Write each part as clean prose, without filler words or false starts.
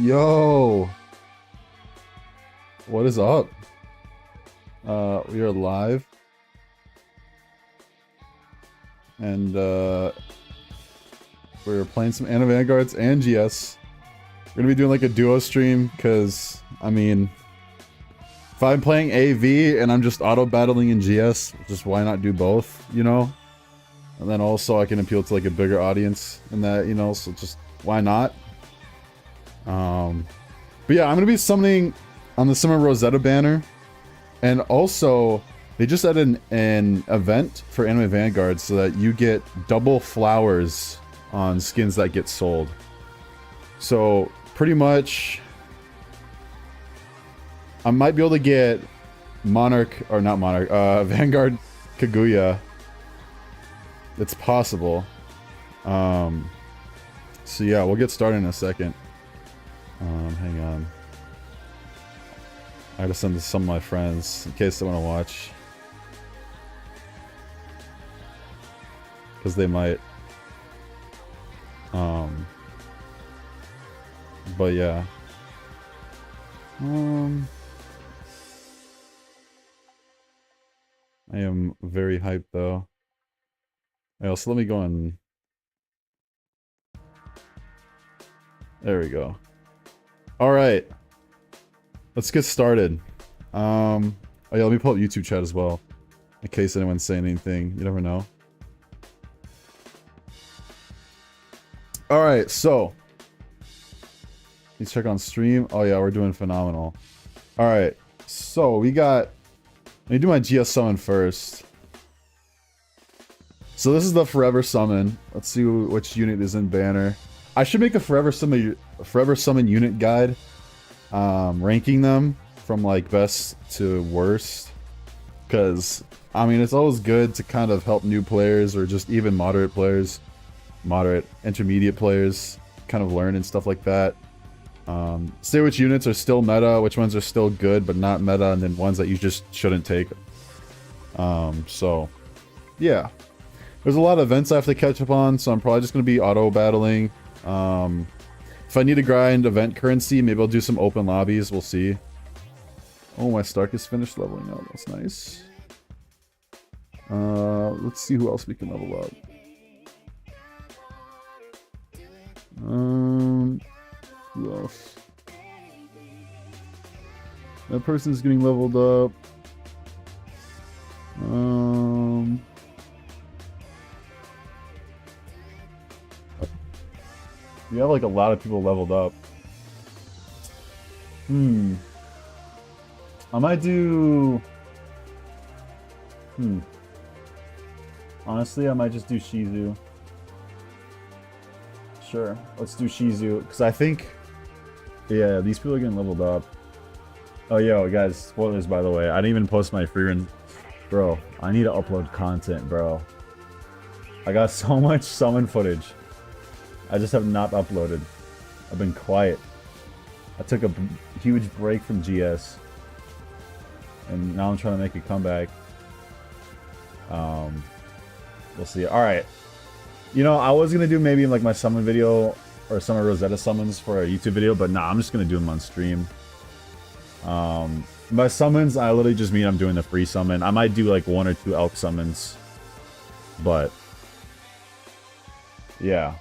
Yo, what is up? We are live, and we're playing some Anna Vanguards and GS. We're gonna be doing like a duo stream, because, I mean, if I'm playing AV and I'm just auto-battling in GS, just why not do both, you know? And then also I can appeal to like a bigger audience in that, you know, so just why not? But yeah, I'm gonna be summoning on the Summer Rosetta banner, and also they just added an event for Anime Vanguard so that you get double flowers on skins that get sold. So pretty much, I might be able to get Monarch, or not Monarch, Vanguard Kaguya. It's possible. So yeah, we'll get started in a second. Hang on. I gotta send this to some of my friends in case they want to watch. Because they might. But yeah. I am very hyped though. Yeah, so let me go and... There we go. Alright. Let's get started. Oh yeah, let me pull up YouTube chat as well. In case anyone's saying anything. You never know. Alright, so. Let's check on stream. Oh yeah, we're doing phenomenal. Alright, so we got... Let me do my GS summon first. So this is the Forever Summon. Let's see which unit is in banner. I should make a Forever Summon unit guide. Ranking them from like best to worst. Because, I mean, it's always good to kind of help new players or just even moderate players. Moderate, intermediate players kind of learn and stuff like that. Say which units are still meta, which ones are still good but not meta, and then ones that you just shouldn't take. So, yeah. There's a lot of events I have to catch up on, so I'm probably just going to be auto-battling. If I need to grind event currency, maybe I'll do some open lobbies, we'll see. Oh, my Stark is finished leveling up, that's nice. Let's see who else we can level up. Who else? That person's getting leveled up. We have like a lot of people leveled up. I might do... Honestly, I might just do Shizu. Sure, let's do Shizu, because I think... Yeah, these people are getting leveled up. Oh, yo, guys, spoilers, by the way. I didn't even post my free run. Bro, I need to upload content, bro. I got so much summon footage. I just have not uploaded. I've been quiet. I took a huge break from GS. And now I'm trying to make a comeback. We'll see. Alright. You know, I was going to do maybe like my summon video or some of Rosetta summons for a YouTube video, but nah, I'm just going to do them on stream. By summons, I literally just mean I'm doing the free summon. I might do like 1 or 2 elk summons. But, yeah.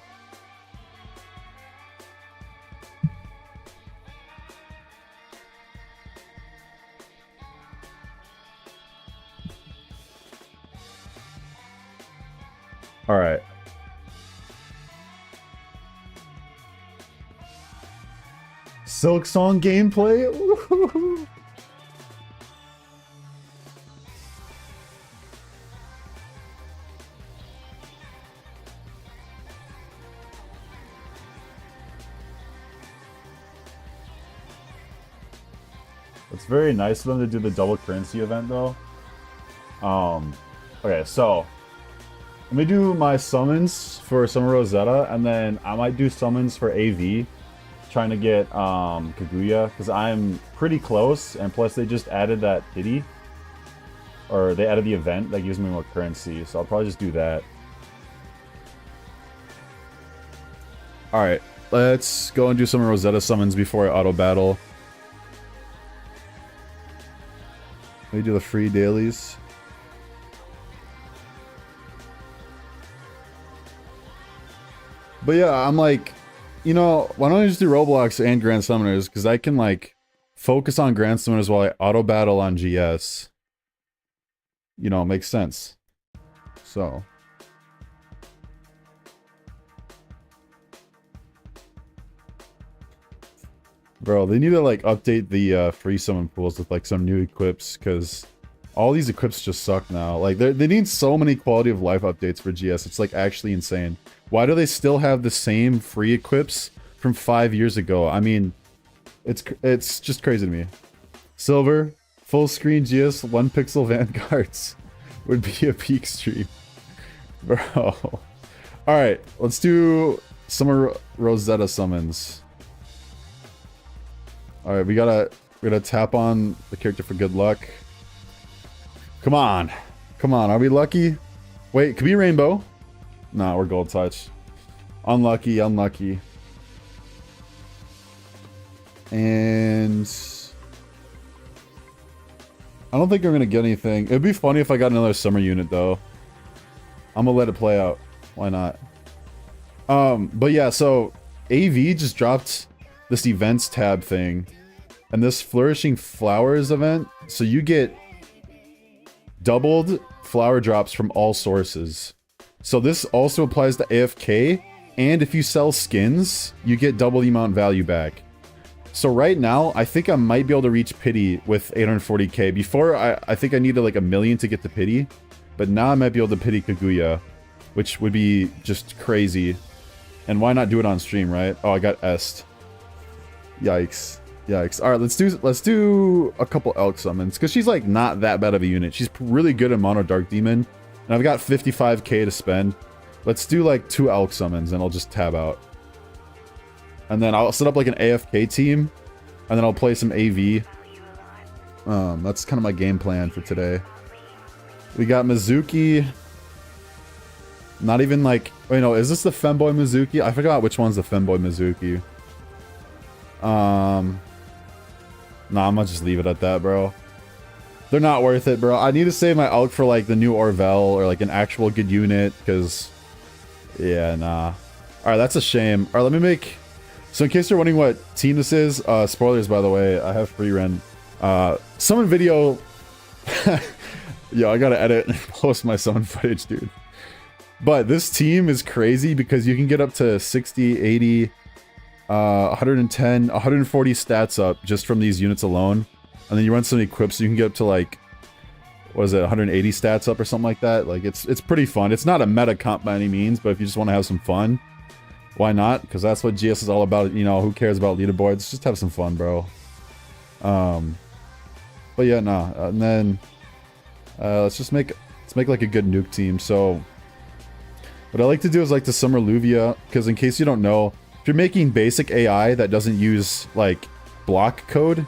Alright. Silk Song gameplay? Ooh. It's very nice of them to do the double currency event though. Okay, so let me do my summons for Summer Rosetta, and then I might do summons for AV, trying to get Kaguya, because I'm pretty close, and plus they just added that pity, or they added the event that gives me more currency, so I'll probably just do that. Alright, let's go and do some Rosetta summons before I auto battle. Let me do the free dailies. But yeah, I'm like, you know, why don't I just do Roblox and Grand Summoners? Because I can like focus on Grand Summoners while I auto battle on GS. You know, it makes sense. So. Bro, they need to like update the free summon pools with like some new equips, because all these equips just suck now. Like they need so many quality of life updates for GS. It's like actually insane. Why do they still have the same free equips from 5 years ago? I mean, it's just crazy to me. Silver, full screen GS, 1 pixel vanguards would be a peak stream. Bro. Alright, let's do some Rosetta summons. Alright, we gotta tap on the character for good luck. Come on. Come on, are we lucky? Wait, could be rainbow. Nah, we're gold touch. Unlucky, unlucky. And I don't think I'm gonna get anything. It'd be funny if I got another summer unit though. I'm gonna let it play out. Why not? But yeah, so AV just dropped this events tab thing, and this flourishing flowers event, so you get doubled flower drops from all sources. So this also applies to AFK, and if you sell skins, you get double the amount value back. So right now, I think I might be able to reach pity with 840k. Before, I think I needed like 1 million to get to pity, but now I might be able to pity Kaguya, which would be just crazy. And why not do it on stream, right? Oh, I got Est. Yikes. Yikes. Alright, let's do a couple elk summons, because she's like not that bad of a unit. She's really good in Mono Dark Demon, and I've got 55k to spend. Let's do like 2 elk summons, and I'll just tab out. And then I'll set up like an AFK team, and then I'll play some AV. That's kind of my game plan for today. We got Mizuki. Not even like... Wait, no, is this the Femboy Mizuki? I forgot which one's the Femboy Mizuki. Nah, I'm gonna just leave it at that, bro. They're not worth it, bro. I need to save my elk for like the new Orvel or like an actual good unit, because... Yeah, nah. Alright, that's a shame. Alright, let me make... So in case you're wondering what team this is, spoilers by the way, I have free rent. Summon video... Yo, I gotta edit and post my summon footage, dude. But this team is crazy because you can get up to 60, 80, 110, 140 stats up just from these units alone. And then you run some equips, so you can get up to like, what is it, 180 stats up or something like that. Like, it's pretty fun. It's not a meta comp by any means, but if you just want to have some fun, why not? Because that's what GS is all about. You know, who cares about leaderboards? Just have some fun, bro. But yeah, nah. And then let's make like a good nuke team. So what I like to do is like the Summer Luvia, because in case you don't know, if you're making basic AI that doesn't use like block code,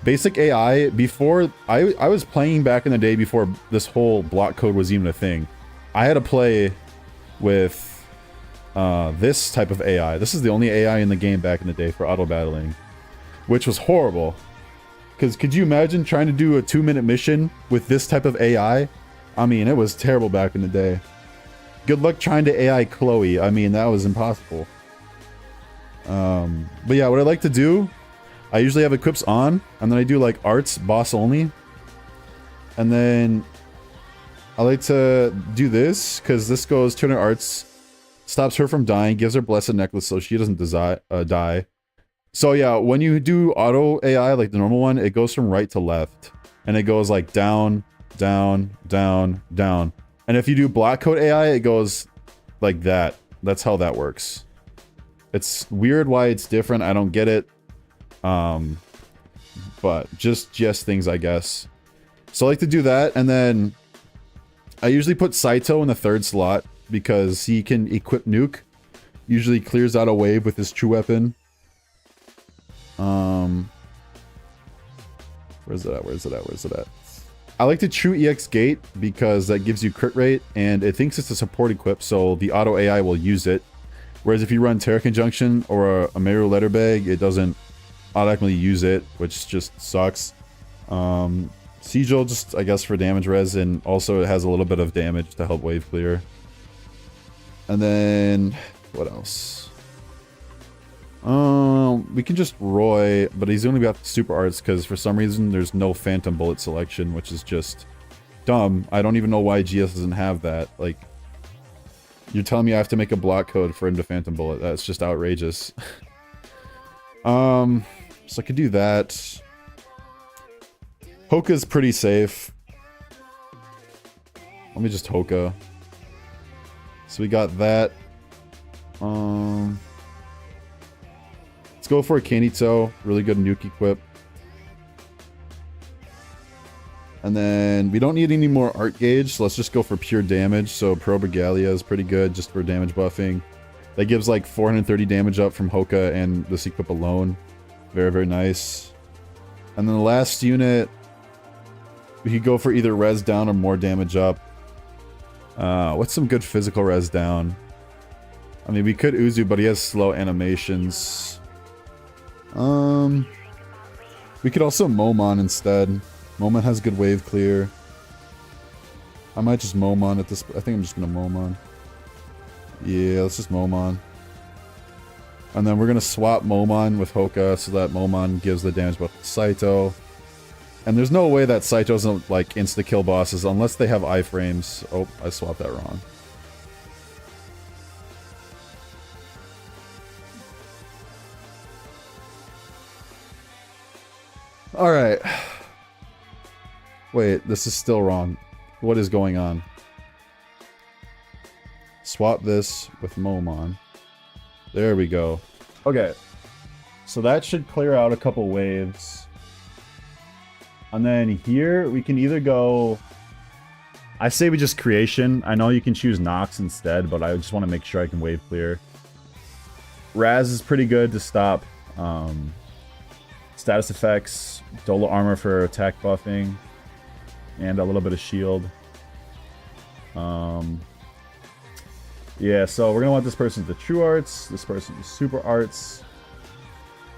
basic AI, before I was playing back in the day before this whole block code was even a thing, I had to play with this type of AI. This is the only AI in the game back in the day for auto battling, which was horrible. Because could you imagine trying to do a 2-minute mission with this type of AI? I mean, it was terrible back in the day. Good luck trying to AI Chloe. I mean, that was impossible. But yeah, what I like to do, I usually have equips on, and then I do like arts, boss only. And then I like to do this, because this goes 200 arts, stops her from dying, gives her blessed necklace so she doesn't die. So yeah, when you do auto AI, like the normal one, it goes from right to left. And it goes like down, down, down, down. And if you do block code AI, it goes like that. That's how that works. It's weird why it's different. I don't get it. But just things, I guess. So I like to do that, and then I usually put Saito in the 3rd slot because he can equip nuke. Usually clears out a wave with his true weapon. Where's it at? I like to true EX gate because that gives you crit rate, and it thinks it's a support equip, so the auto AI will use it. Whereas if you run Terra Conjunction or a Meru Letter Bag, it doesn't automatically use it, which just sucks. Sigil just, I guess, for damage res, and also it has a little bit of damage to help wave clear. And then, what else? We can just Roy, but he's only got super arts because for some reason there's no phantom bullet selection, which is just dumb. I don't even know why GS doesn't have that. Like, you're telling me I have to make a block code for him to phantom bullet. That's just outrageous. So I could do that. Hoka's pretty safe. Let me just Hoka. So we got that. Let's go for a Kanito. Really good nuke equip. And then we don't need any more art gauge, so let's just go for pure damage. So Pro Regalia is pretty good just for damage buffing. That gives like 430 damage up from Hoka and this equip alone. Very, very nice. And then the last unit, we could go for either res down or more damage up. What's some good physical res down? I mean, we could Uzu, but he has slow animations. We could also Momon instead. Momon has good wave clear. I might just Momon at this. I think I'm just gonna Momon. Yeah, let's just Momon. And then we're gonna swap Momon with Hoka so that Momon gives the damage buff to Saito. And there's no way that Saito doesn't like insta kill bosses unless they have iframes. Oh, I swapped that wrong. Alright. Wait, this is still wrong. What is going on? Swap this with Momon. There we go. Okay. So that should clear out a couple waves. And then here, we can either go... I say we just Creation. I know you can choose Nox instead, but I just want to make sure I can wave clear. Raz is pretty good to stop status effects. Dola Armor for attack buffing. And a little bit of shield. Yeah, so we're going to want this person to True Arts. This person to Super Arts.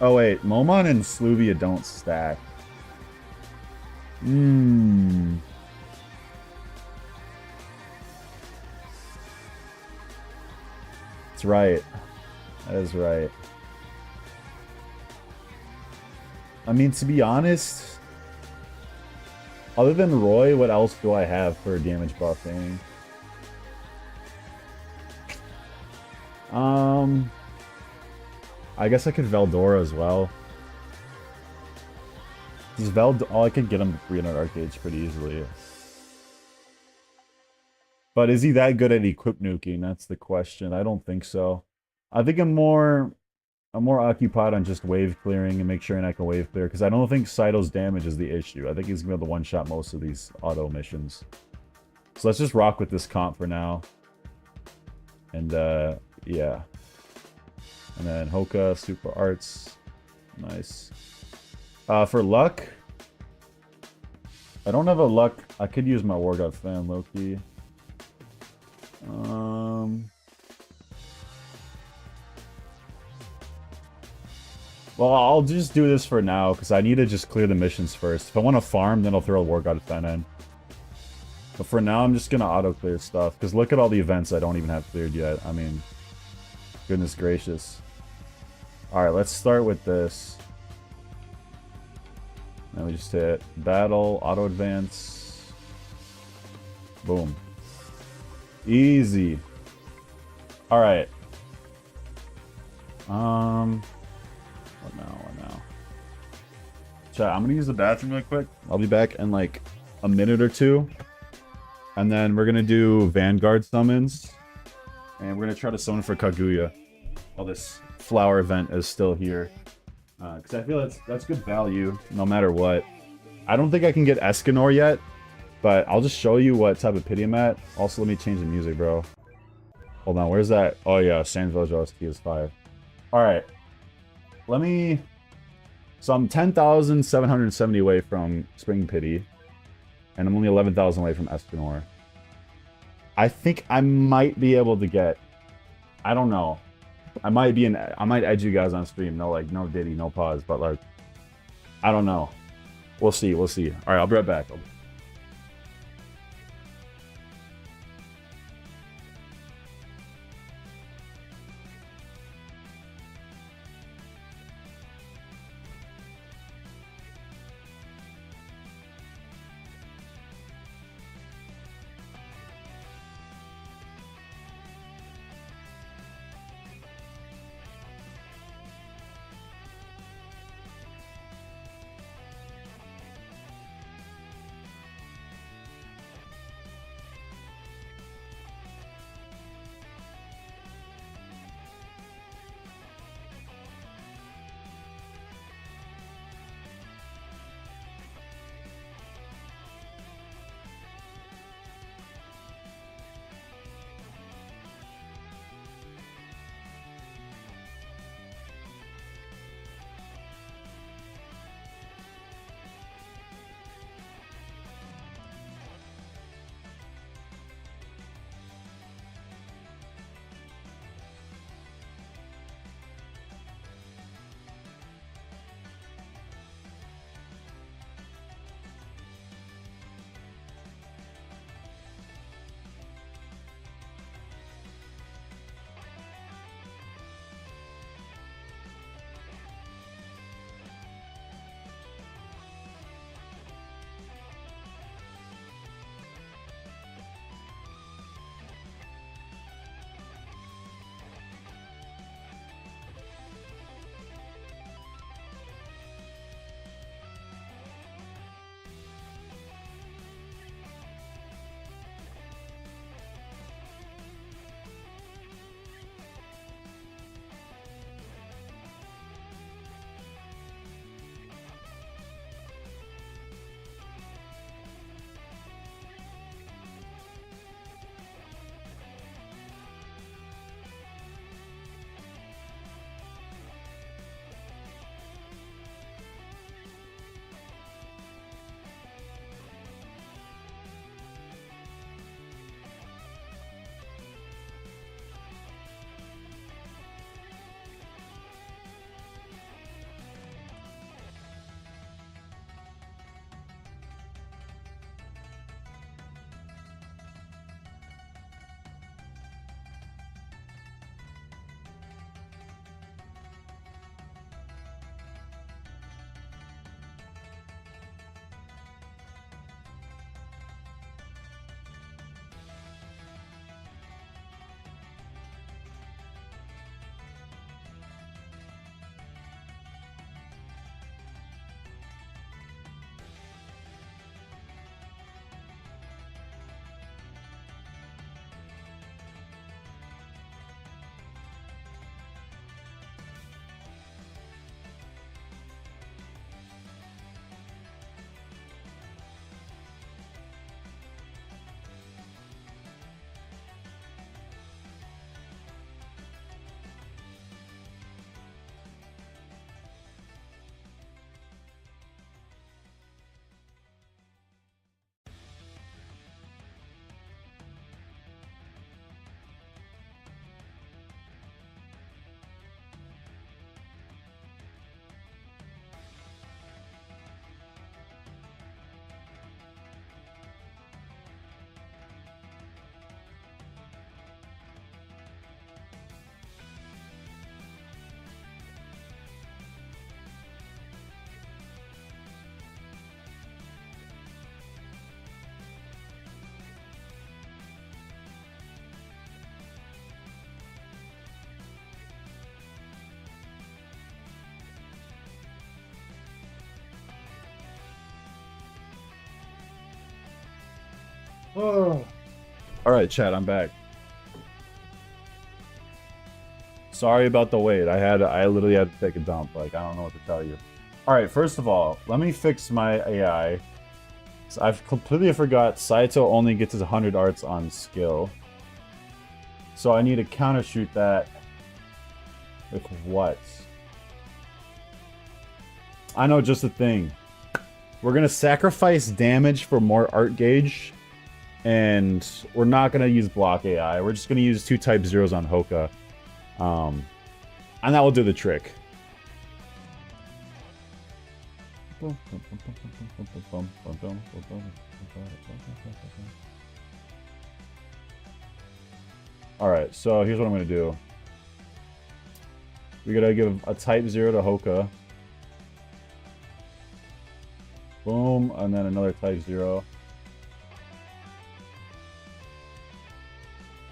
Oh wait, Momon and Sluvia don't stack. That's right. That is right. I mean, to be honest, other than Roy, what else do I have for damage buffing? I guess I could Veldora as well. I could get him to 300 arcades pretty easily. But is he that good at equip nuking? That's the question. I don't think so. I think I'm more occupied on just wave clearing and make sure I can wave clear, because I don't think Saito's damage is the issue. I think he's gonna be able to one-shot most of these auto missions. So let's just rock with this comp for now. And yeah. And then Hoka, Super Arts. Nice. For luck, I don't have a luck. I could use my War God fan, low-key. Well, I'll just do this for now, because I need to just clear the missions first. If I want to farm, then I'll throw a War God Fen in. But for now, I'm just going to auto-clear stuff, because look at all the events I don't even have cleared yet. I mean, goodness gracious. Alright, let's start with this. Then we just hit battle, auto advance. Boom. Easy. Alright. What now? Chat, I'm gonna use the bathroom real quick. I'll be back in like a minute or two. And then we're gonna do Vanguard summons. And we're gonna try to summon for Kaguya while this flower event is still here. Because I feel that's good value, no matter what. I don't think I can get Escanor yet, but I'll just show you what type of pity I'm at. Also, let me change the music, bro. Hold on, where's that? Oh yeah, Sans Village OST is fire. Alright. Let me... So I'm 10,770 away from Spring Pity. And I'm only 11,000 away from Escanor. I think I might be able to get... I don't know. I might edge you guys on stream. No, like, no Diddy, no pause. But, like, I don't know. We'll see. We'll see. All right, I'll be right back. Oh. All right, chat, I'm back. Sorry about the wait. I literally had to take a dump. Like, I don't know what to tell you. All right, first of all, let me fix my AI. So I've completely forgot Saito only gets his 100 arts on skill. So I need to counter shoot that with what? I know, just a thing. We're gonna sacrifice damage for more art gauge, and we're not gonna use block AI. We're just gonna use 2 type zeros on Hoka. And that will do the trick. Alright, so here's what I'm going to do. We gotta give a type 0 to Hoka. Boom, and then another type 0.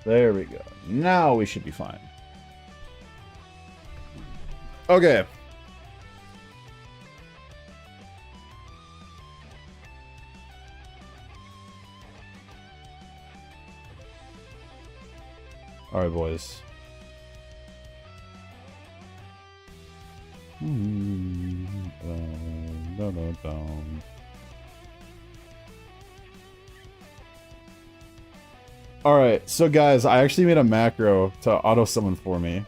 There we go. Now we should be fine. Okay. Alright, boys. Alright, so guys, I actually made a macro to auto-summon for me.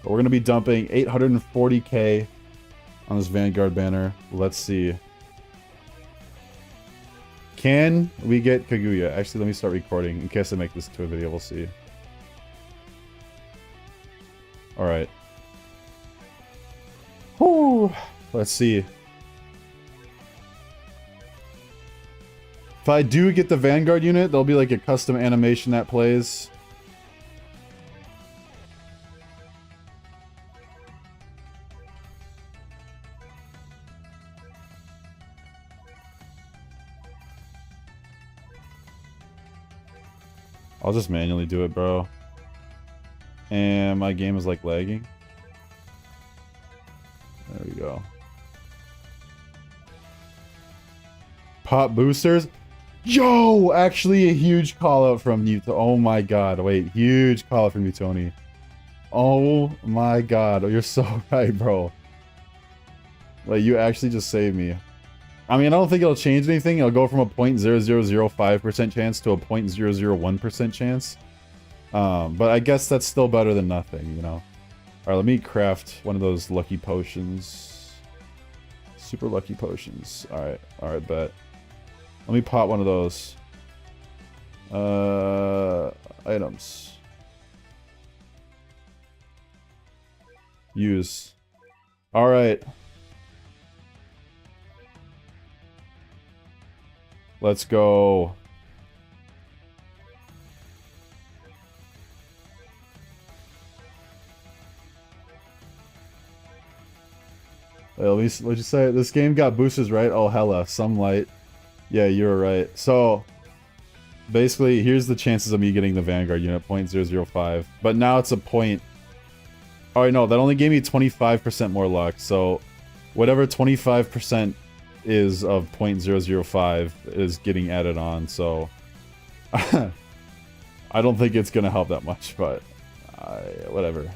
But we're going to be dumping 840k on this Vanguard banner. Let's see. Can we get Kaguya? Actually, let me start recording in case I make this into a video. We'll see. Alright. Whew. Let's see. If I do get the Vanguard unit, there'll be like a custom animation that plays. I'll just manually do it, bro. And my game is like lagging. There we go. Pop boosters. Yo! Actually, a huge call out from you. Oh my god. Wait, huge call out from you, Tony. Oh my god. Oh, you're so right, bro. Like, you actually just saved me. I mean, I don't think it'll change anything. It'll go from a 0.0005% chance to a 0.001% chance. But I guess that's still better than nothing, you know? Alright, let me craft one of those lucky potions. Super lucky potions. Alright, bet. Let me pop one of those. Items. Use. Alright. Let's go. At least, what'd you say? This game got boosters, right? Oh, hella. Some light. Yeah, you were right. So, basically, here's the chances of me getting the Vanguard unit, 0.005. But now it's a point... Oh, no, that only gave me 25% more luck. So, whatever 25% is of 0.005 is getting added on. So, I don't think it's going to help that much, but whatever.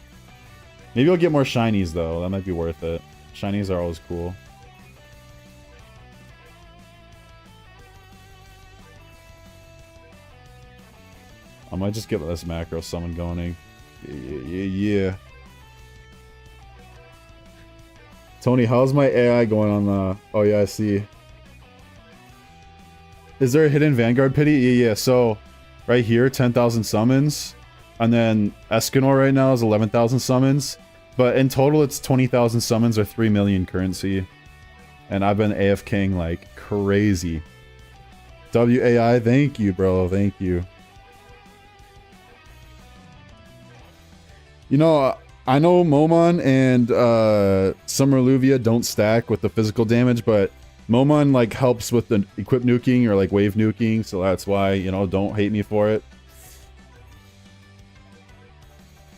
Maybe I'll get more shinies, though. That might be worth it. Shinies are always cool. I might just get this macro summon going. Yeah. Tony, how's my AI going on the... Oh, yeah, I see. Is there a hidden Vanguard pity? Yeah. So, right here, 10,000 summons. And then Escanor right now is 11,000 summons. But in total, it's 20,000 summons or 3 million currency. And I've been AFKing like crazy. WAI, thank you, bro. Thank you. You know, I know Momon and Summer Luvia don't stack with the physical damage, but Momon like helps with the equip nuking or like wave nuking, so that's why, you know, don't hate me for it.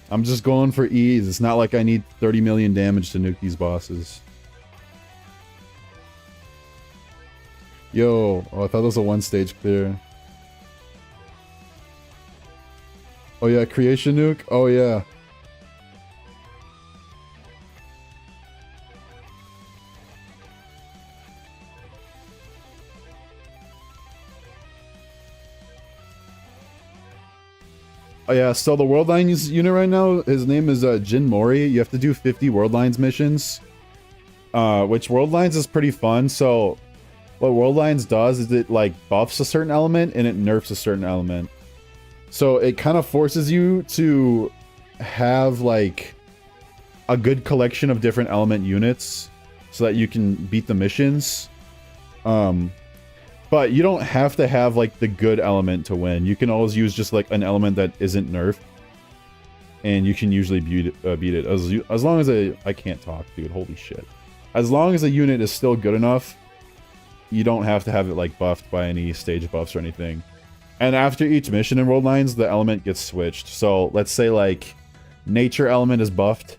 I'm just going for ease. It's not like I need 30 million damage to nuke these bosses. Yo, oh, I thought that was a one stage clear. Oh yeah, creation nuke? Oh yeah. Oh yeah, so the Worldlines unit right now, his name is Jin Mori. You have to do 50 Worldlines missions. Which Worldlines is pretty fun, so... What Worldlines does is it like buffs a certain element and it nerfs a certain element. So it kind of forces you to have like a good collection of different element units so that you can beat the missions. But you don't have to have like the good element to win. You can always use just like an element that isn't nerfed, and you can usually beat it as long as I can't talk, dude. Holy shit! As long as a unit is still good enough, you don't have to have it like buffed by any stage buffs or anything. And after each mission in Worldlines, the element gets switched. So let's say like nature element is buffed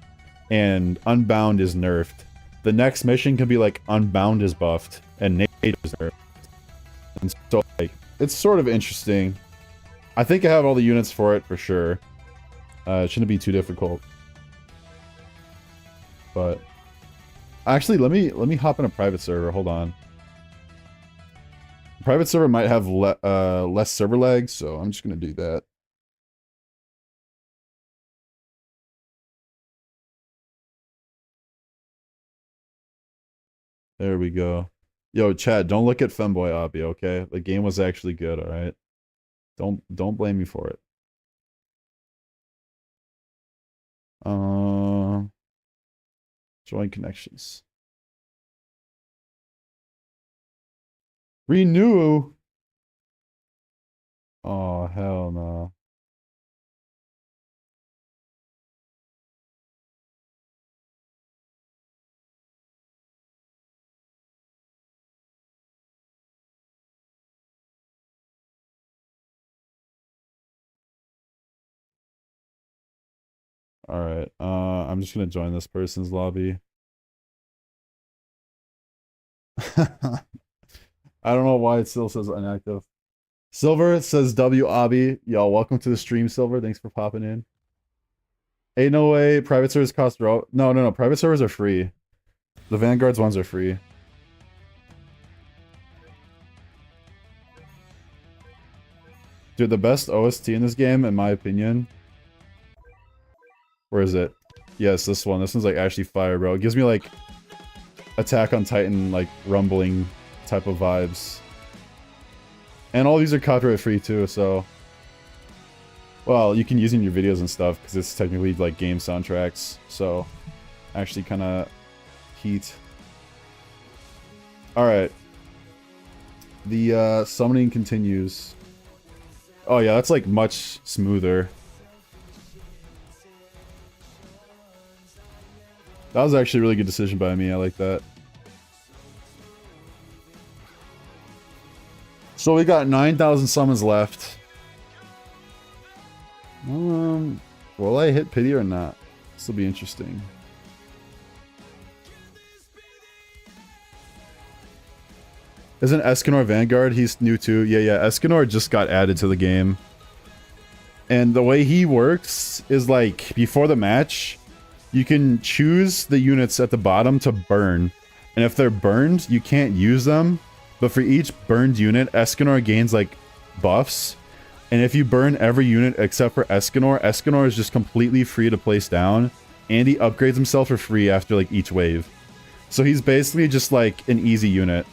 and unbound is nerfed. The next mission can be like unbound is buffed and nature is nerfed. And so like it's sort of interesting. I think I have all the units for it for sure. It shouldn't be too difficult. But actually, let me hop in a private server. Hold on. Private server might have less server lag, so I'm just gonna do that. There we go. Yo, chat, don't look at Femboy Obby, okay? The game was actually good, alright? Don't blame me for it. Join connections. Renew? Oh, hell no. Alright, I'm just gonna join this person's lobby. I don't know why it still says inactive. Silver says W Obby. Yo, welcome to the stream, Silver. Thanks for popping in. Ain't no way. Private servers cost no. Private servers are free. The Vanguard's ones are free. Dude, the best OST in this game, in my opinion. Where is it? Yes, this one. This one's like actually fire, bro. It gives me like Attack on Titan, like rumbling type of vibes. And all these are copyright free too, so... Well, you can use in your videos and stuff, because it's technically like game soundtracks, so... Actually kinda... heat. Alright. The summoning continues. Oh yeah, that's like much smoother. That was actually a really good decision by me, I like that. So we got 9,000 summons left. Will I hit pity or not? This will be interesting. Isn't Escanor Vanguard? He's new too. Yeah, Escanor just got added to the game. And the way he works is like, before the match, you can choose the units at the bottom to burn. And if they're burned, you can't use them. But for each burned unit, Escanor gains like buffs. And if you burn every unit except for Escanor, Escanor is just completely free to place down. And he upgrades himself for free after like each wave. So he's basically just like an easy unit.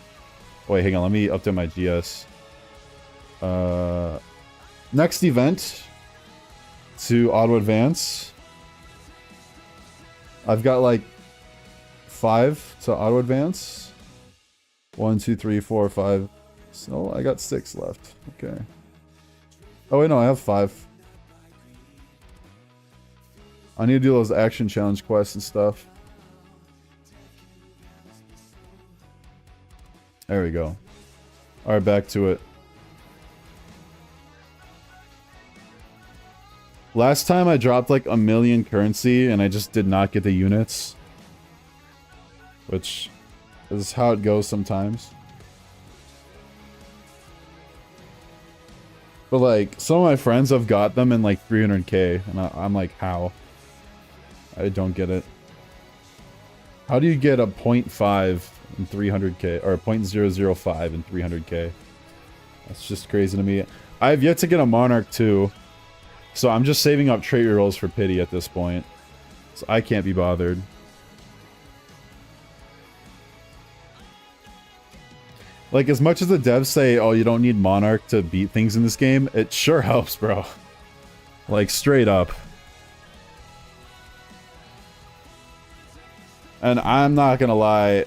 Wait, hang on, let me update my GS. Next event to auto advance. I've got like 5 to auto advance. 1, 2, 3, 4, 5. So I got 6 left. Okay. Oh wait, no, I have 5. I need to do those action challenge quests and stuff. There we go. Alright, back to it. Last time I dropped like 1,000,000 currency and I just did not get the units. Which is how it goes sometimes. But like, some of my friends have got them in like 300k and I'm like, how? I don't get it. How do you get a 0.5 in 300k, or a 0.005 in 300k? That's just crazy to me. I have yet to get a Monarch too, so I'm just saving up trait rolls for pity at this point. So I can't be bothered. Like, as much as the devs say, oh, you don't need Monarch to beat things in this game, it sure helps, bro. Like, straight up. And I'm not gonna lie,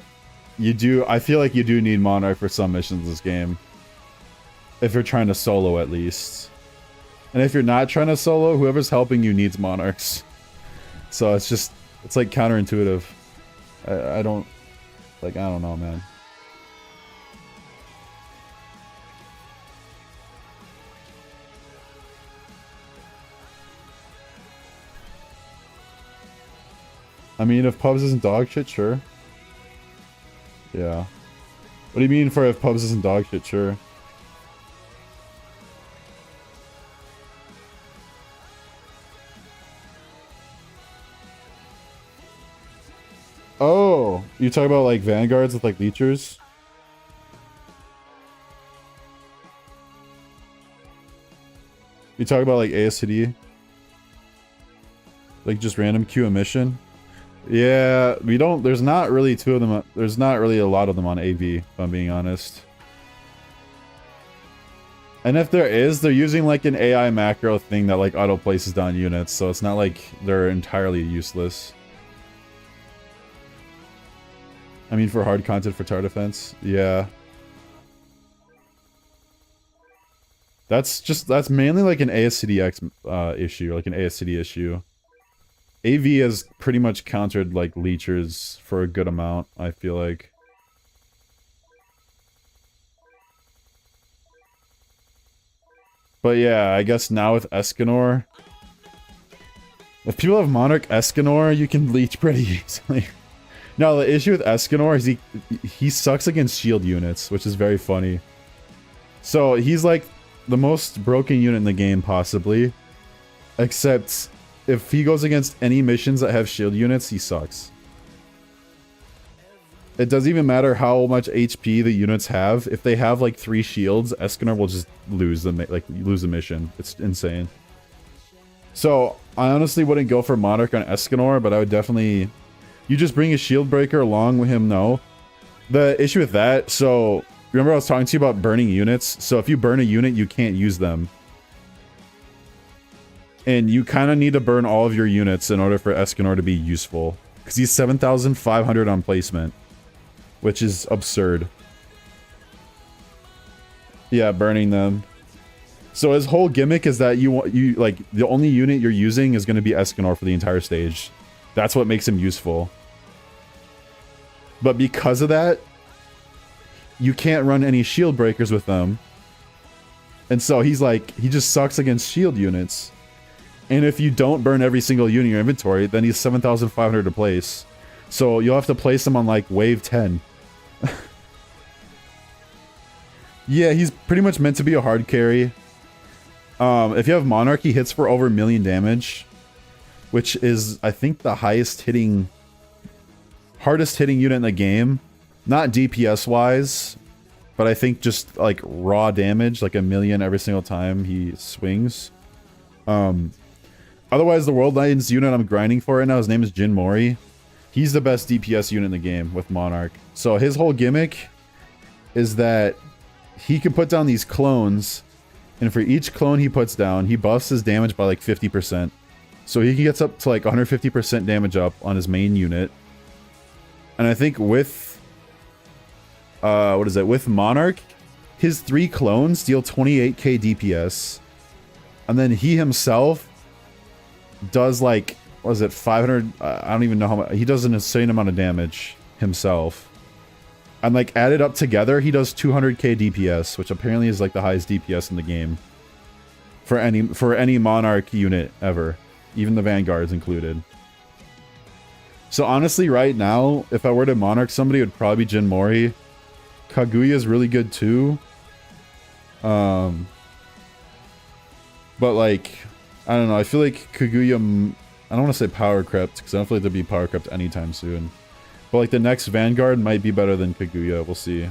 I feel like you do need Monarch for some missions in this game. If you're trying to solo at least. And if you're not trying to solo, whoever's helping you needs Monarchs. So it's just, it's like counterintuitive. I don't know, man. I mean, if pubs isn't dog shit, sure. Yeah. What do you mean for if pubs isn't dog shit, sure? Oh, you talk about like vanguards with like leechers? You talk about like ASCD? Like just random Q emission? Yeah, we don't, there's not really two of them, there's not really a lot of them on AV, if I'm being honest. And if there is, they're using like an AI macro thing that like auto places down units, so it's not like they're entirely useless. I mean for hard content for tower defense, yeah. That's mainly like an ASCDX issue, like an ASCD issue. AV has pretty much countered like leechers for a good amount, I feel like. But yeah, I guess now with Escanor, if people have Monarch Escanor, you can leech pretty easily. Now the issue with Escanor is he sucks against shield units, which is very funny. So he's like the most broken unit in the game, possibly. Except if he goes against any missions that have shield units, he sucks. It doesn't even matter how much HP the units have. If they have like 3 shields, Escanor will just lose the mission. It's insane. So I honestly wouldn't go for Monarch on Escanor, but I would definitely. You just bring a shield breaker along with him. No, the issue with that. So remember I was talking to you about burning units. So if you burn a unit, you can't use them. And you kind of need to burn all of your units in order for Escanor to be useful. Because he's 7,500 on placement. Which is absurd. Yeah, burning them. So his whole gimmick is that like, the only unit you're using is going to be Escanor for the entire stage. That's what makes him useful. But because of that, you can't run any shield breakers with them. And so he's like, he just sucks against shield units. And if you don't burn every single unit in your inventory, then he's 7,500 to place. So you'll have to place him on like wave 10. Yeah, he's pretty much meant to be a hard carry. If you have Monarch, he hits for over 1 million damage. Which is, I think, the hardest hitting unit in the game. Not DPS wise, but I think just like raw damage, like 1 million every single time he swings. Otherwise, the Worldlines unit I'm grinding for right now, his name is Jin Mori. He's the best DPS unit in the game with Monarch. So his whole gimmick is that he can put down these clones, and for each clone he puts down, he buffs his damage by like 50%. So he gets up to like 150% damage up on his main unit. And I think with with Monarch, his 3 clones deal 28k DPS. And then he himself does like, what is it, 500, I don't even know how much, he does an insane amount of damage himself. And like added up together, he does 200k DPS, which apparently is like the highest DPS in the game. For any Monarch unit ever. Even the Vanguards included. So honestly, right now, if I were to Monarch somebody, it would probably be Jin Mori. Kaguya is really good too. But like, I don't know. I feel like Kaguya, I don't want to say power crept, because I don't feel like there'll be power crept anytime soon. But like the next Vanguard might be better than Kaguya. We'll see.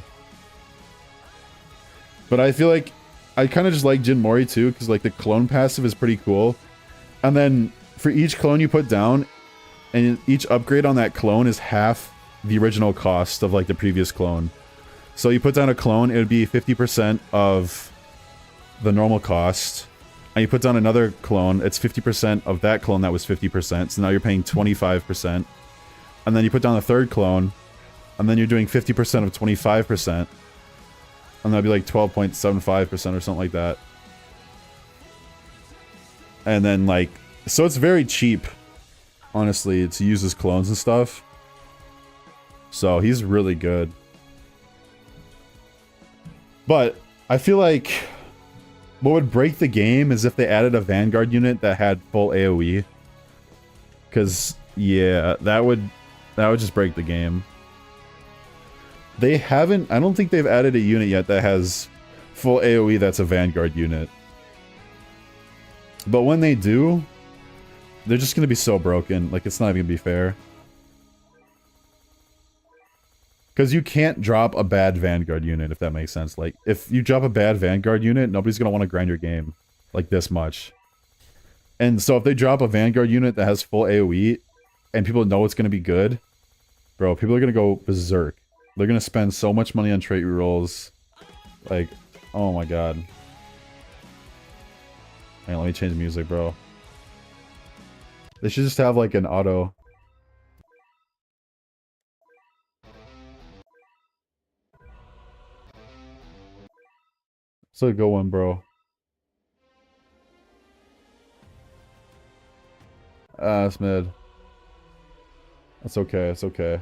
But I feel like I kind of just like Jin Mori too, because like the clone passive is pretty cool. And then for each clone you put down, and each upgrade on that clone is half the original cost of like the previous clone. So you put down a clone, it would be 50% of the normal cost. And you put down another clone, it's 50% of that clone that was 50%. So now you're paying 25%. and then you put down the third clone, and then you're doing 50% of 25%, and that'd be like 12.75% or something like that. And then like, so it's very cheap, honestly, to use his clones and stuff. So he's really good. But I feel like what would break the game is if they added a Vanguard unit that had full AoE. Cause yeah, that would just break the game. They haven't, I don't think they've added a unit yet that has full AoE that's a Vanguard unit. But when they do, they're just gonna be so broken, like it's not even gonna be fair. Because you can't drop a bad Vanguard unit, if that makes sense. Like, if you drop a bad Vanguard unit, nobody's gonna want to grind your game like this much. And so if they drop a Vanguard unit that has full AoE, and people know it's gonna be good, bro, people are gonna go berserk. They're gonna spend so much money on trait rerolls. Like, oh my god. Hang on, let me change the music, bro. They should just have like an auto. It's a good one, bro. It's mid. That's okay, it's okay.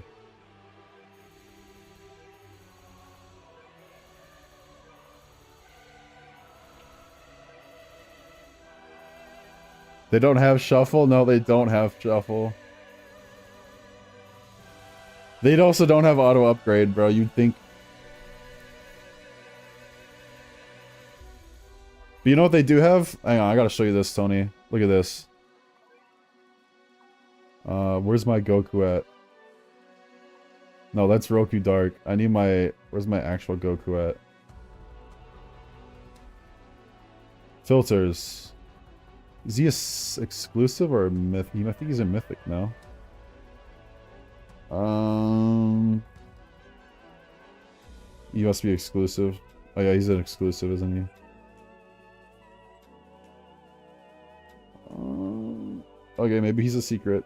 They don't have shuffle? No, they don't have shuffle. They also don't have auto upgrade, bro. You'd think. But you know what they do have? Hang on, I gotta show you this, Tony. Look at this. Where's my Goku at? No, that's Roku Dark. I need my... Where's my actual Goku at? Filters. Is he a exclusive or a myth? I think he's a mythic now. He must be exclusive. Oh yeah, he's an exclusive, isn't he? Okay, maybe he's a secret.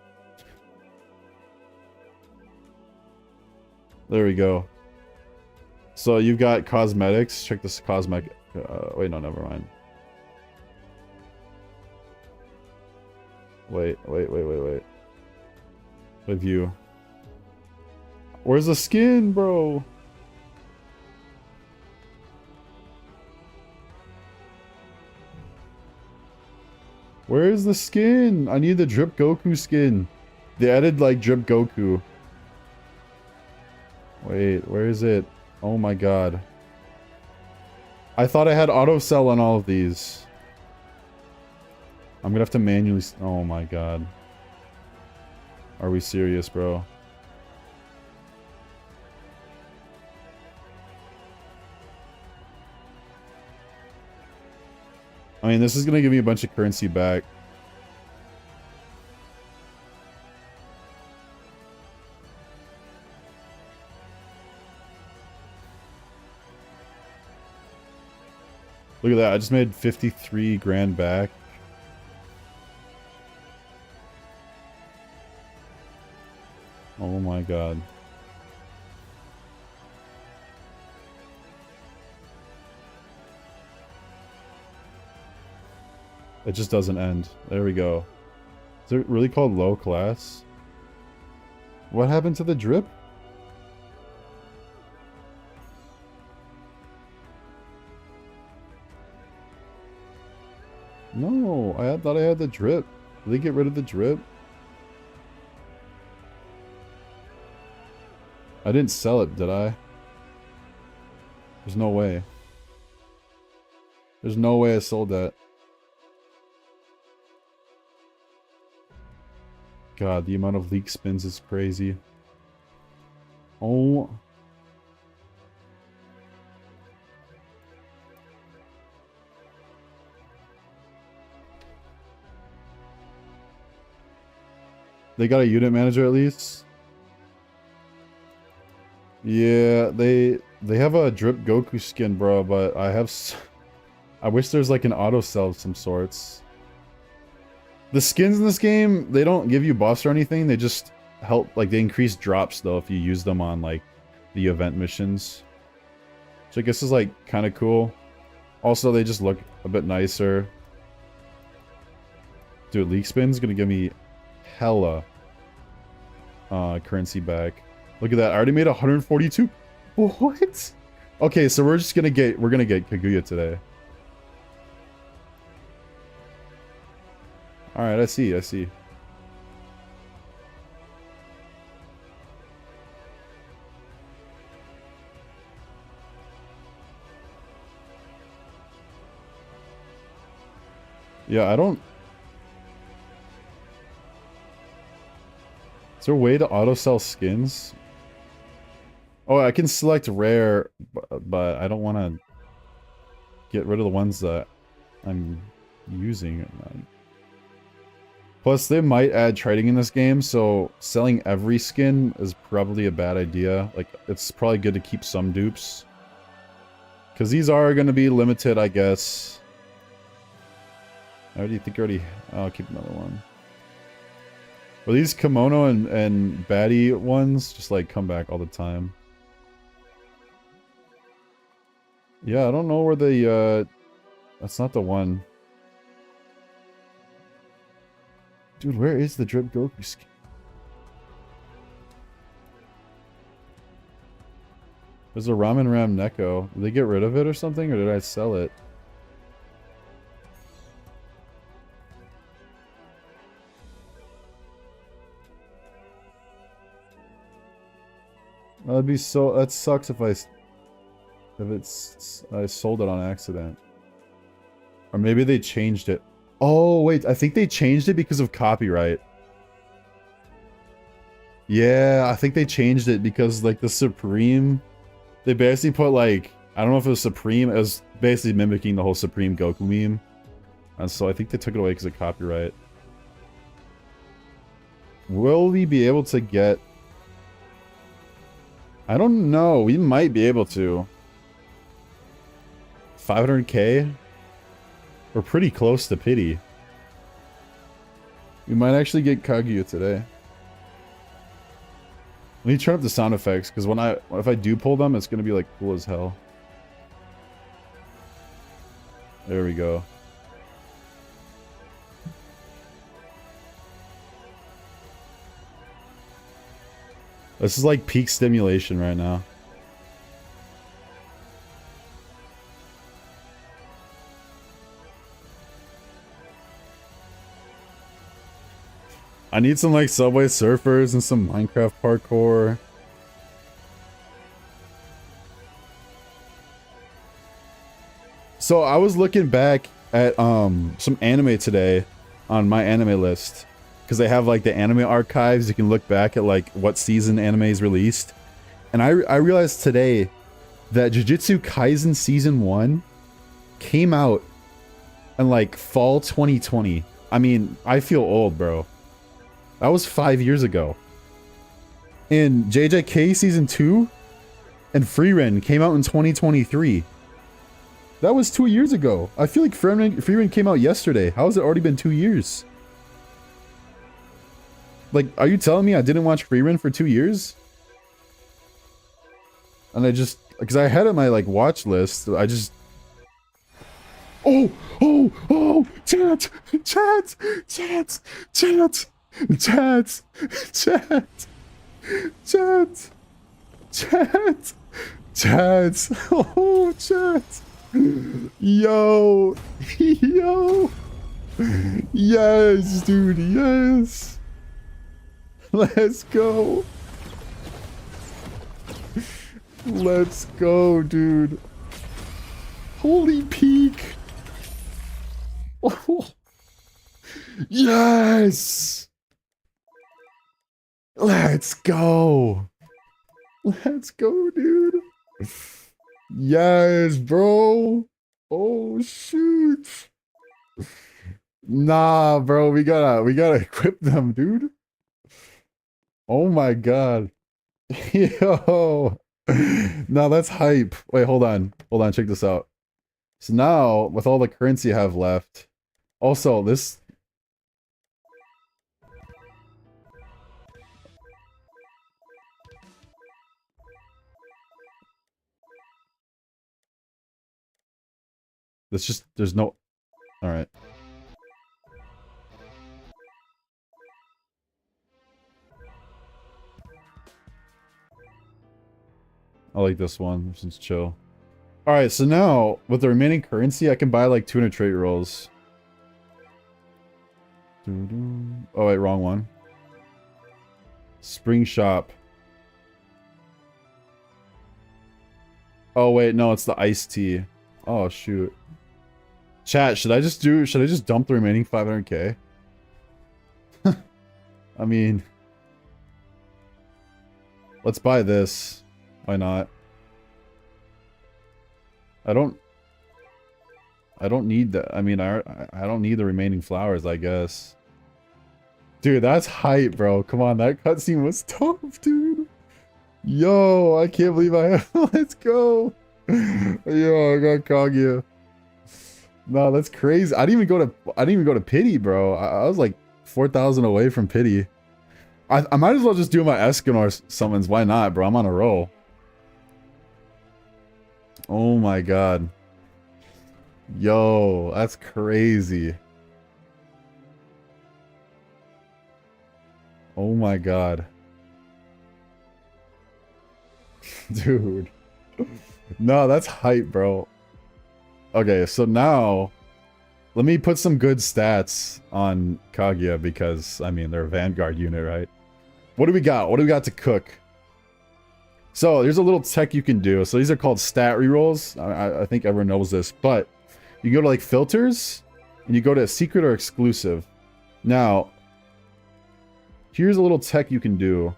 There we go. So you've got cosmetics. Check this cosmetic. Wait, no, never mind. Wait. Review. Where's the skin, bro? Where's the skin? I need the Drip Goku skin. They added like Drip Goku. Wait, where is it? Oh my god. I thought I had auto sell on all of these. I'm gonna have to manually... Oh my god. Are we serious, bro? I mean, this is gonna give me a bunch of currency back. Look at that, I just made 53 grand back. Oh my god. It just doesn't end. There we go. Is it really called low class? What happened to the drip? No, I thought I had the drip. Did they get rid of the drip? I didn't sell it, did I? There's no way. There's no way I sold that. God, the amount of leak spins is crazy. Oh. They got a unit manager at least? Yeah, they have a Drip Goku skin, bro, but I wish there's like an auto sell of some sorts. The skins in this game, they don't give you buffs or anything, they just help, like, they increase drops, though, if you use them on, like, the event missions. So I guess is, like, kind of cool. Also, they just look a bit nicer. Dude, Leak Spin's gonna give me hella currency back. Look at that. I already made 142. What? Okay, so we're gonna get Kaguya today. Alright, I see. Yeah, I don't... Is there a way to auto-sell skins? Oh, I can select rare, but I don't want to get rid of the ones that I'm using. Plus, they might add trading in this game, so selling every skin is probably a bad idea. Like, it's probably good to keep some dupes. Because these are going to be limited, I guess. I'll keep another one. Well, these kimono and baddie ones just, like, come back all the time. Yeah, I don't know where the, that's not the one. Dude, where is the Drip Goku skin? There's a Ramen Ram Neko. Did they get rid of it or something, or did I sell it? That'd be so... That sucks if I sold it on accident. Or maybe they changed it. Oh, wait, I think they changed it because of copyright. Yeah, I think they changed it because, like, the Supreme... They basically put, like... I don't know if it was Supreme, it was basically mimicking the whole Supreme Goku meme. And so I think they took it away because of copyright. Will we be able to get... I don't know, we might be able to. 500k? We're pretty close to pity. We might actually get Kaguya today. Let me turn up the sound effects, because if I do pull them, it's gonna be like cool as hell. There we go. This is like peak stimulation right now. I need some like Subway Surfers and some Minecraft parkour. So I was looking back at some anime today on my anime list. Because they have like the anime archives, you can look back at like what season anime is released. And I realized today that Jujutsu Kaisen Season 1 came out in like fall 2020. I mean, I feel old, bro. That was 5 years ago. And JJK Season 2 and Frieren came out in 2023. That was 2 years ago. I feel like Frieren came out yesterday. How has it already been 2 years? Like, are you telling me I didn't watch Frieren for 2 years? And I just... Because I had it on my, like, watch list. I just... Oh! Chat! Oh, chat! Yo! Yes, dude, yes! Let's go. Let's go, dude. Holy peak. Oh. Yes. Let's go. Let's go, dude. Yes, bro. Oh, shoot. Nah, bro, we gotta equip them, dude. Oh my god. Yo. Now that's hype. Wait, hold on. Check this out. So now, with all the currency I have left... Also, this... That's just, there's no... Alright. I like this one. This one's chill. Alright, so now, with the remaining currency, I can buy like 200 trait rolls. Oh wait, wrong one. Spring shop. Oh wait, no, it's the iced tea. Oh shoot. Chat, should I just dump the remaining 500k? I mean, let's buy this. Why not? I don't need that. I mean, I don't need the remaining flowers, I guess. Dude, that's hype, bro. Come on, that cutscene was tough, dude. Yo, I can't believe let's go. Yo, I got Kaguya. No, that's crazy. I didn't even go to pity, bro. I was like 4,000 away from pity. I might as well just do my Escanor summons. Why not, bro? I'm on a roll. Oh my god. Yo, that's crazy. Oh my god. Dude. No, that's hype, bro. Okay, so now let me put some good stats on Kaguya because, I mean, they're a Vanguard unit, right? What do we got? What do we got to cook? So, there's a little tech you can do. So, these are called stat rerolls. I think everyone knows this, but you go to, like, filters, and you go to secret or exclusive. Now, here's a little tech you can do.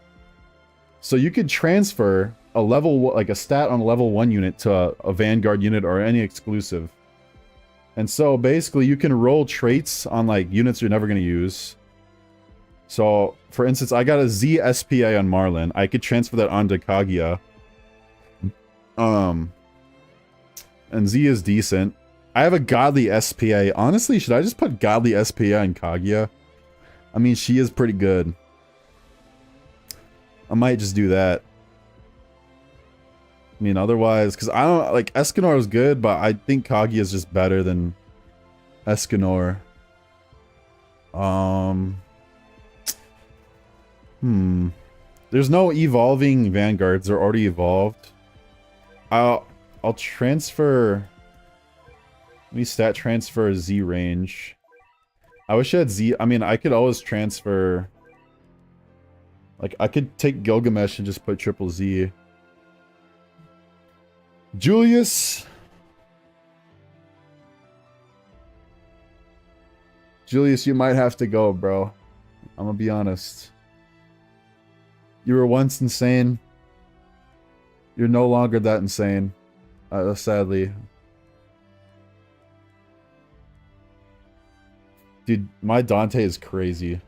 So, you could transfer a level, like a stat on a level 1 unit to a Vanguard unit or any exclusive. And so, basically, you can roll traits on, like, units you're never going to use. So, for instance, I got a Z SPA on Marlin. I could transfer that onto Kaguya. And Z is decent. I have a Godly SPA. Honestly, should I just put Godly SPA on Kaguya? I mean, she is pretty good. I might just do that. I mean, otherwise, because I don't, like, Escanor is good, but I think Kaguya is just better than Escanor. There's no evolving Vanguards. They're already evolved. I'll transfer... Let me stat transfer Z range. I wish I had Z... I mean, I could always transfer... Like, I could take Gilgamesh and just put triple Z. Julius! Julius, you might have to go, bro. I'm gonna be honest. You were once insane. You're no longer that insane. Sadly. Dude, my Dante is crazy.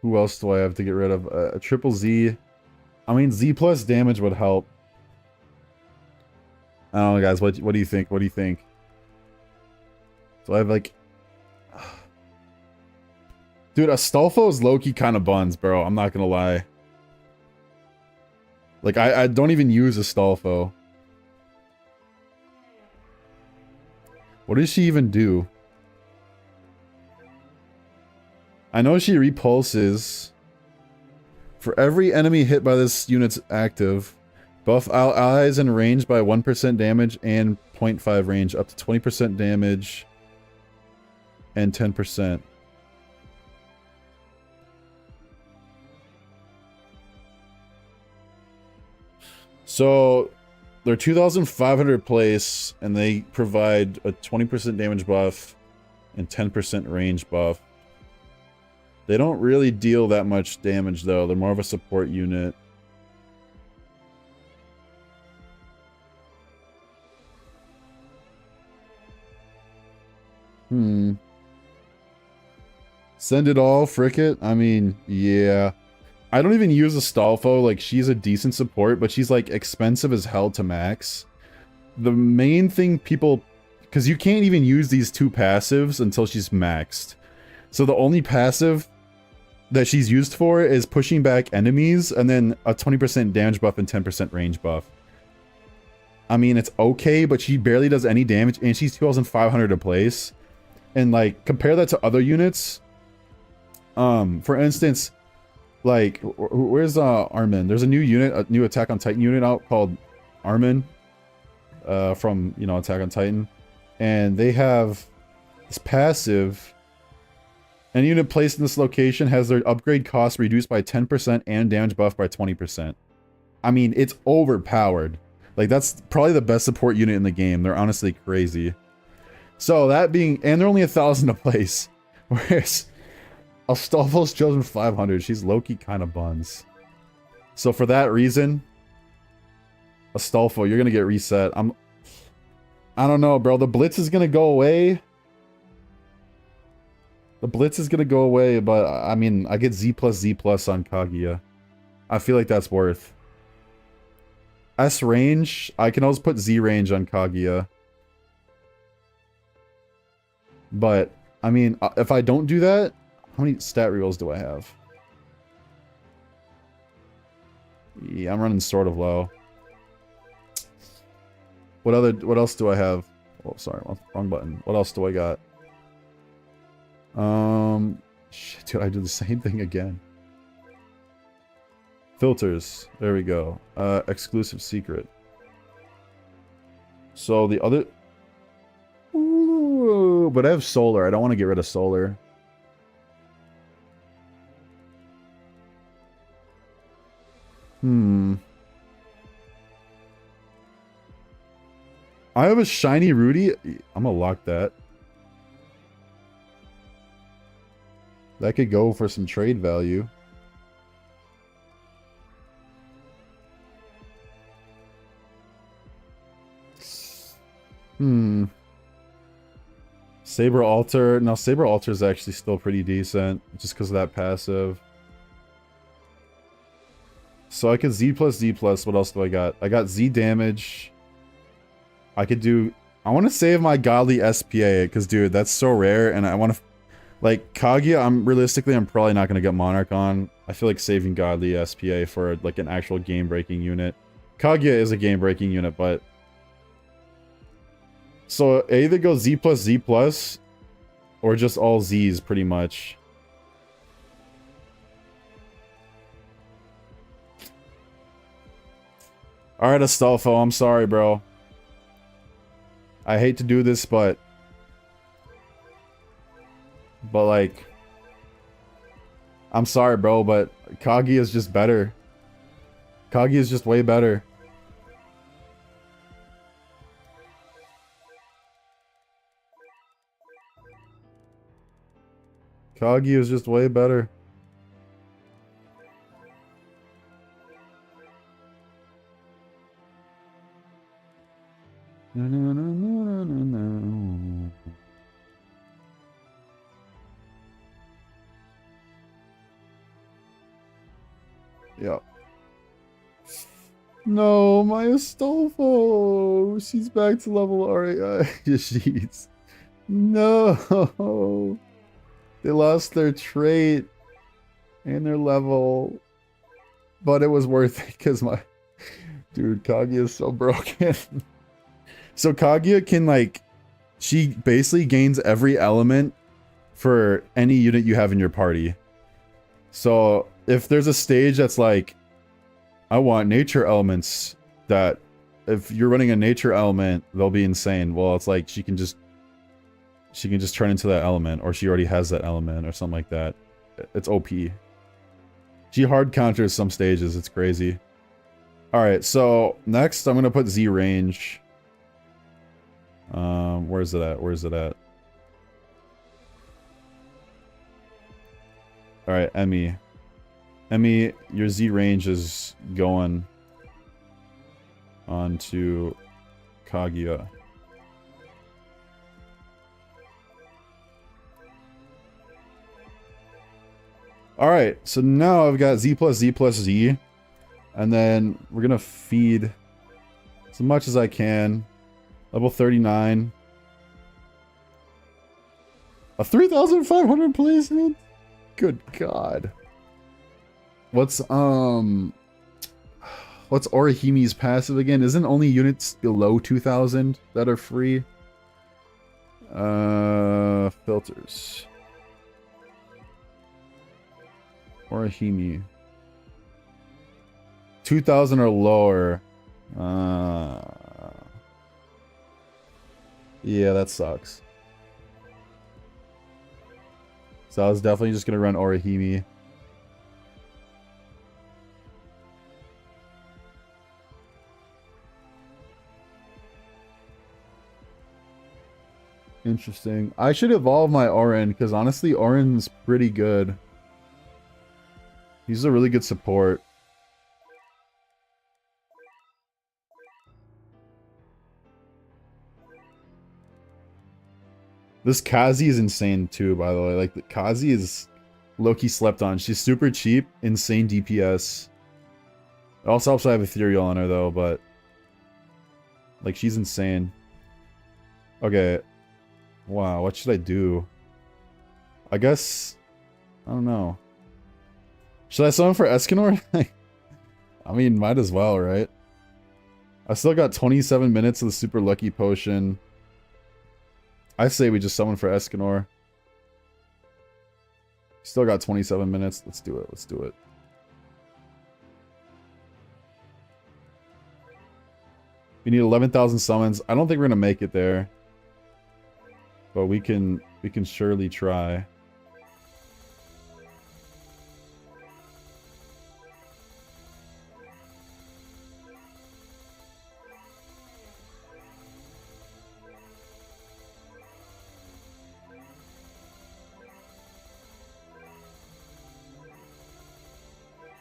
Who else do I have to get rid of? A triple Z. I mean, Z plus damage would help. I don't know, guys. What do you think? What do you think? So I have like... Dude, Astolfo's low-key kind of buns, bro. I'm not gonna lie. Like, I don't even use Astolfo. What does she even do? I know she repulses. For every enemy hit by this unit's active, buff allies in range by 1% damage and 0.5 range, up to 20% damage and 10%. So, they're 2,500 place, and they provide a 20% damage buff and 10% range buff. They don't really deal that much damage, though. They're more of a support unit. Send it all, frick it? I mean, yeah. I don't even use Astolfo. Like, she's a decent support, but she's, like, expensive as hell to max. The main thing people... Because you can't even use these two passives until she's maxed. So the only passive that she's used for is pushing back enemies and then a 20% damage buff and 10% range buff. I mean, it's okay, but she barely does any damage and she's 2,500 to place. And like, compare that to other units. For instance, like, where's Armin? There's a new unit, a new Attack on Titan unit out called Armin. From, you know, Attack on Titan. And they have this passive. Any unit placed in this location has their upgrade cost reduced by 10% and damage buff by 20%. I mean, it's overpowered. Like, that's probably the best support unit in the game. They're honestly crazy. So, that being... And they're only 1,000 to place. Whereas... Astolfo's chosen 500. She's low-key kind of buns. So, for that reason... Astolfo, you're gonna get reset. I don't know, bro. The Blitz is gonna go away. The Blitz is gonna go away, but I mean, I get Z plus on Kaguya. I feel like that's worth. S range, I can always put Z range on Kaguya. But, I mean, if I don't do that, how many stat rerolls do I have? Yeah, I'm running sort of low. What else do I have? Oh, sorry, wrong button. What else do I got? Shit, dude, I do the same thing again. Filters. There we go. Exclusive secret. So the other... Ooh, but I have solar. I don't want to get rid of solar. I have a shiny Rudy. I'm gonna lock that. That could go for some trade value. Saber Altar. Now, Saber Altar is actually still pretty decent, just because of that passive. So I could Z plus. What else do I got? I got Z damage. I could do... I want to save my godly SPA, because, dude, that's so rare, and I want to... Like, Kaguya, I'm probably not going to get Monarch on. I feel like saving godly SPA for, like, an actual game-breaking unit. Kaguya is a game-breaking unit, but... So, it either goes Z plus, or just all Z's, pretty much. Alright, Astolfo, I'm sorry, bro. I hate to do this, but like, I'm sorry, bro, but Kaguya is just better. Kaguya is just way better. Kaguya is just way better. No. Yeah. No, my Astolfo. She's back to level RAI. She's... No. They lost their trait and their level. But it was worth it because my... Dude, Kaguya is so broken. So Kaguya can, like... She basically gains every element for any unit you have in your party. So if there's a stage that's like, I want nature elements, that if you're running a nature element, they'll be insane. Well, it's like she can just turn into that element, or she already has that element, or something like that. It's OP. She hard counters some stages. It's crazy. Alright, so next I'm gonna put Z range. Where's it at? Where's it at? Alright, Emmy. Emmy, your Z range is going on to Kaguya. Alright, so now I've got Z plus Z. And then we're gonna feed as much as I can. Level 39. A 3,500 placement? Good God. What's Orihimi's passive again? Isn't only units below 2,000 that are free? Filters. Orihimi. 2,000 or lower. Yeah, that sucks. So I was definitely just gonna run Orihimi. Interesting. I should evolve my Orin, because honestly, Orin's pretty good. He's a really good support. This Kazi is insane too, by the way. Like, the Kazi is low-key slept on. She's super cheap, insane DPS. It also helps I have Ethereal on her, though, but... like, she's insane. Okay. Wow, what should I do? I guess... I don't know. Should I summon for Escanor? I mean, might as well, right? I still got 27 minutes of the super lucky potion. I say we just summon for Escanor. Still got 27 minutes. Let's do it. Let's do it. We need 11,000 summons. I don't think we're gonna make it there, but we can surely try.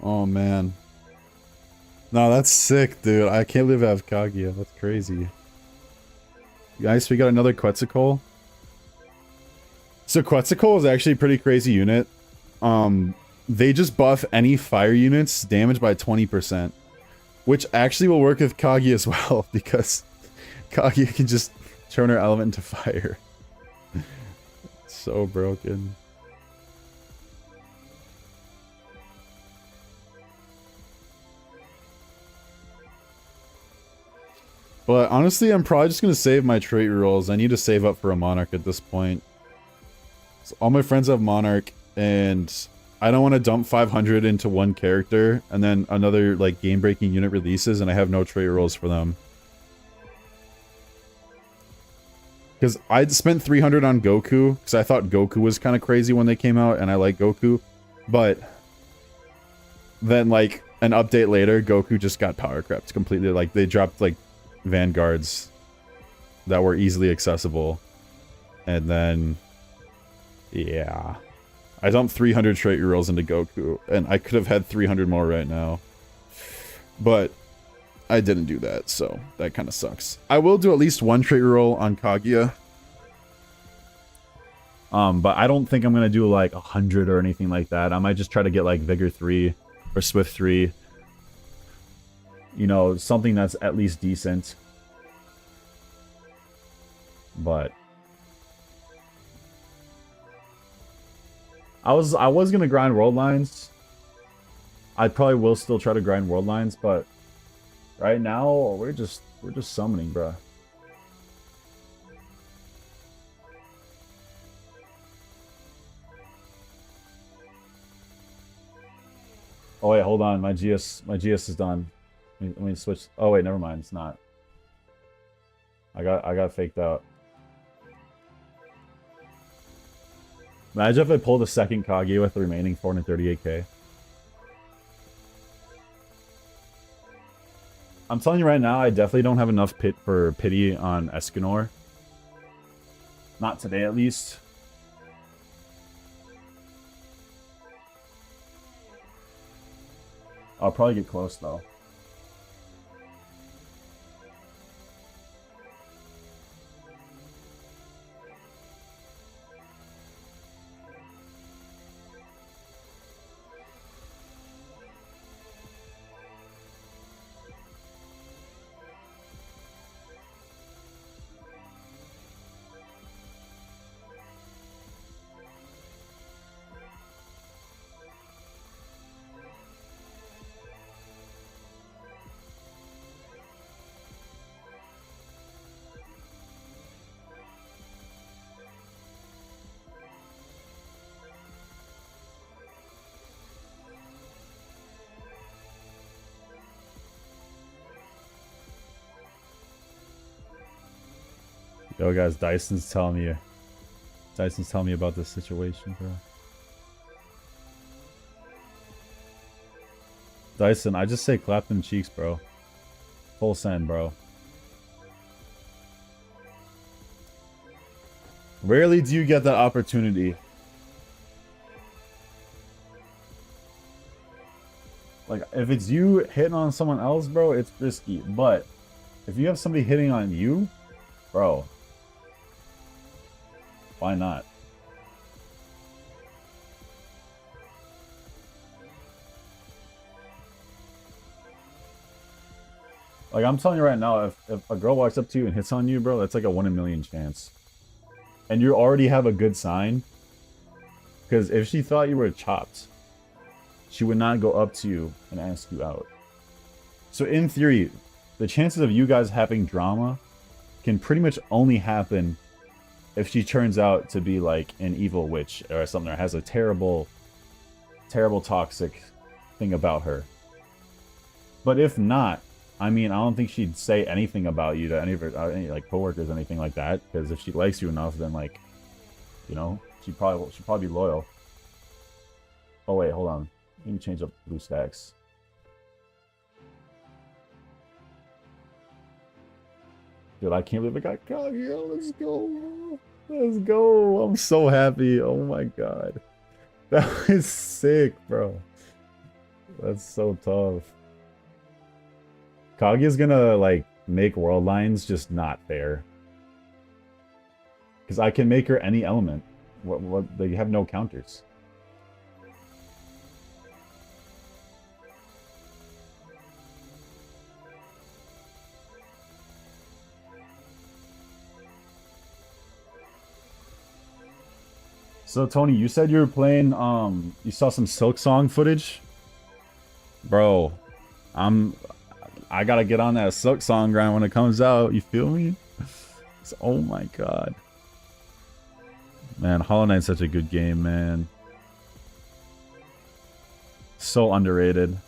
Oh, man. No, that's sick, dude. I can't believe I have Kaguya. That's crazy. Guys, we got another Quetzalcoatl. So Quetzalcoatl is actually a pretty crazy unit. They just buff any fire units damage by 20%. Which actually will work with Kaguya as well, because Kaguya can just turn her element into fire. So broken. But honestly, I'm probably just going to save my trait rolls. I need to save up for a Monarch at this point. So all my friends have Monarch, and I don't want to dump 500 into one character, and then another like game-breaking unit releases, and I have no trait rolls for them. Because I spent 300 on Goku, because I thought Goku was kind of crazy when they came out, and I like Goku. But then, like, an update later, Goku just got power crept completely. Like, they dropped, like, vanguards that were easily accessible, and then yeah, I dumped 300 trait rolls into Goku, and I could have had 300 more right now, but I didn't do that, so that kind of sucks. I will do at least one trait roll on Kaguya, but I don't think I'm gonna do like 100 or anything like that. I might just try to get like Vigor 3 or Swift 3. You know, something that's at least decent. But I was gonna grind Worldlines. I probably will still try to grind Worldlines, but right now we're just summoning, bruh. Oh wait, hold on. My GS is done. Let me switch. Oh wait, never mind. It's not. I got faked out. Imagine if I pulled a second Kaguya with the remaining 438k. I'm telling you right now, I definitely don't have enough pity on Escanor. Not today, at least. I'll probably get close though. Yo, guys, Dyson's telling me about this situation, bro. Dyson, I just say clap them cheeks, bro. Full send, bro. Rarely do you get that opportunity. Like, if it's you hitting on someone else, bro, it's risky. But if you have somebody hitting on you, bro, why not? Like, I'm telling you right now, if a girl walks up to you and hits on you, bro, that's like a 1 in a million chance. And you already have a good sign. Because if she thought you were chopped, she would not go up to you and ask you out. So in theory, the chances of you guys having drama can pretty much only happen if she turns out to be like an evil witch or something, or has a terrible, terrible toxic thing about her. But if not, I mean, I don't think she'd say anything about you to any of her any, like, coworkers or anything like that. Because if she likes you enough, then, like, you know, she'd probably be loyal. Oh wait, hold on. Let me change up blue stacks. Dude, I can't believe I got caught here. Let's go. Let's go. I'm so happy. Oh my god. That was sick, bro. That's so tough. Kaguya's gonna, like, make Worldlines just not fair. Because I can make her any element. What they have no counters. So Tony, you said you were playing you saw some Silk Song footage? Bro, I gotta get on that Silk Song grind when it comes out, you feel me? Oh my god. Man, Hollow Knight's such a good game, man. So underrated.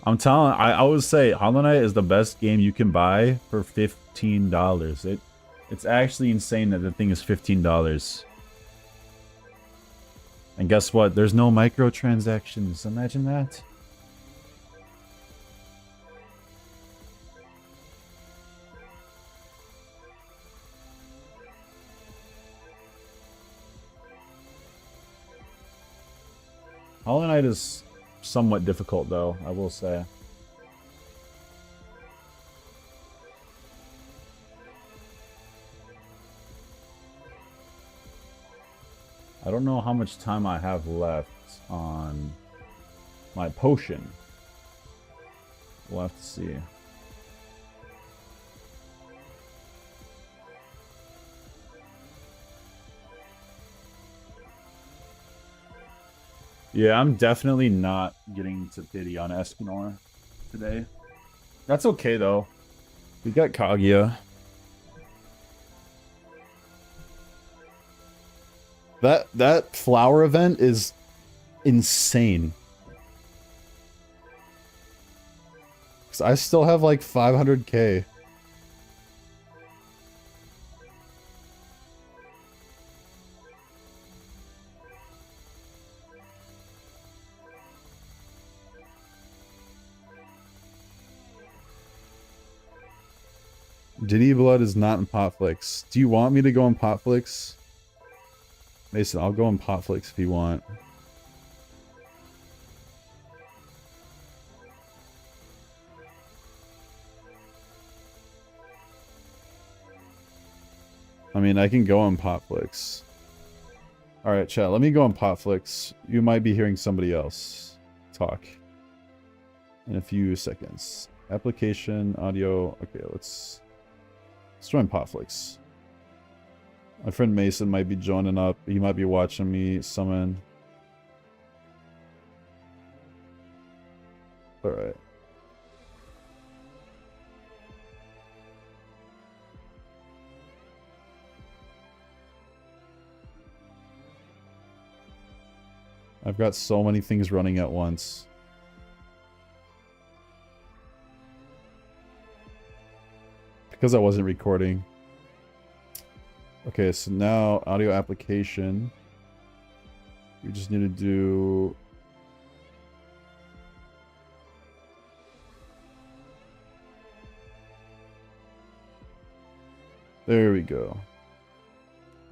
I'm telling, I always say Hollow Knight is the best game you can buy for $15. It's actually insane that the thing is $15. And guess what? There's no microtransactions. Imagine that. Hollow Knight is somewhat difficult, though, I will say. I don't know how much time I have left on my potion. We'll have to see. Yeah, I'm definitely not getting to pity on Escanor today. That's okay, though. We got Kaguya. That flower event is insane. 'Cause I still have like 500k. Diddy Blood is not in Potflix. Do you want me to go in Potflix? Mason, I'll go in Potflix if you want. I mean, I can go on Potflix. Alright, chat, let me go on Potflix. You might be hearing somebody else talk in a few seconds. Application, audio. Okay, let's join Potflix. My friend Mason might be joining up. He might be watching me summon. Alright. I've got so many things running at once. Because I wasn't recording. Okay, so now audio application. We just need to do... There we go.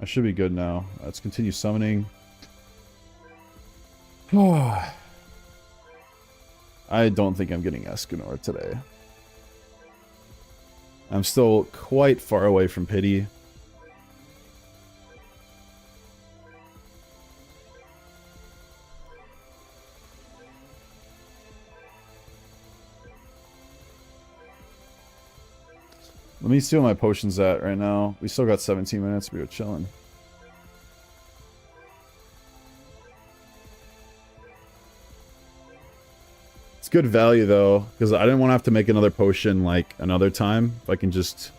I should be good now. Let's continue summoning. I don't think I'm getting Escanor today. I'm still quite far away from pity. Let me see what my potion's at right now. We still got 17 minutes. We were chilling. It's good value though, because I didn't want to have to make another potion like another time. If I can just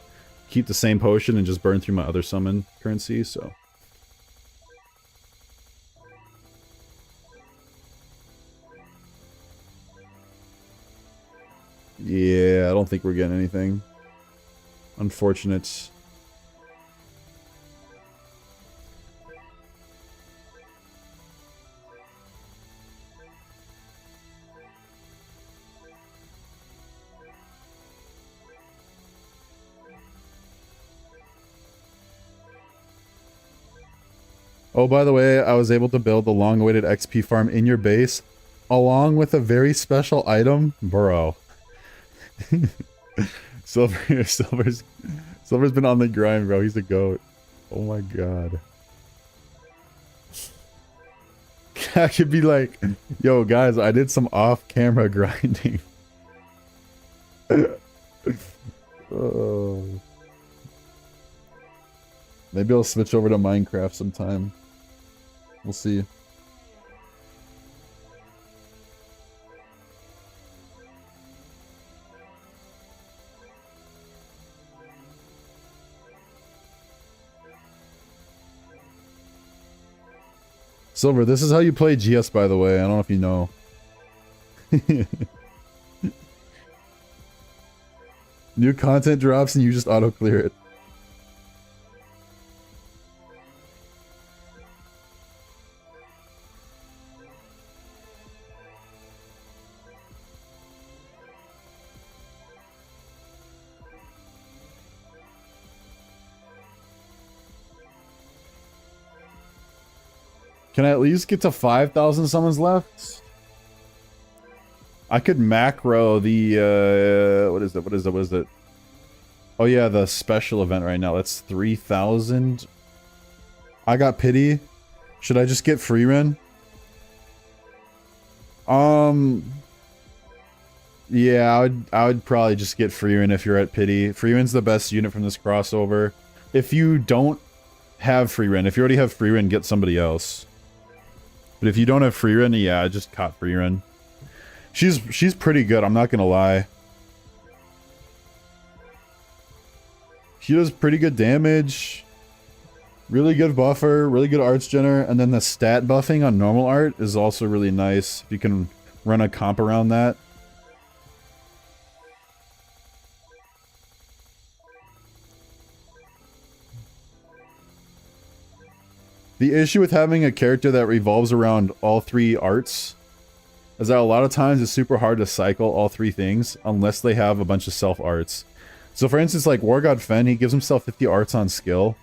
keep the same potion and just burn through my other summon currency, so. Yeah, I don't think we're getting anything. Unfortunate. Oh, by the way, I was able to build the long-awaited XP farm in your base, along with a very special item, bro. Silver's been on the grind, bro. He's a goat. Oh my god. I could be like, yo, guys, I did some off-camera grinding. Oh. Maybe I'll switch over to Minecraft sometime. We'll see. Silver, this is how you play GS, by the way. I don't know if you know. New content drops and you just auto-clear it. Can I at least get to 5,000 summons left? I could macro the, what is it? Oh yeah, the special event right now. That's 3,000. I got pity. Should I just get free run? Yeah, I would probably just get free run if you're at pity. Free run's the best unit from this crossover. If you don't have free run, if you already have free run, get somebody else. But if you don't have free run, yeah, just caught free run. She's pretty good, I'm not gonna lie. She does pretty good damage. Really good buffer, really good arts gener, and then the stat buffing on normal art is also really nice. If you can run a comp around that. The issue with having a character that revolves around all three arts is that a lot of times it's super hard to cycle all three things unless they have a bunch of self arts. So for instance, like War God Fen, he gives himself 50 arts on skill.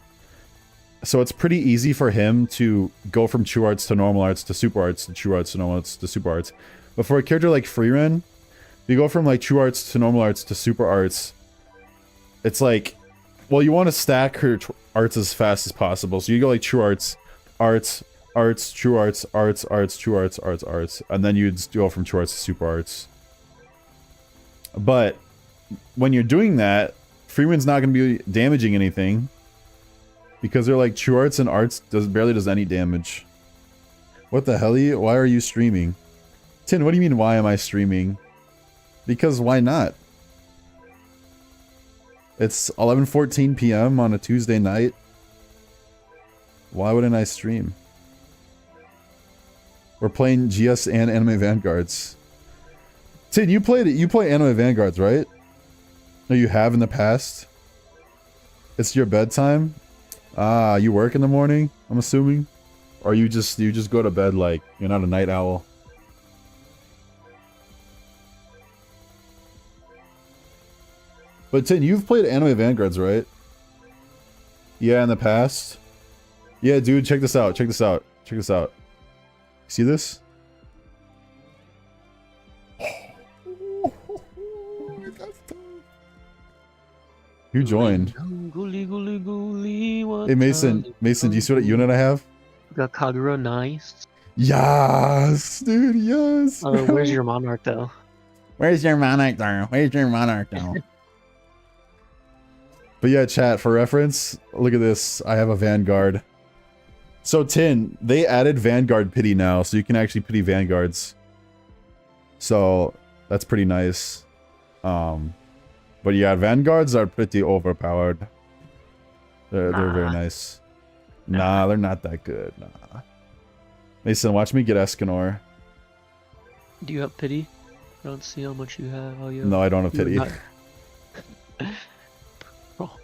So it's pretty easy for him to go from true arts to normal arts to super arts to true arts to normal arts to super arts. But for a character like Freeran, you go from like true arts to normal arts to super arts. It's like, well, you want to stack her arts as fast as possible. So you go like true arts, arts, arts, true arts, arts, arts, true arts, arts, arts. And then you'd go from true arts to super arts. But when you're doing that, Freeman's not going to be damaging anything. Because they're like true arts and arts barely does any damage. What the hell? Why are you streaming? Tin, what do you mean why am I streaming? Because why not? It's 11:14 p.m. on a Tuesday night. Why wouldn't I stream? We're playing GS and Anime Vanguards. Tin, you play Anime Vanguards, right? Or you have in the past? It's your bedtime? Ah, you work in the morning, I'm assuming? Or you just go to bed like you're not a night owl? But Tin, you've played Anime Vanguards, right? Yeah, in the past. Yeah, dude, check this out. Check this out. Check this out. See this? You joined. Hey Mason, Mason, do you see what unit I have? Got Kagura, nice. Yes, dude, yes. Where's your monarch though? Where's your monarch though? Where's your monarch though? But yeah, chat, for reference, look at this. I have a Vanguard. So Tin, they added Vanguard pity now, so you can actually pity Vanguards. So that's pretty nice. But yeah, Vanguards are pretty overpowered. They're very nice. Nah, they're not that good. Nah. Mason, watch me get Escanor. Do you have pity? I don't see how much you have. Oh, No, I don't have pity. Oh,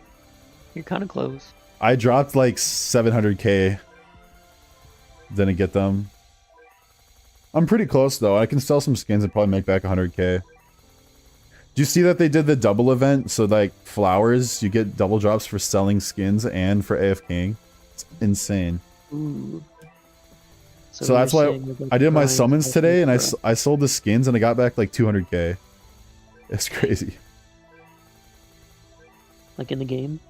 you're kind of close. I dropped like 700k. Didn't get them. I'm pretty close though. I can sell some skins and probably make back 100k. Do you see that they did the double event? So like flowers, you get double drops for selling skins and for AFKing. It's insane. Ooh. So that's why I did my summons today and I sold the skins and I got back like 200k. It's crazy. Like in the game?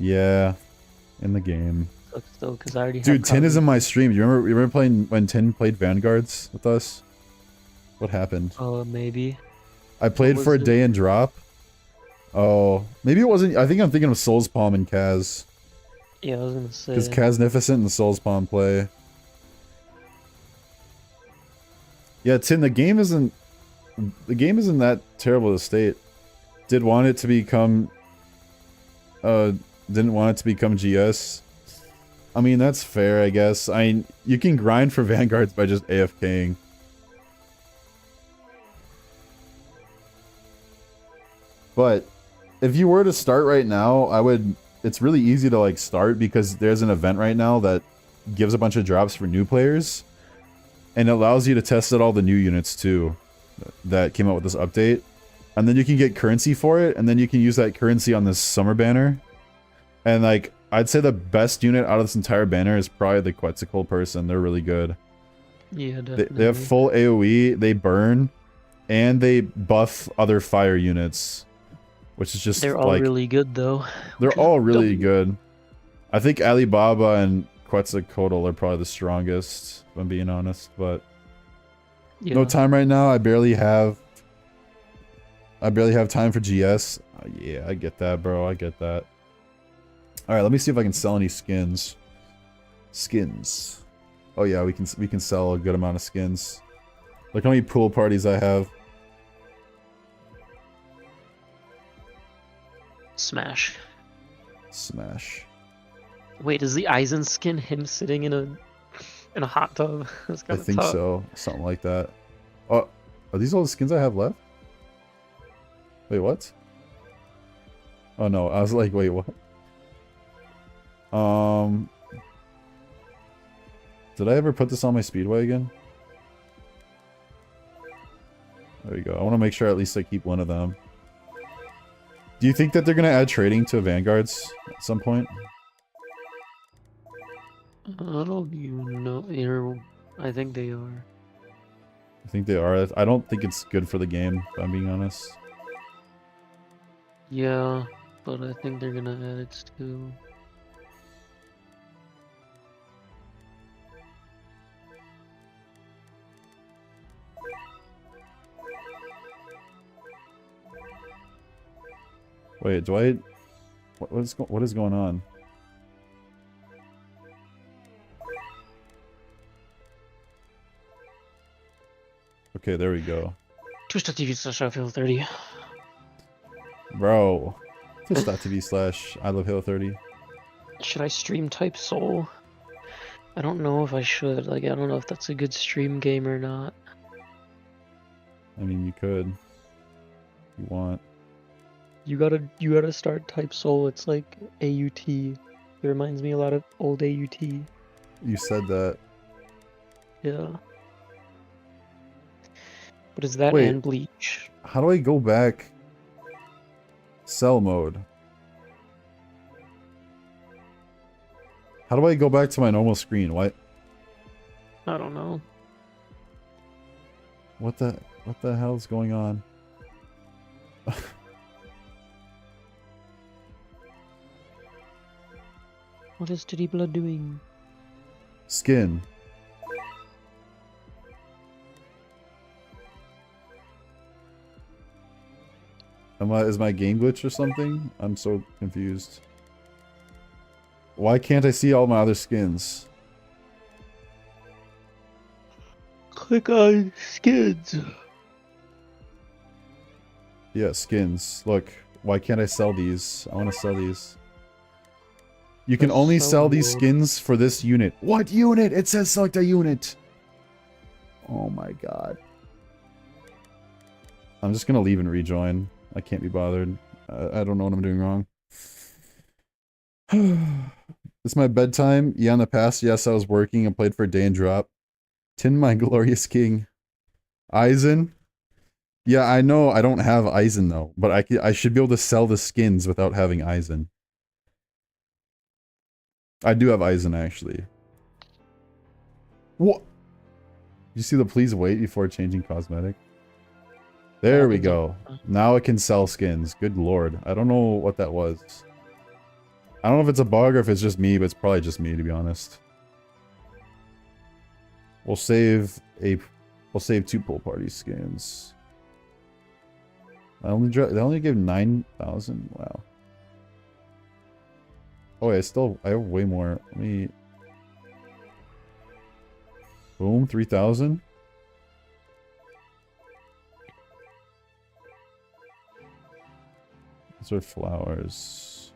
Yeah, in the game. Sucks though, because I already Dude, Tin is in my stream. You remember playing when Tin played Vanguards with us? What happened? Maybe. I played for a day and drop. Oh, maybe it wasn't. I think I'm thinking of Soul's Palm and Kaz. Yeah, I was gonna say. Because Kaznificent and Soul's Palm play. Yeah, Tin, the game isn't that terrible a state. Didn't want it to become GS. I mean, that's fair, I guess. You can grind for Vanguards by just AFKing. But if you were to start right now, it's really easy to like start because there's an event right now that gives a bunch of drops for new players. And it allows you to test out all the new units too that came out with this update. And then you can get currency for it, and then you can use that currency on this summer banner. And like, I'd say the best unit out of this entire banner is probably the Quetzalcoatl person. They're really good. Yeah, definitely. They have full AoE, they burn, and they buff other fire units. Which is just they're all like, really good though. They're all really good. I think Alibaba and Quetzalcoatl are probably the strongest, if I'm being honest, but yeah. No time right now. I barely have time for GS. Yeah, I get that, bro. I get that. Alright, let me see if I can sell any skins. Skins. Oh yeah, we can sell a good amount of skins. Look how many pool parties I have. Smash. Smash. Wait, is the Aizen skin him sitting in a hot tub? I think so. Something like that. Oh, are these all the skins I have left? Wait, what? Oh no, I was like, wait, what? Did I ever put this on my Speedway again? There you go. I want to make sure at least I keep one of them. Do you think that they're gonna add trading to Vanguards at some point? I don't even know. I think they are. I think they are. I don't think it's good for the game, if I'm being honest. Yeah, but I think they're gonna add it too. Wait, do I... What is going on? Okay, there we go. Twitch.tv/Halo30. Bro. Twitch.tv/I love Halo30. Should I stream type Soul? I don't know if I should. Like, I don't know if that's a good stream game or not. I mean, you could. If you want. You gotta start type Soul. It's like AUT. It reminds me a lot of old AUT. You said that. Yeah. What is that Wait. and Bleach? How do I go back? Sell mode. How do I go back to my normal screen? What? I don't know. What the hell is going on? What is Titty Blood doing? Skin. Is my game glitch or something? I'm so confused. Why can't I see all my other skins? Click on skins. Yeah, skins. Look, why can't I sell these? I want to sell these. You can That's only so sell these weird. skins for this unit. What unit? It says select a unit. Oh my god. I'm just gonna leave and rejoin. I can't be bothered. I don't know what I'm doing wrong. It's my bedtime. Yeah, in the past, yes, I was working and played for a day and drop. Tin, my glorious king. Eisen? Yeah, I know I don't have Eisen though, but I should be able to sell the skins without having Eisen. I do have Eisen actually. What? You see the please wait before changing cosmetic? There we go. Now it can sell skins. Good lord. I don't know what that was. I don't know if it's a bug or if it's just me, but it's probably just me to be honest. We'll save 2 pool party skins. They only give 9,000. Wow. Oh, wait, I have way more. Let me. Boom, 3,000. Those are flowers.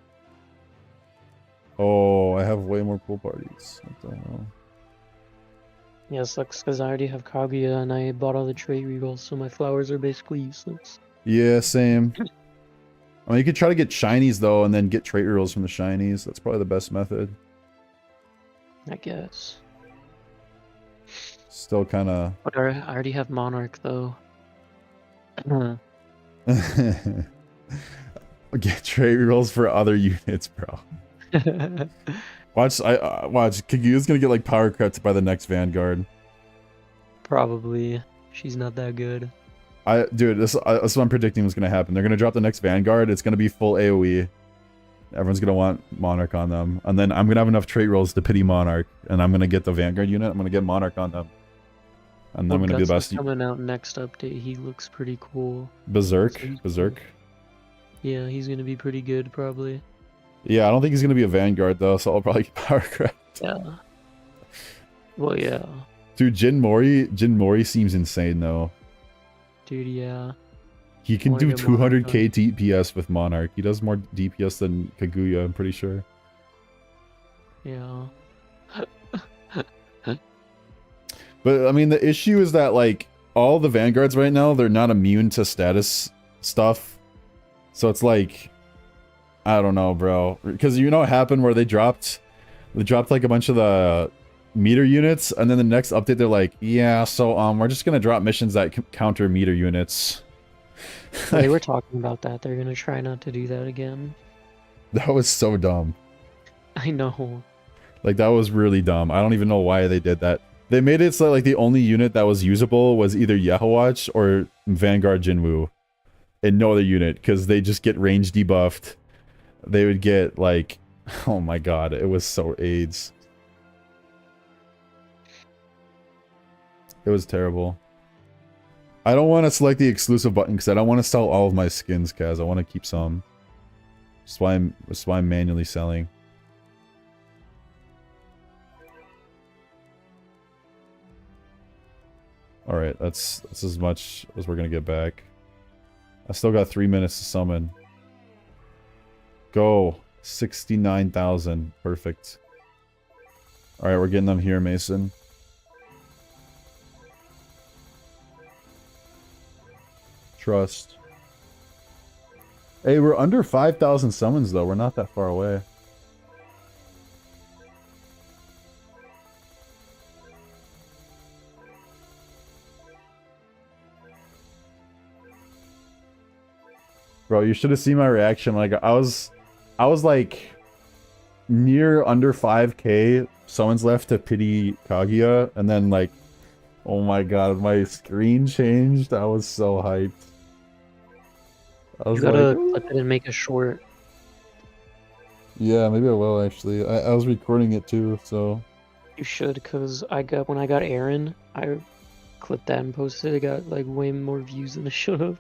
Oh, I have way more pool parties. What the hell? Yeah, sucks because I already have Kaguya and I bought all the trait rerolls, so my flowers are basically useless. Yeah, same. I mean, you could try to get shinies though, and then get trait rerolls from the shinies. That's probably the best method. I guess. Still kind of. But I already have Monarch though. Get trait rerolls for other units, bro. Watch, watch. Kaguya's gonna get like power crept by the next Vanguard. Probably. She's not that good. Dude, this is what I'm predicting was gonna happen. They're gonna drop the next Vanguard. It's gonna be full AOE. Everyone's gonna want Monarch on them, and then I'm gonna have enough trait rolls to pity Monarch, and I'm gonna get the Vanguard unit. I'm gonna get Monarch on them, and then I'm gonna be the best. Coming out next update. He looks pretty cool. Berserk, So Berserk. Cool. Yeah, he's gonna be pretty good probably. Yeah, I don't think he's gonna be a Vanguard though, so I'll probably get power crept. Yeah. Well, yeah. Dude, Jin Mori seems insane though. Dude, yeah. He can do 200k DPS with Monarch. He does more DPS than Kaguya, I'm pretty sure. Yeah. But, I mean, the issue is that, like, all the Vanguards right now, they're not immune to status stuff. So it's like, I don't know, bro. Because you know what happened where they dropped like, a bunch of the meter units, and then the next update they're like, yeah, so, we're just gonna drop missions that counter meter units. They were talking about that. They're gonna try not to do that again. That was so dumb. I know. Like, that was really dumb. I don't even know why they did that. They made it so like the only unit that was usable was either Yahwach or Vanguard Jinwoo. And no other unit, because they just get range debuffed. They would get like, oh my god, it was so AIDS. It was terrible. I don't want to select the exclusive button because I don't want to sell all of my skins, Kaz. I want to keep some. That's why I'm manually selling. Alright, that's as much as we're gonna get back. I still got 3 minutes to summon. Go. 69,000. Perfect. Alright, we're getting them here, Mason. Trust. Hey, we're under 5,000 summons, though. We're not that far away. Bro, you should have seen my reaction. Like I was like near under 5k. Someone's left to pity Kaguya, and then like, oh my god, my screen changed. I was so hyped. I You was gotta like, clip it and make a short. yeah, maybe I will actually. I was recording it too, so. You should, cause when I got Aaron, I clipped that and posted it. It got like way more views than it should have.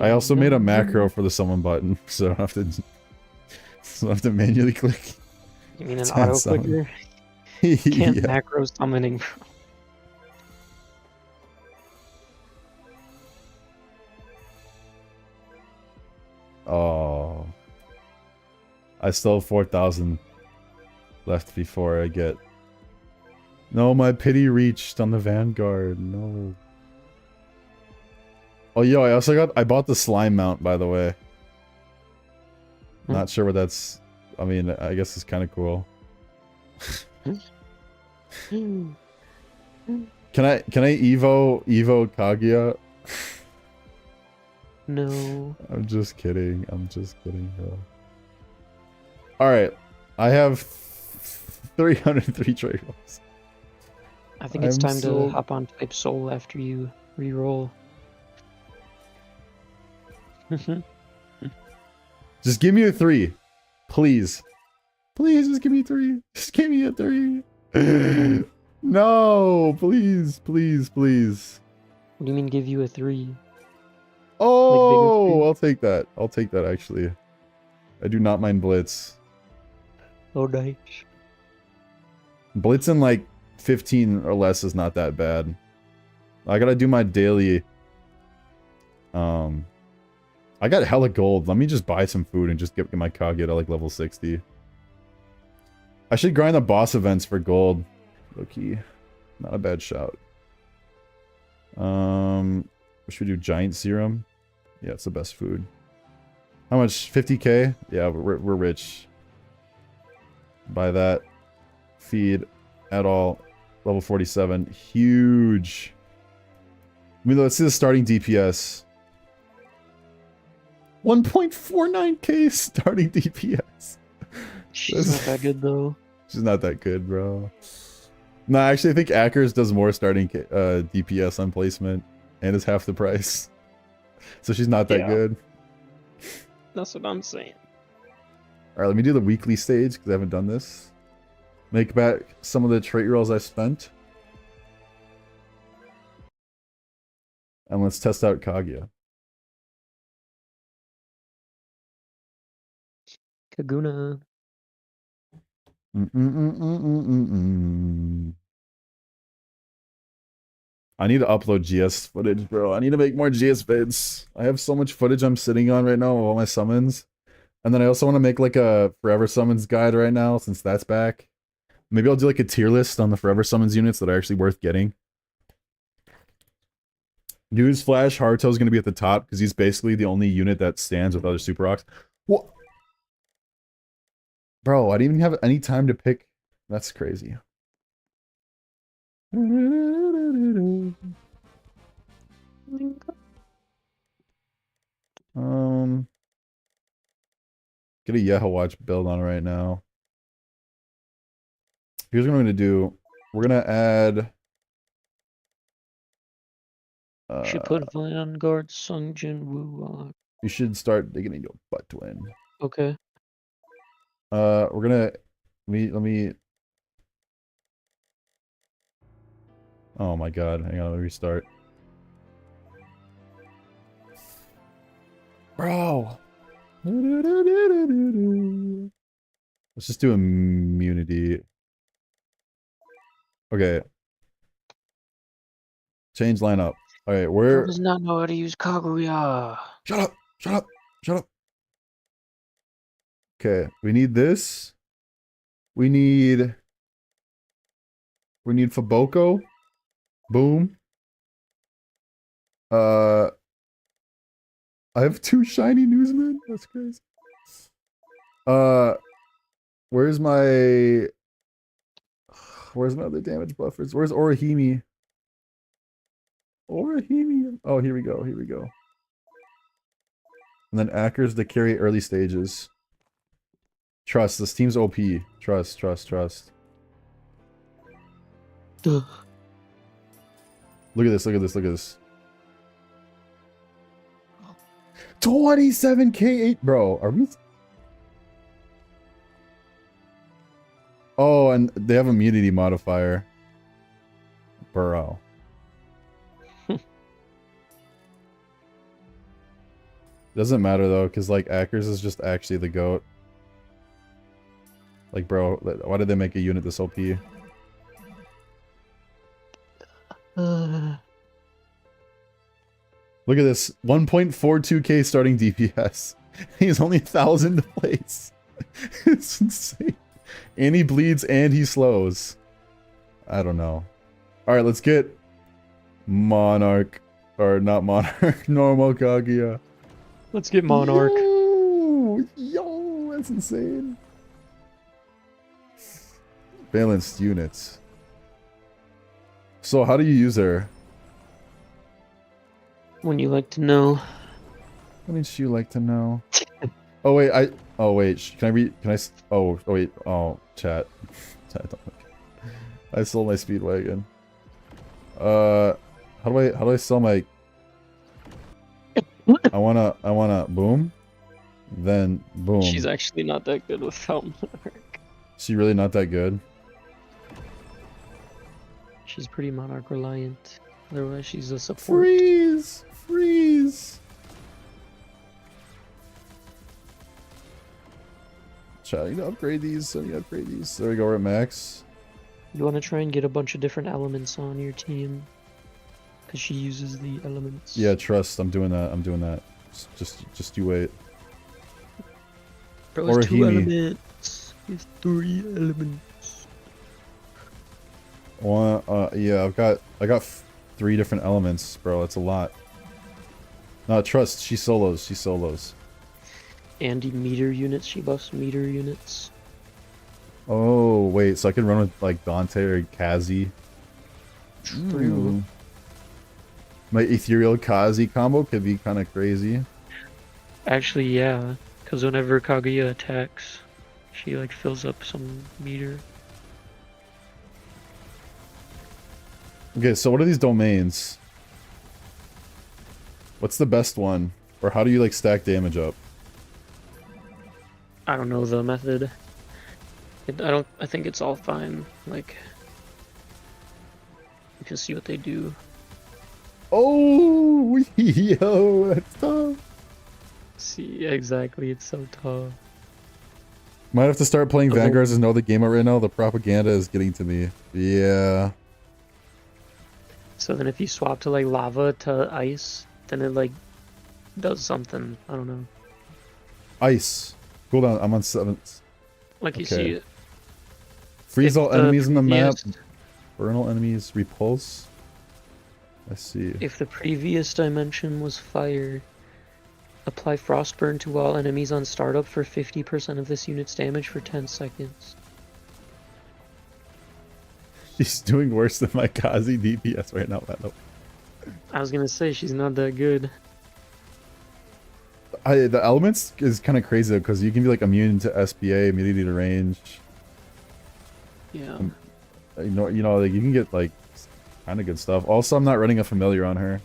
I also made a macro for the summon button, so I have to manually click. You mean an Tab auto summon. clicker? Can't Yeah. macro summoning. Oh. I still have 4,000 left before I get... No, my pity reached on the Vanguard. No. Oh, yo, I bought the slime mount, by the way. Not sure what that's... I mean, I guess it's kind of cool. Can I Evo Kaguya? No. I'm just kidding. I'm just kidding, bro. Alright. I have 303 trade rolls. I think it's time to hop on Type Soul after you re-roll. Just give me a 3. Please. Please, just give me 3. Just give me a 3. No, please, please, please. What do you mean give you a 3? Oh, Like I'll take that. I'll take that, actually. I do not mind Blitz. Oh, nice. Blitz in like 15 or less is not that bad. I gotta do my daily. I got hella gold. Let me just buy some food and just get my Kaguya to like level 60. I should grind the boss events for gold. Okay. Not a bad shout. Should we do giant serum? Yeah, it's the best food. How much? 50k? Yeah, we're rich. Buy that. Feed at all. Level 47. Huge. I mean, let's see the starting DPS. 1.49k starting DPS. She's not that good, though. She's not that good, bro. No, actually, I think Akers does more starting DPS on placement and is half the price. So she's not that good. That's what I'm saying. Alright, let me do the weekly stage because I haven't done this. Make back some of the trait rolls I spent. And let's test out Kaguya. Kaguna. I need to upload GS footage, bro. I need to make more GS vids. I have so much footage I'm sitting on right now of all my summons. And then I also want to make like a Forever Summons guide right now, since that's back. Maybe I'll do like a tier list on the Forever Summons units that are actually worth getting. Newsflash, Haruto's going to be at the top, because he's basically the only unit that stands with other Super Rocks. What? Bro, I didn't even have any time to pick. That's crazy. Get a Yehawatch build on right now. Here's what I'm gonna do. We're gonna add. Should put Vanguard Sungjin Woo on. You should start digging into your butt, twin. Okay. We're gonna. Let me. Oh my god! Hang on, let me restart. Bro. Let's just do immunity. Okay. Change lineup. Alright, Who does not know how to use Kaguya? Shut up! Shut up! Shut up! Okay, we need this. We need Faboko. Boom. I have 2 shiny newsmen. That's crazy. Where's my other damage buffers? Where's Orihime? Bohemian. Oh, here we go. Here we go. And then Ackers to carry early stages. Trust. This team's OP. Trust, trust, trust. Ugh. Look at this, look at this, look at this. 27k8, bro. Are we? Oh, and they have immunity modifier. Bro. Doesn't matter though, because like Ackers is just actually the GOAT. Like, bro, why did they make a unit this OP? Look at this, 1.42k starting DPS. He's only 1,000 to place. It's insane. And he bleeds and he slows. I don't know. Alright, let's get Monarch. Or not Monarch, normal Kaguya. Let's get Monarch. Yo, that's insane. Balanced units. So how do you use her? When you like to know. What did you like to know? Oh wait, oh wait, can I read? Can I? Oh wait, oh chat. I sold my Speedwagon. How do I sell my? I wanna boom, then boom. She's actually not that good without Monarch. She really not that good. She's pretty Monarch reliant. Otherwise, she's a support. Freeze! Freeze! Chat, I need to upgrade these. I need to upgrade these. There we go. We're at max. You want to try and get a bunch of different elements on your team, because she uses the elements. Yeah, trust. I'm doing that. I'm doing that. Just you wait. Bro, it's 2 elements. It's 3 elements. One, yeah, I got 3 different elements, bro. That's a lot. No, trust. She solos. She solos. Andy meter units. She buffs meter units. Oh wait, so I can run with like Dante or Kazi. True. My ethereal Kazi combo could be kind of crazy. Actually, yeah, because whenever Kaguya attacks, she like fills up some meter. Okay, so what are these domains? What's the best one? Or how do you like stack damage up? I don't know the method. I think it's all fine. Like, you can see what they do. Oh, yo, that's tough. See, exactly, it's so tough. Might have to start playing Vanguards and know the game right now. The propaganda is getting to me. Yeah. So then if you swap to like lava to ice, then it like does something. I don't know. Ice. Hold on, I'm on 7th. Like you see it. Freeze all enemies in the map. previous- Burn all enemies. Repulse. I see. If the previous dimension was fire, apply Frostburn to all enemies on startup for 50% of this unit's damage for 10 seconds. She's doing worse than my Kazi DPS right now, by the way. I was gonna say, she's not that good. The elements is kind of crazy though, because you can be like immune to SPA, immunity to range. Yeah. You know, like you can get like kind of good stuff. Also, I'm not running a familiar on her.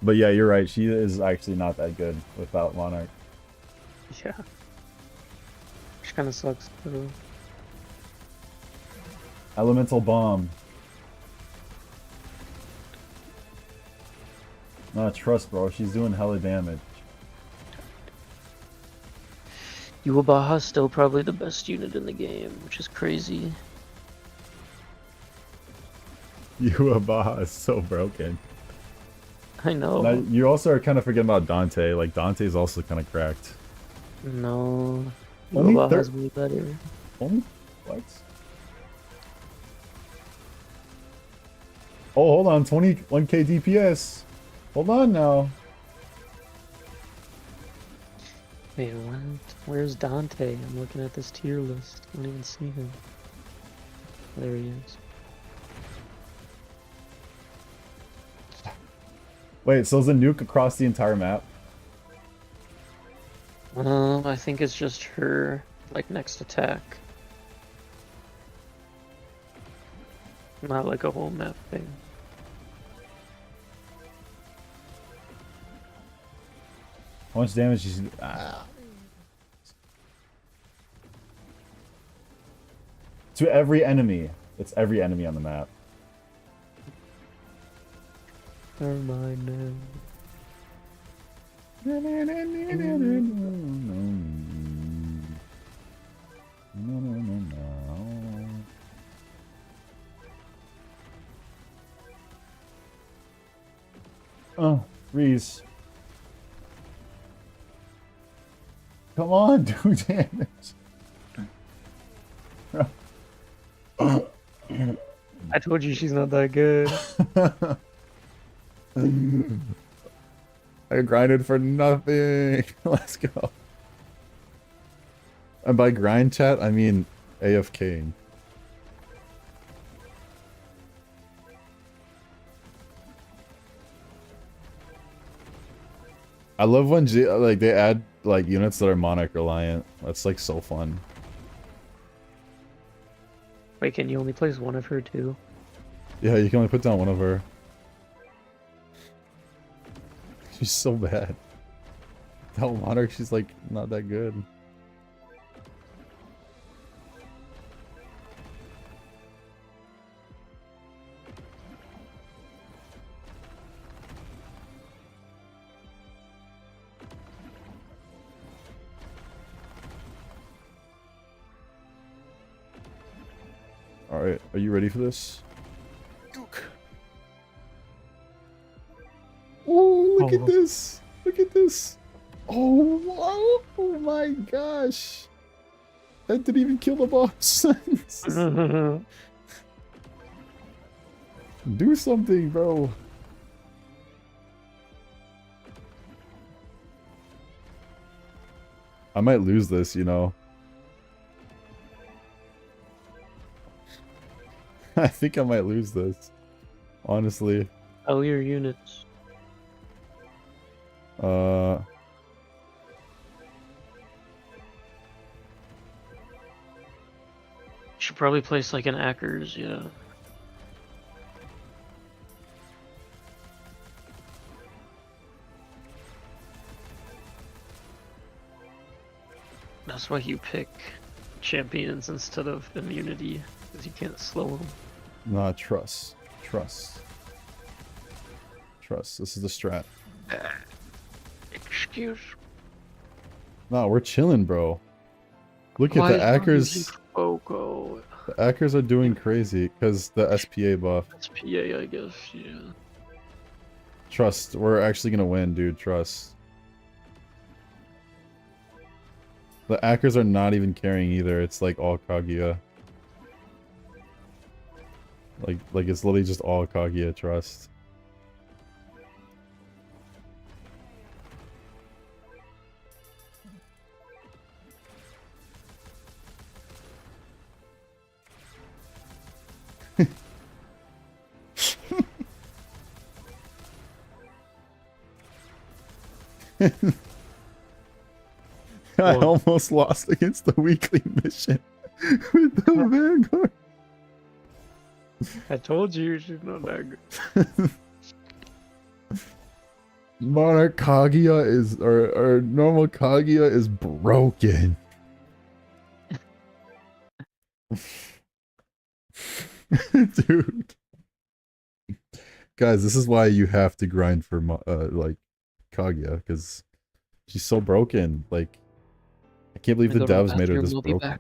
But yeah, you're right. She is actually not that good without Monarch. Yeah. Which kind of sucks, though. Elemental Bomb. Nah, trust, bro. She's doing hella damage. Yuabaha's still probably the best unit in the game, which is crazy. Yuabaha is so broken. I know. Now, you also are kind of forgetting about Dante. Like, Dante's also kind of cracked. No. Only Yuabaha's way better. Only? What? Oh, hold on. 21k DPS. Hold on now. Wait, what? Where's Dante? I'm looking at this tier list. I don't even see him. There he is. Wait, so is a nuke across the entire map? I think it's just her, like, next attack. Not like a whole map thing. How much damage is... Ah. To every enemy. It's every enemy on the map. Never mind now. Oh, Reese. Come on, do damage. I told you she's not that good. I grinded for nothing. Let's go. And by grind chat, I mean AFKing. I love when like they add like units that are Monarch reliant. That's like so fun. Wait, can you only place one of her too? Yeah, you can only put down one of her. She's so bad. That Monarch, she's like not that good. Alright, are you ready for this? Duke. Oh, look at this! Look at this! Oh, wow. Oh my gosh! That didn't even kill the boss. Do something, bro. I might lose this, you know. I think I might lose this. Honestly. All your units. Should probably place like an Ackers, yeah. That's why you pick champions instead of immunity, because you can't slow them. Nah, trust. Trust. Trust. This is the strat. Excuse. Nah, we're chilling, bro. Look at the Ackers. Foco. The Ackers are doing crazy because the SPA buff. SPA, I guess, yeah. Trust. We're actually gonna win, dude. Trust. The Ackers are not even carrying either. It's like all Kaguya. Like it's literally just all Kaguya. Trust. I almost lost against the weekly mission with the Vanguard. I told you she's not that good. Monarch Kaguya is, or normal Kaguya is broken. Dude. Guys, this is why you have to grind for, like, Kaguya, because she's so broken. Like, I can't believe the devs made her this broken.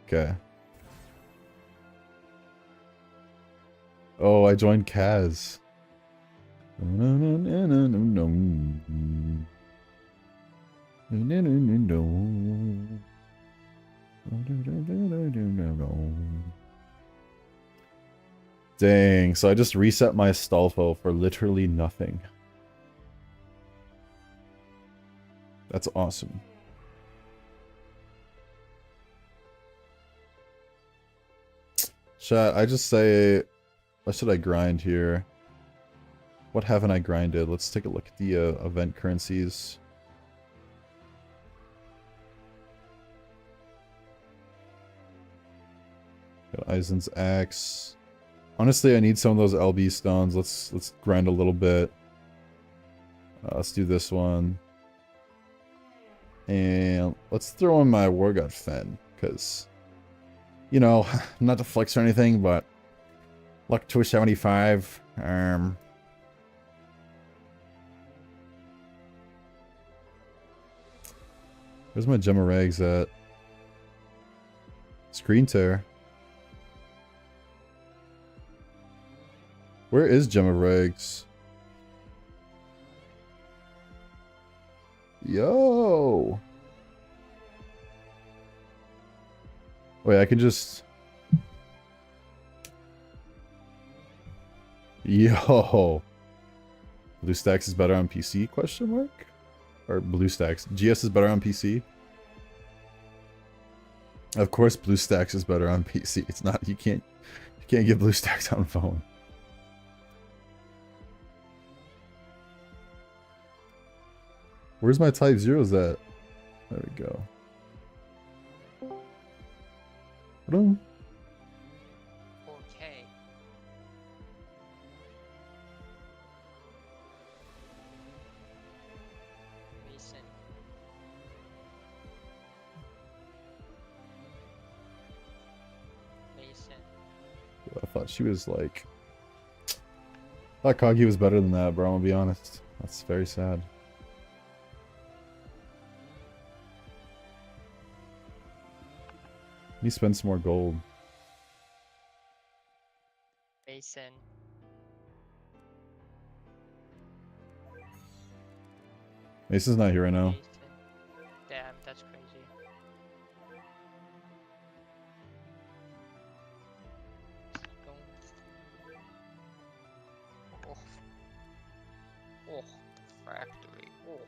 Okay. Oh, I joined Kaz. Dang, so I just reset my Stolfo for literally nothing. That's awesome. Chat, I just say, what should I grind here? What haven't I grinded? Let's take a look at the event currencies. Got Eisen's axe. Honestly, I need some of those LB stones. Let's grind a little bit. Let's do this one. And let's throw in my War God Fen, because, you know, not to flex or anything, but luck to a 75. Where's my Gemma Rags at? Screen tear. Where is Gemma Rags? Yo! Wait, I can just... Yo! BlueStacks is better on PC, question mark? Or BlueStacks. GS is better on PC? Of course BlueStacks is better on PC. It's not, you can't get BlueStacks on phone. Where's my type zeros at? There we go. Boom. Okay. Mason. Mason. I thought she was like... I thought Kagi was better than that, bro, I'm gonna be honest. That's very sad. Let me spend some more gold. Mason. Mason's not here right now. Mason. Damn, that's crazy. Don't. Oh. Oh. Factory. Oh.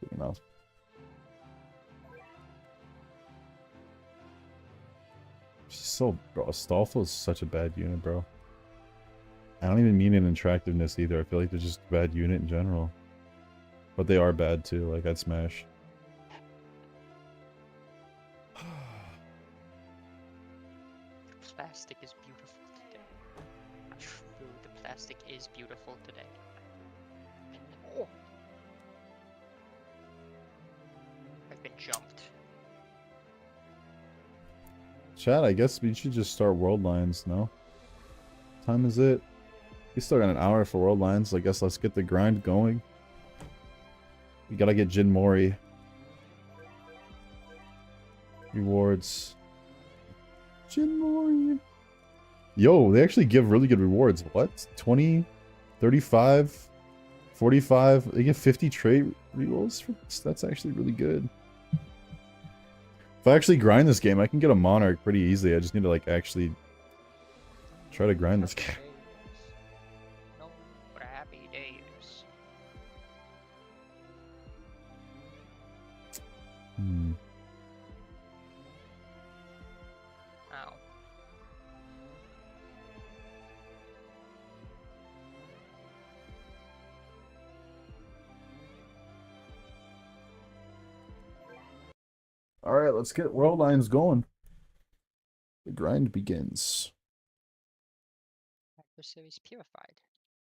Good enough. She's so... Bro, Astolfo is such a bad unit, bro. I don't even mean it in attractiveness either. I feel like they're just a bad unit in general. But they are bad too, like I'd smash. Plastic is beautiful today. True, the plastic is beautiful today. And, oh! I've been jumped. Chat, I guess we should just start Worldlines, no? What time is it? We still got an hour for Worldlines. I guess let's get the grind going. We gotta get Jin Mori. Rewards. Jin Mori. Yo, they actually give really good rewards. What? 20, 35, 45. They get 50 trait rerolls for this. That's actually really good. If I actually grind this game, I can get a Monarch pretty easily. I just need to like actually try to grind this game. No happy days. Hmm. Ow. Alright, let's get Worldlines going. The grind begins. Adversaries purified.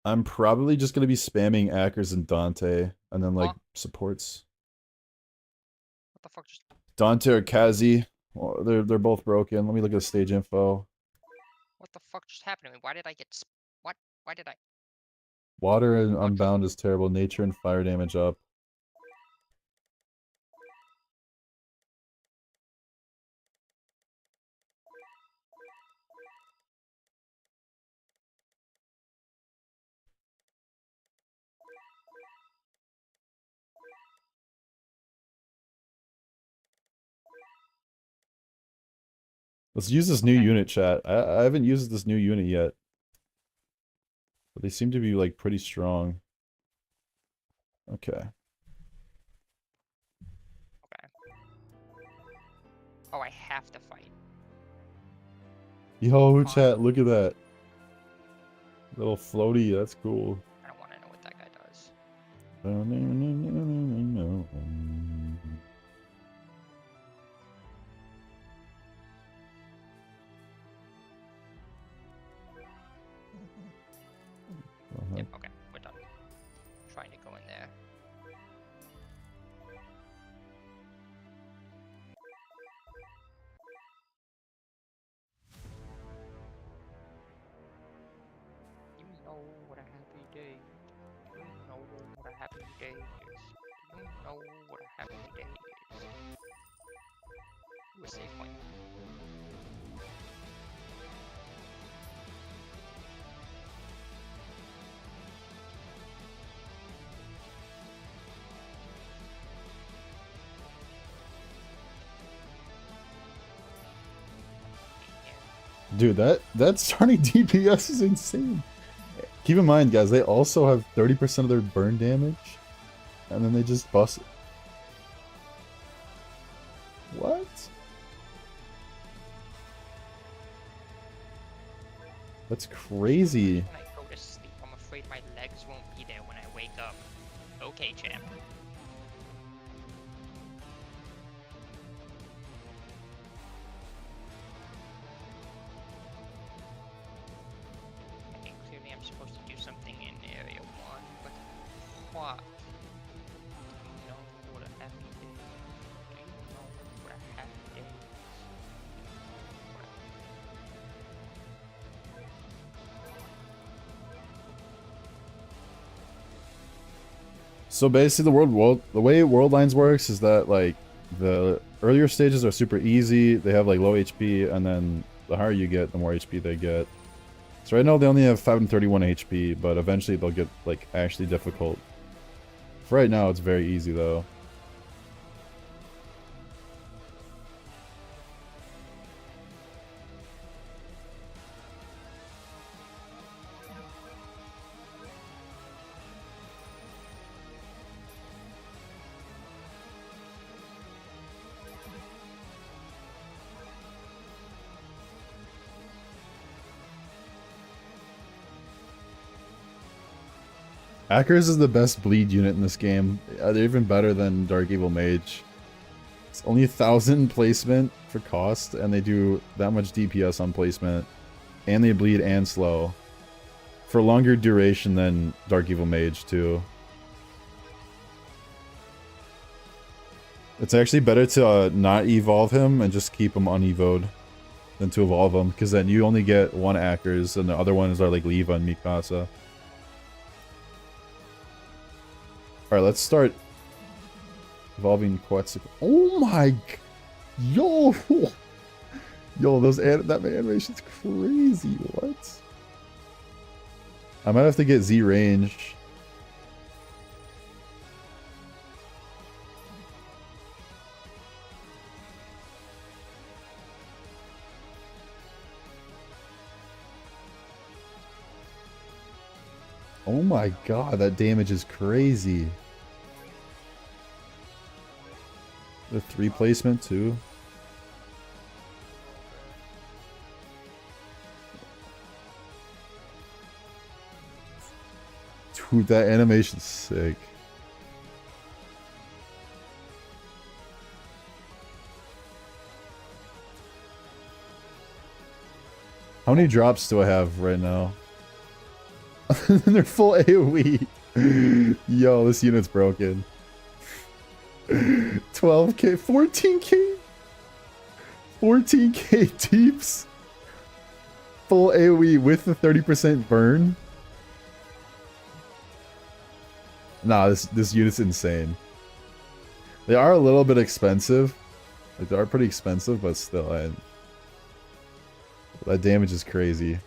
I'm probably just gonna be spamming Ackers and Dante, and then like Huh? supports. What the fuck just... Dante or Kazi. Well, they're both broken. Let me look at the stage info. What the fuck just happened to me? Why did I get what? Why did I... Water and Okay. Unbound is terrible. Nature and fire damage up. Let's use this new Okay. unit, chat. I haven't used this new unit yet. But they seem to be, like, pretty strong. Okay. Okay. Oh, I have to fight. Yo, Fine. chat, look at that. Little floaty, that's cool. I don't want to know what that guy does. Yep, okay, we're done. Trying to go in there. You know what a happy day. You know what a happy day is. You know what a happy day is. Ooh, a save point. Dude, that starting DPS is insane. Keep in mind, guys, they also have 30% of their burn damage. And then they just bust it. What? That's crazy. When I go to sleep, I'm afraid my legs won't be there when I wake up. Okay, champ. I think clearly I'm supposed to do something in area 1, but what? Do you know what a happy day is? Do you know what a happy day is? So basically, the way Worldlines works is that, like, the earlier stages are super easy. They have, like, low HP, and then the higher you get, the more HP they get. So right now they only have 531 HP, but eventually they'll get, like, actually difficult. For right now, it's very easy though. Hackers is the best bleed unit in this game. They're even better than Dark Evil Mage. It's only 1,000 placement for cost, and they do that much DPS on placement. And they bleed and slow. For longer duration than Dark Evil Mage, too. It's actually better to not evolve him and just keep him unevoed than to evolve him, because then you only get one Hackers, and the other ones are like Leva and Mikasa. Alright, let's start evolving Quetzalcoatl. Oh my... Yo! Yo, that animation's crazy. What? I might have to get Z range. Oh my god, that damage is crazy. The 3 placement too. Dude, that animation's sick. How many drops do I have right now? They're full AoE. Yo, this unit's broken. 12k, 14k? 14k deeps? Full AoE with the 30% burn? Nah, this unit's insane. They are a little bit expensive. Like, they are pretty expensive, but still, that damage is crazy.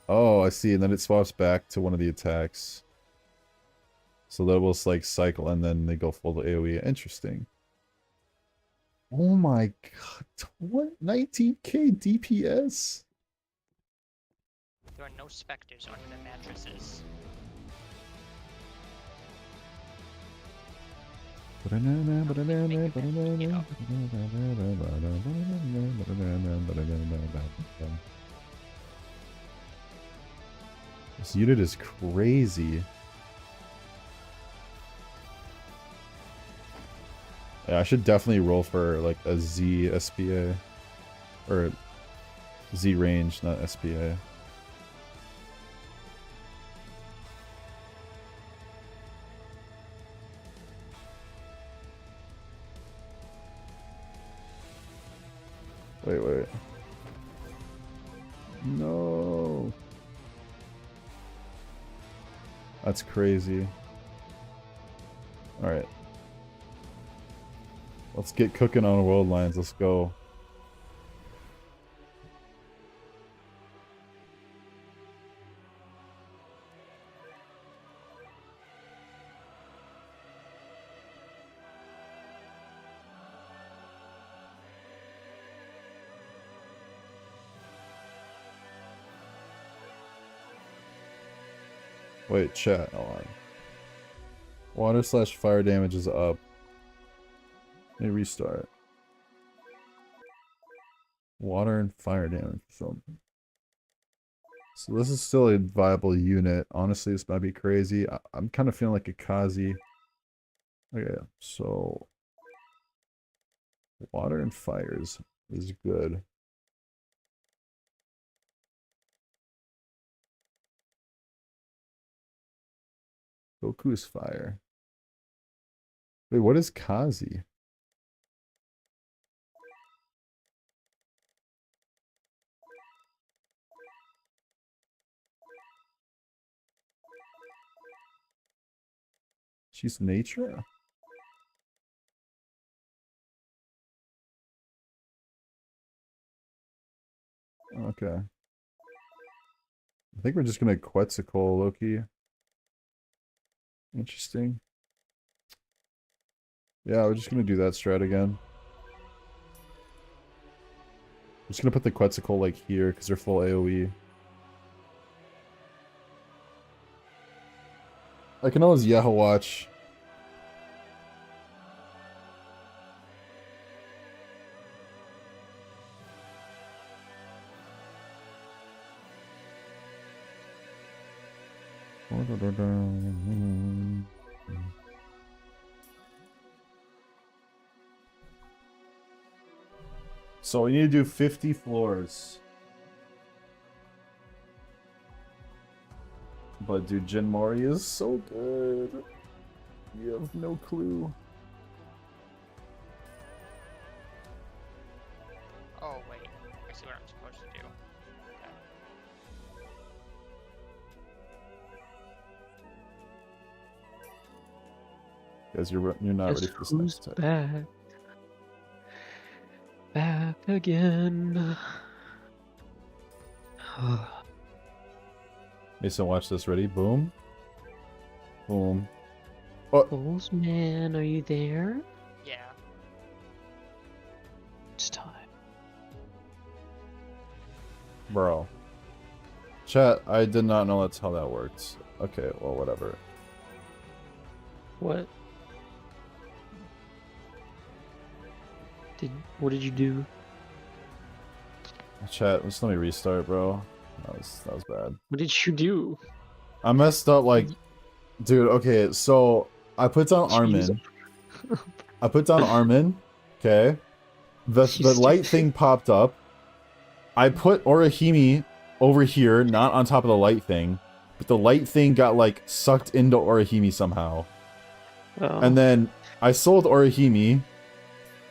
Oh, I see. And then it swaps back to one of the attacks. So that will like cycle and then they go full to AoE. Interesting. Oh my god. What? 19k DPS? There are no specters under the mattresses. This unit is crazy. Yeah, I should definitely roll for like a Z SPA. Or Z range, not SPA. Wait. No. That's crazy. Alright. Let's get cooking on Worldlines. Let's go. Wait, chat. Hold on. Water/fire damage is up. Let me restart. Water and fire damage. So this is still a viable unit. Honestly, this might be crazy. I'm kind of feeling like a Kazi. Okay, so water and fires is good. Goku's fire. Wait, what is Kazi? She's nature? Okay. I think we're just gonna Quetzalcoatl Loki. Interesting. Yeah, we're just gonna do that strat again. I'm just gonna put the Quetzalcoatl like here because they're full AoE. I can always Yahoo watch. So we need to do 50 floors. But dude, Jin Mori is so good. You have no clue. Oh wait, I see what I'm supposed to do. Guys, you're not ready for this next time. Back. Back again. Mason, watch this. Ready? Boom. Boom. Oh. Postman, are you there? Yeah. It's time. Bro. Chat, I did not know that's how that works. Okay, well, whatever. What? What did you do? Chat, just let me restart, bro. That was bad. What did you do? I messed up, like... Dude, okay, so... I put down Armin. I put down Armin. Okay. The light thing popped up. I put Orihime over here, not on top of the light thing. But the light thing got, like, sucked into Orihime somehow. Oh. And then I sold Orihime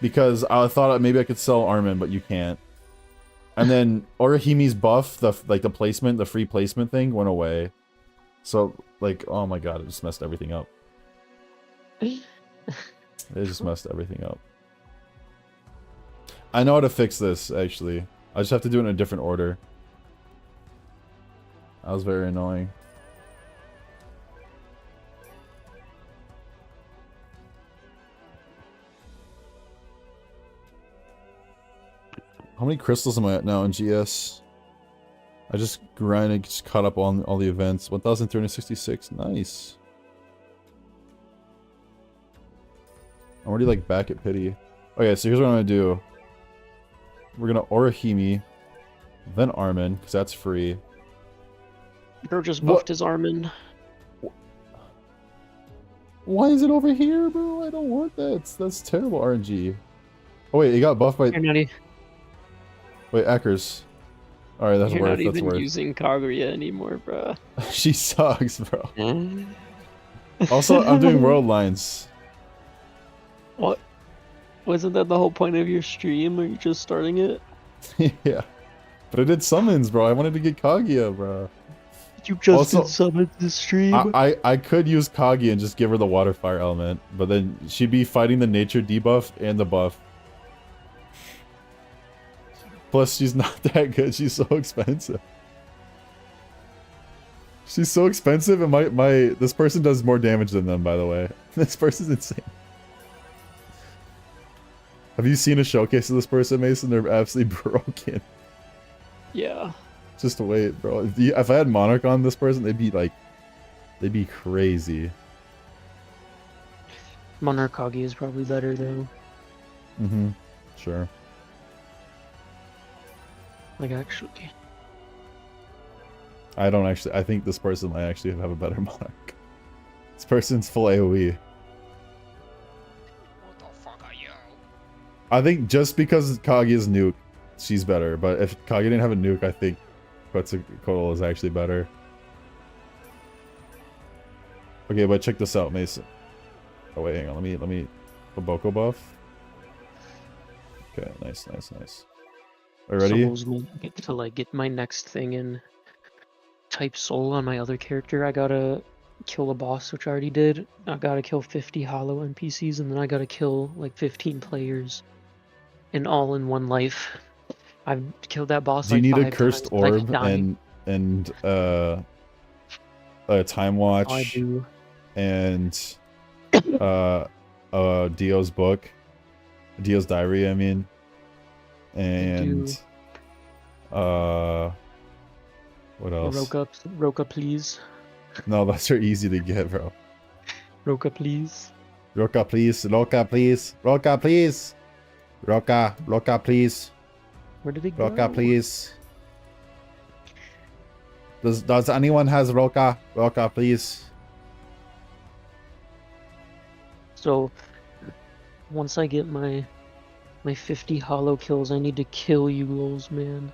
because I thought maybe I could sell Armin, but you can't. And then Orihime's buff, the placement, the free placement thing went away. So, like, oh my god, it just messed everything up. It just messed everything up. I know how to fix this, actually. I just have to do it in a different order. That was very annoying. How many crystals am I at now in GS? I just grinded, just caught up on all the events. 1,366, nice. I'm already like back at pity. Okay, so here's what I'm gonna do. We're gonna Orihime, then Armin, because that's free. Bro just buffed his Armin. Why is it over here, bro? I don't want that. That's terrible RNG. Oh wait, it got buffed by... You're not, Wait, Ackers. Alright, that's you're worth, not that's even worth. using Kaguya anymore, bro. She sucks, bro. Also, I'm doing Worldlines. What? Wasn't that the whole point of your stream? Are you just starting it? Yeah. But I did summons, bro. I wanted to get Kaguya, bro. You just Also, did summon this stream. I could use Kaguya and just give her the water fire element, but then she'd be fighting the nature debuff and the buff. Plus, she's not that good. She's so expensive. She's so expensive, and this person does more damage than them, by the way. This person's insane. Have you seen a showcase of this person, Mason? They're absolutely broken. Yeah. Just wait, bro. If I had Monarch on this person, they'd be crazy. Monarch Kaguya is probably better, though. Mm-hmm. Sure. Like, actually. I don't actually... I think this person might actually have a better Monarch. This person's full AoE. What the fuck are you? I think just because Kaguya's nuke, she's better. But if Kaguya didn't have a nuke, I think Quetzalcoatl is actually better. Okay, but check this out, Mason. Oh wait, hang on. Let me Boko buff. Okay, nice. Are you ready? Get to like get my next thing in type soul on my other character. I gotta kill a boss, which I already did. I gotta kill 50 hollow NPCs, and then I gotta kill like 15 players, and all in one life. I've killed that boss. Do you like need 5 a cursed times, orb like, and a time watch? I do. And Dio's book, Dio's diary, I mean, and what else? Roka, please. No, those are easy to get, bro. Roka, please. Roka, please. Roka, please. Roka, please. Roka, please. Where did it go? Roka, please. Does anyone has Roka? Roka, please. So, once I get my 50 hollow kills, I need to kill you goals, man.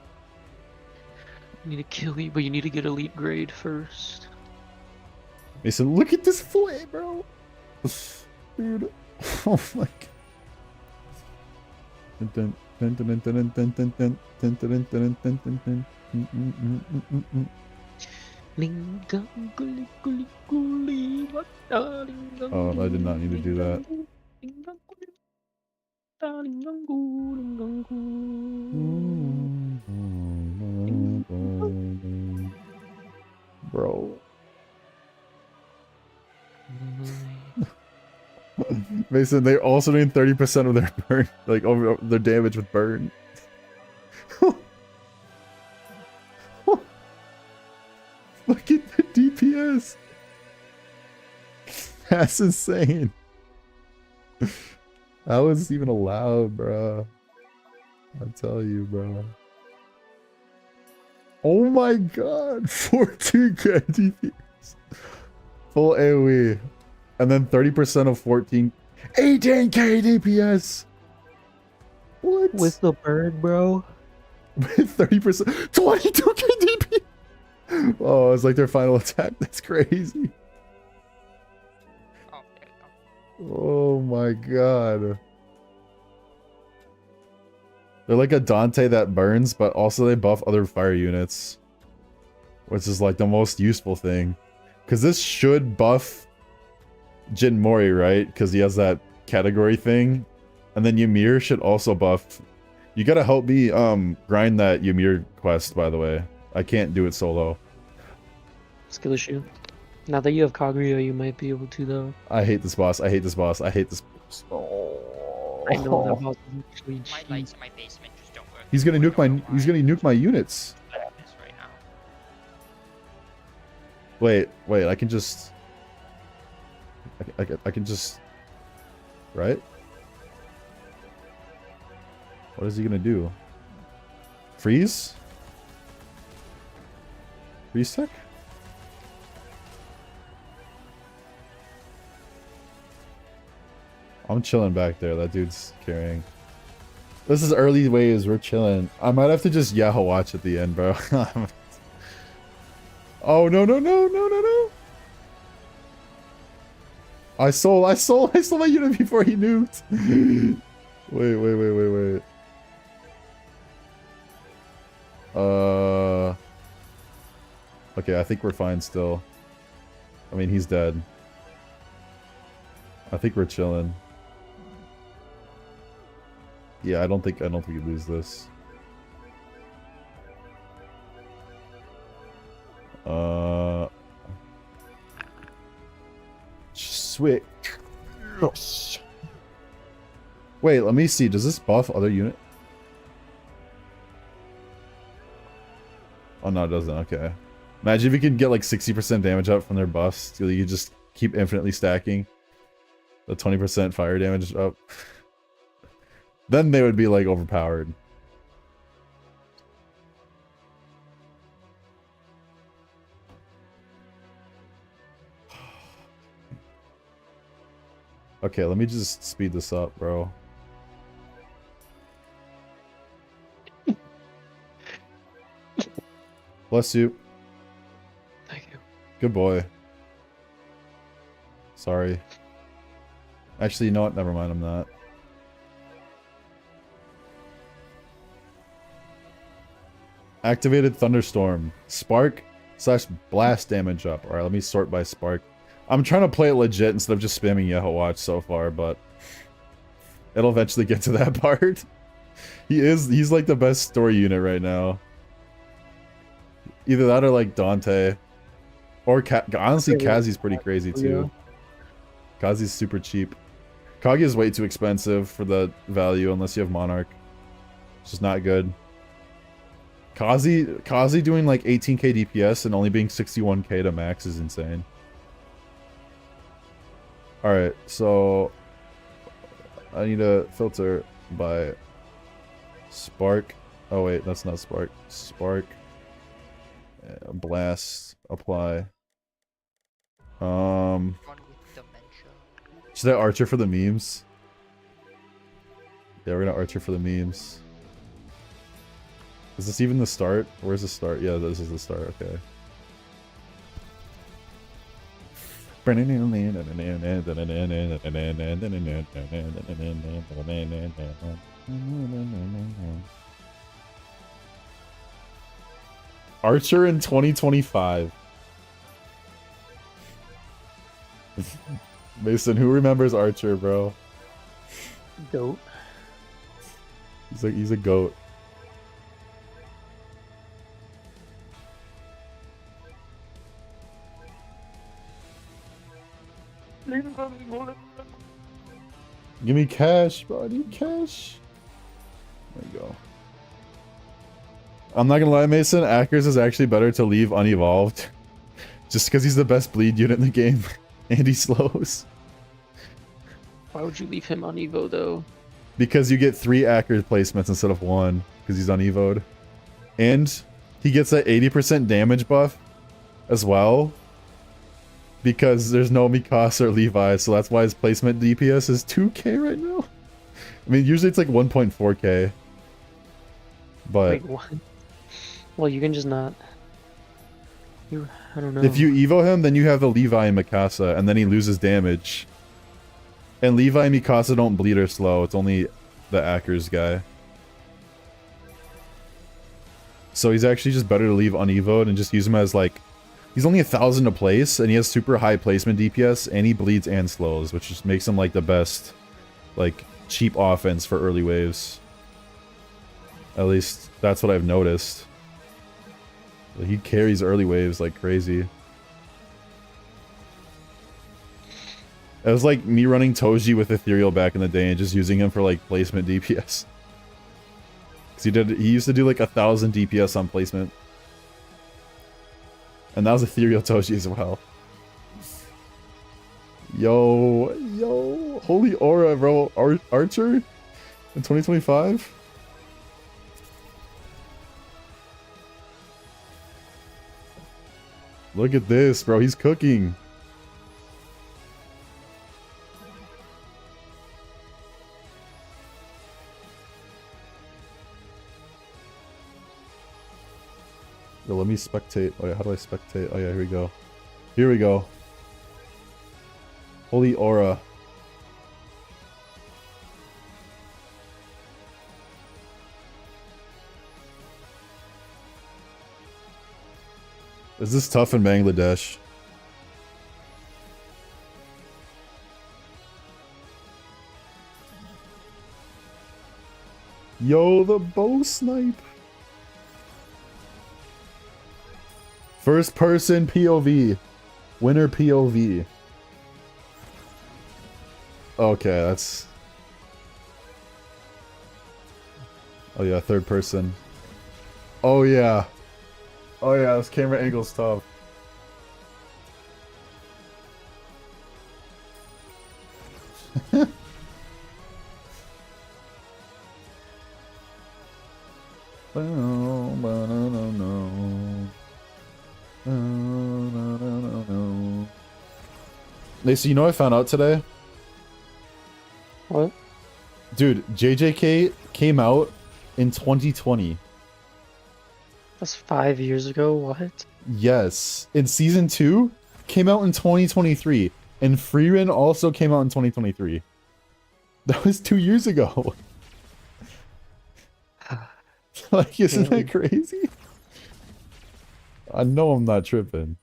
I need to kill you, but you need to get elite grade first. Mason, look at this flame, bro. Dude. Oh my god. Oh, I did not need to do that. Bro. Mason, they're also doing 30% of their burn, like over their damage with burn. Look at the DPS. That's insane. How is this even allowed, bro? I tell you, bro. Oh my god, 14k DPS. Full AoE. And then 30% of 18k DPS. What? With the bird, bro. With 30%, 22k DPS. Oh, it's like their final attack. That's crazy. Oh, there you go. Oh my god. They're like a Dante that burns, but also they buff other fire units. Which is like the most useful thing. Because this should buff Jin Mori, right? Because he has that category thing. And then Ymir should also buff. You gotta help me grind that Ymir quest, by the way. I can't do it solo. skill issue. Now that you have Kaguya, you might be able to though. I hate this boss. I hate this boss. I hate this. Oh. I know that boss is actually My cheap. lights in my basement just don't work. He's gonna anymore, nuke my. I don't know He's why. gonna nuke my units. I have this right now. Wait. I can just. I can just. Right? What is he gonna do? Freeze? Freeze tech? I'm chilling back there. That dude's carrying. This is early waves. We're chilling. I might have to just Yahoo watch at the end, bro. Oh no! I sold my unit before he nuked. Wait. Okay, I think we're fine still. I mean, he's dead. I think we're chilling. Yeah, I don't think we lose this. Switch. Wait, let me see. Does this buff other unit? Oh no, it doesn't. Okay. Imagine if you could get like 60% damage up from their buffs. So you just keep infinitely stacking the 20% fire damage up. Then they would be like overpowered. Okay, let me just speed this up, bro. Bless you. Thank you. Good boy. Sorry. Actually, you know what? Never mind, I'm not. Activated Thunderstorm. Spark / blast damage up. Alright, let me sort by spark. I'm trying to play it legit instead of just spamming Yahoo Watch so far, but it'll eventually get to that part. He's like the best story unit right now. Either that or like Dante. Or honestly, Kazi's pretty crazy too. Kazi's super cheap. Kage is way too expensive for the value unless you have Monarch. It's just not good. Kazi doing like 18k DPS and only being 61k to max is insane. Alright, so I need to filter by spark. Oh wait, that's not spark. Spark. Blast. Apply. One with dementia. Should I archer for the memes? Yeah, we're gonna archer for the memes. Is this even the start? Where's the start? Yeah, this is the start, okay. Archer in 2025. Mason, who remembers Archer, bro? Goat. He's a goat. Give me cash, bro. I need cash. There you go. I'm not gonna lie, Mason. Akers is actually better to leave unevolved. Just because he's the best bleed unit in the game. And he slows. Why would you leave him on Evo though? Because you get 3 Akers placements instead of 1. Because he's unevoed. And he gets that 80% damage buff as well. Because there's no Mikasa or Levi, so that's why his placement DPS is 2k right now. I mean, usually it's like 1.4k. But Wait, what? Well, you can just not. I don't know. if you evo him, then you have the Levi and Mikasa, and then he loses damage. And Levi and Mikasa don't bleed or slow, it's only the Akers guy. So he's actually just better to leave unevoed and just use him as like... He's only 1,000 to place, and he has super high placement DPS, and he bleeds and slows, which just makes him like the best, like, cheap offense for early waves. At least, that's what I've noticed. He carries early waves like crazy. It was like me running Toji with Ethereal back in the day and just using him for like placement DPS. Cause he used to do like 1,000 DPS on placement. And that was Ethereal Toji as well. Yo, holy aura, bro. Archer in 2025? Look at this, bro. He's cooking. Yo, let me spectate. Oh yeah, how do I spectate? Oh yeah, here we go. Here we go. Holy aura. Is this tough in Bangladesh? Yo, the bow snipe. First person POV. Winner POV. Okay, that's... Oh yeah, third person. Oh yeah. Oh yeah, this camera angle's tough. Lacey, you know what I found out today? What? Dude, JJK came out in 2020. That's 5 years ago. What? Yes. And season 2 came out in 2023. And Freerin also came out in 2023. That was 2 years ago. Like, isn't that crazy? I know I'm not tripping.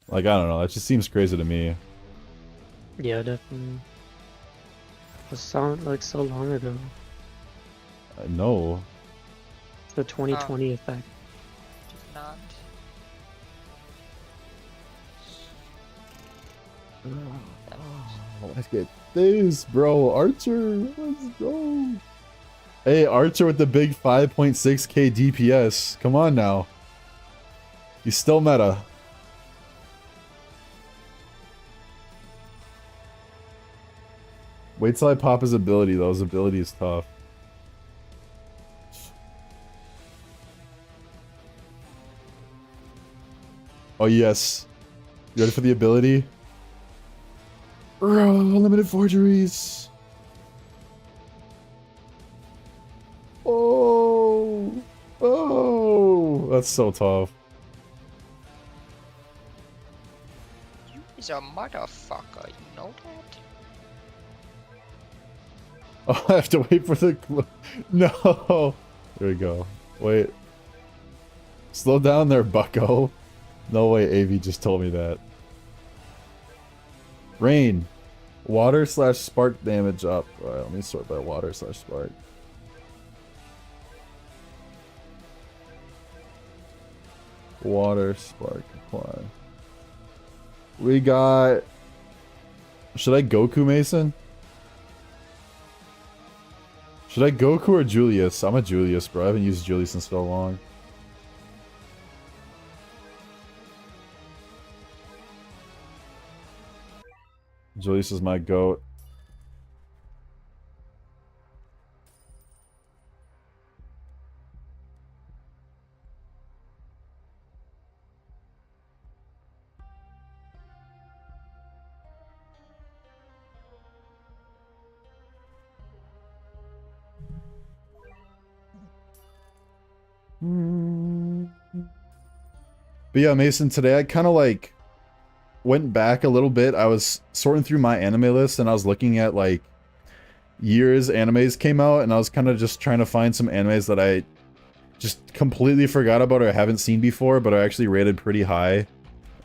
Like, I don't know. That just seems crazy to me. Yeah, definitely. It sounded like so long ago. I know. The 2020 effect. Did not. Let's get this, bro. Archer, let's go. Hey, Archer with the big 5.6k DPS. Come on now. He's still meta. Wait till I pop his ability, though. His ability is tough. Oh, yes. You ready for the ability? Unlimited forgeries. Oh. Oh. That's so tough. You is a motherfucker, you know that? Oh, I have to wait for the... No. There we go. Wait. Slow down there, bucko. No way AV just told me that. Rain. Water / spark damage up. Alright, let me sort by water / spark. Water, spark, apply. We got... Should I Goku Mason? Should I Goku or Julius? I'm a Julius, bro. I haven't used Julius in so long. Julius is my goat. But yeah, Mason, today I kind of like went back a little bit. I was sorting through my anime list and I was looking at like years animes came out, and I was kind of just trying to find some animes that I just completely forgot about or haven't seen before, but are actually rated pretty high.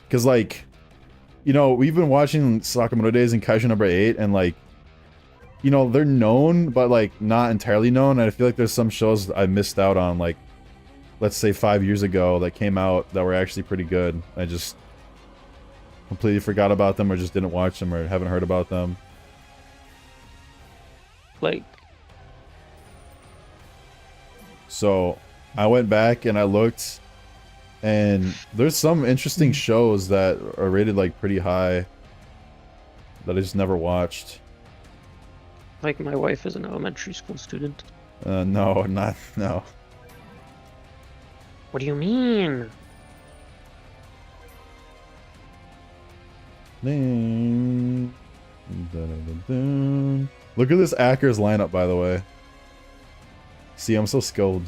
Because like, you know, we've been watching Sakamoto Days and Kaiju number 8, and like, you know, they're known, but like not entirely known. And I feel like there's some shows I missed out on, like let's say 5 years ago that came out that were actually pretty good. I just completely forgot about them or just didn't watch them or haven't heard about them. Like, so I went back and I looked, and there's some interesting shows that are rated like pretty high that I just never watched. like my wife is an elementary school student. No, no. What do you mean? Ding. Dun-dun-dun-dun. Look at this Acker's lineup, by the way. See, I'm so skilled.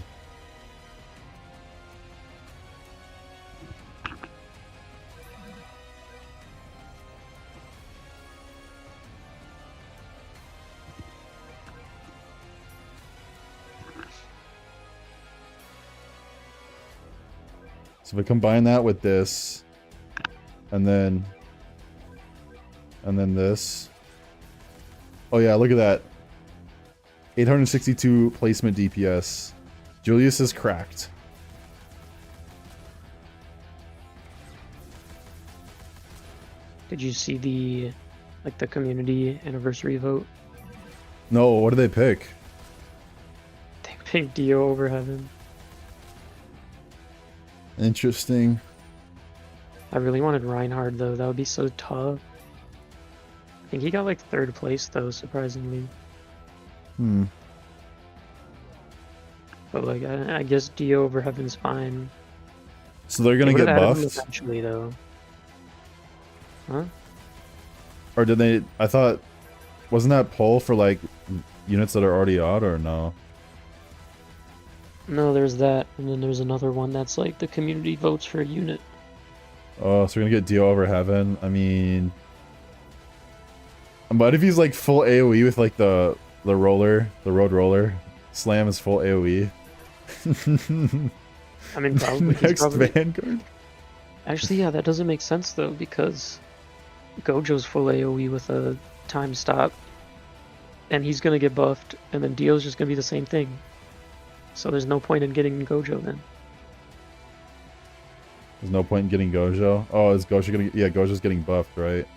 So if I combine that with this, and then this. Oh yeah, look at that. 862 placement DPS. Julius is cracked. Did you see the community anniversary vote? No, what do they pick? They picked Dio over Heaven. Interesting. I really wanted Reinhard though. That would be so tough. I think he got like 3rd place though, surprisingly. Hmm. But like, I guess Dio over Heaven's fine. So they're gonna They get would've added him buffed? eventually though. Huh? Or did they... I thought... Wasn't that poll for like units that are already out or no? No, there's that, and then there's another one that's like the community votes for a unit. Oh, so we're gonna get Dio over Heaven? I mean... But if he's like full AoE with like the road roller, Slam is full AoE. I mean, probably. Next Vanguard? Actually, yeah, that doesn't make sense though, because Gojo's full AoE with a time stop, and he's gonna get buffed, and then Dio's just gonna be the same thing. So there's no point in getting Gojo then. There's no point in getting Gojo. Oh, is Gojo gonna... Yeah, Gojo's getting buffed, right?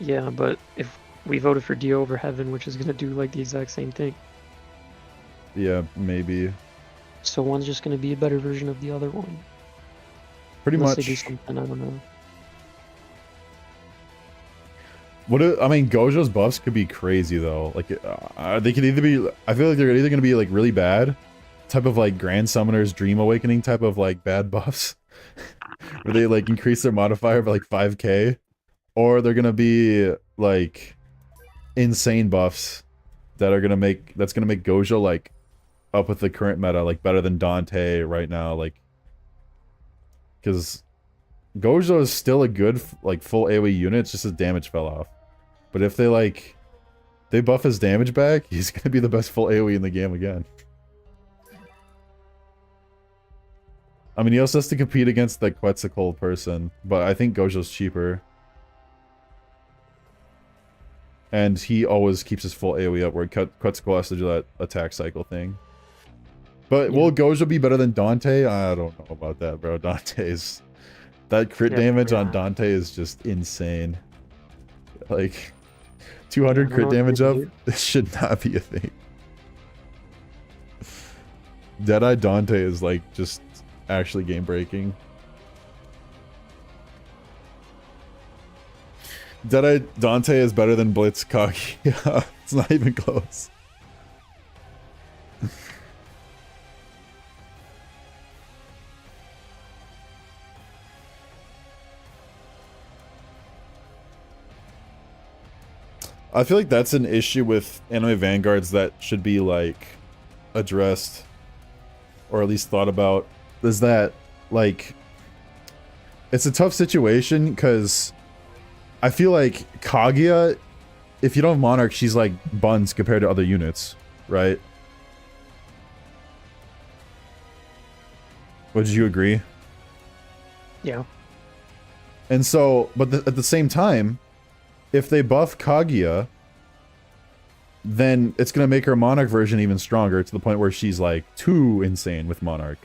Yeah, but if we voted for Dio over Heaven, which is gonna do like the exact same thing. Yeah, maybe. So one's just gonna be a better version of the other one. Pretty Unless much. they do something, I don't know. I mean, Gojo's buffs could be crazy though. Like, they could either be... I feel like they're either gonna be like really bad, type of like Grandsummoners Dream Awakening type of like bad buffs, where they like increase their modifier by like 5k, or they're gonna be like insane buffs that are gonna make Gojo like up with the current meta, like better than Dante right now, like, because Gojo is still a good like full AoE unit, it's just his damage fell off. But if they buff his damage back, he's gonna be the best full AoE in the game again. I mean, he also has to compete against the Quetzalcoatl person, but I think Gojo's cheaper. And he always keeps his full AoE up, where Quetzalcoatl has to do that attack cycle thing. But will Gojo be better than Dante? I don't know about that, bro. Dante's... That crit damage on Dante is just insane. Like, 200 crit damage up? This should not be a thing. Deadeye Dante is like, just actually game-breaking. Deadeye Dante is better than Blitz Kaguya. It's not even close. I feel like that's an issue with anime vanguards that should be like addressed, or at least thought about, is that like it's a tough situation because I feel like Kaguya, if you don't have Monarch, she's like buns compared to other units, right? Would you agree? Yeah. And so, but at the same time, if they buff Kaguya, then it's going to make her Monarch version even stronger, to the point where she's like too insane with Monarch.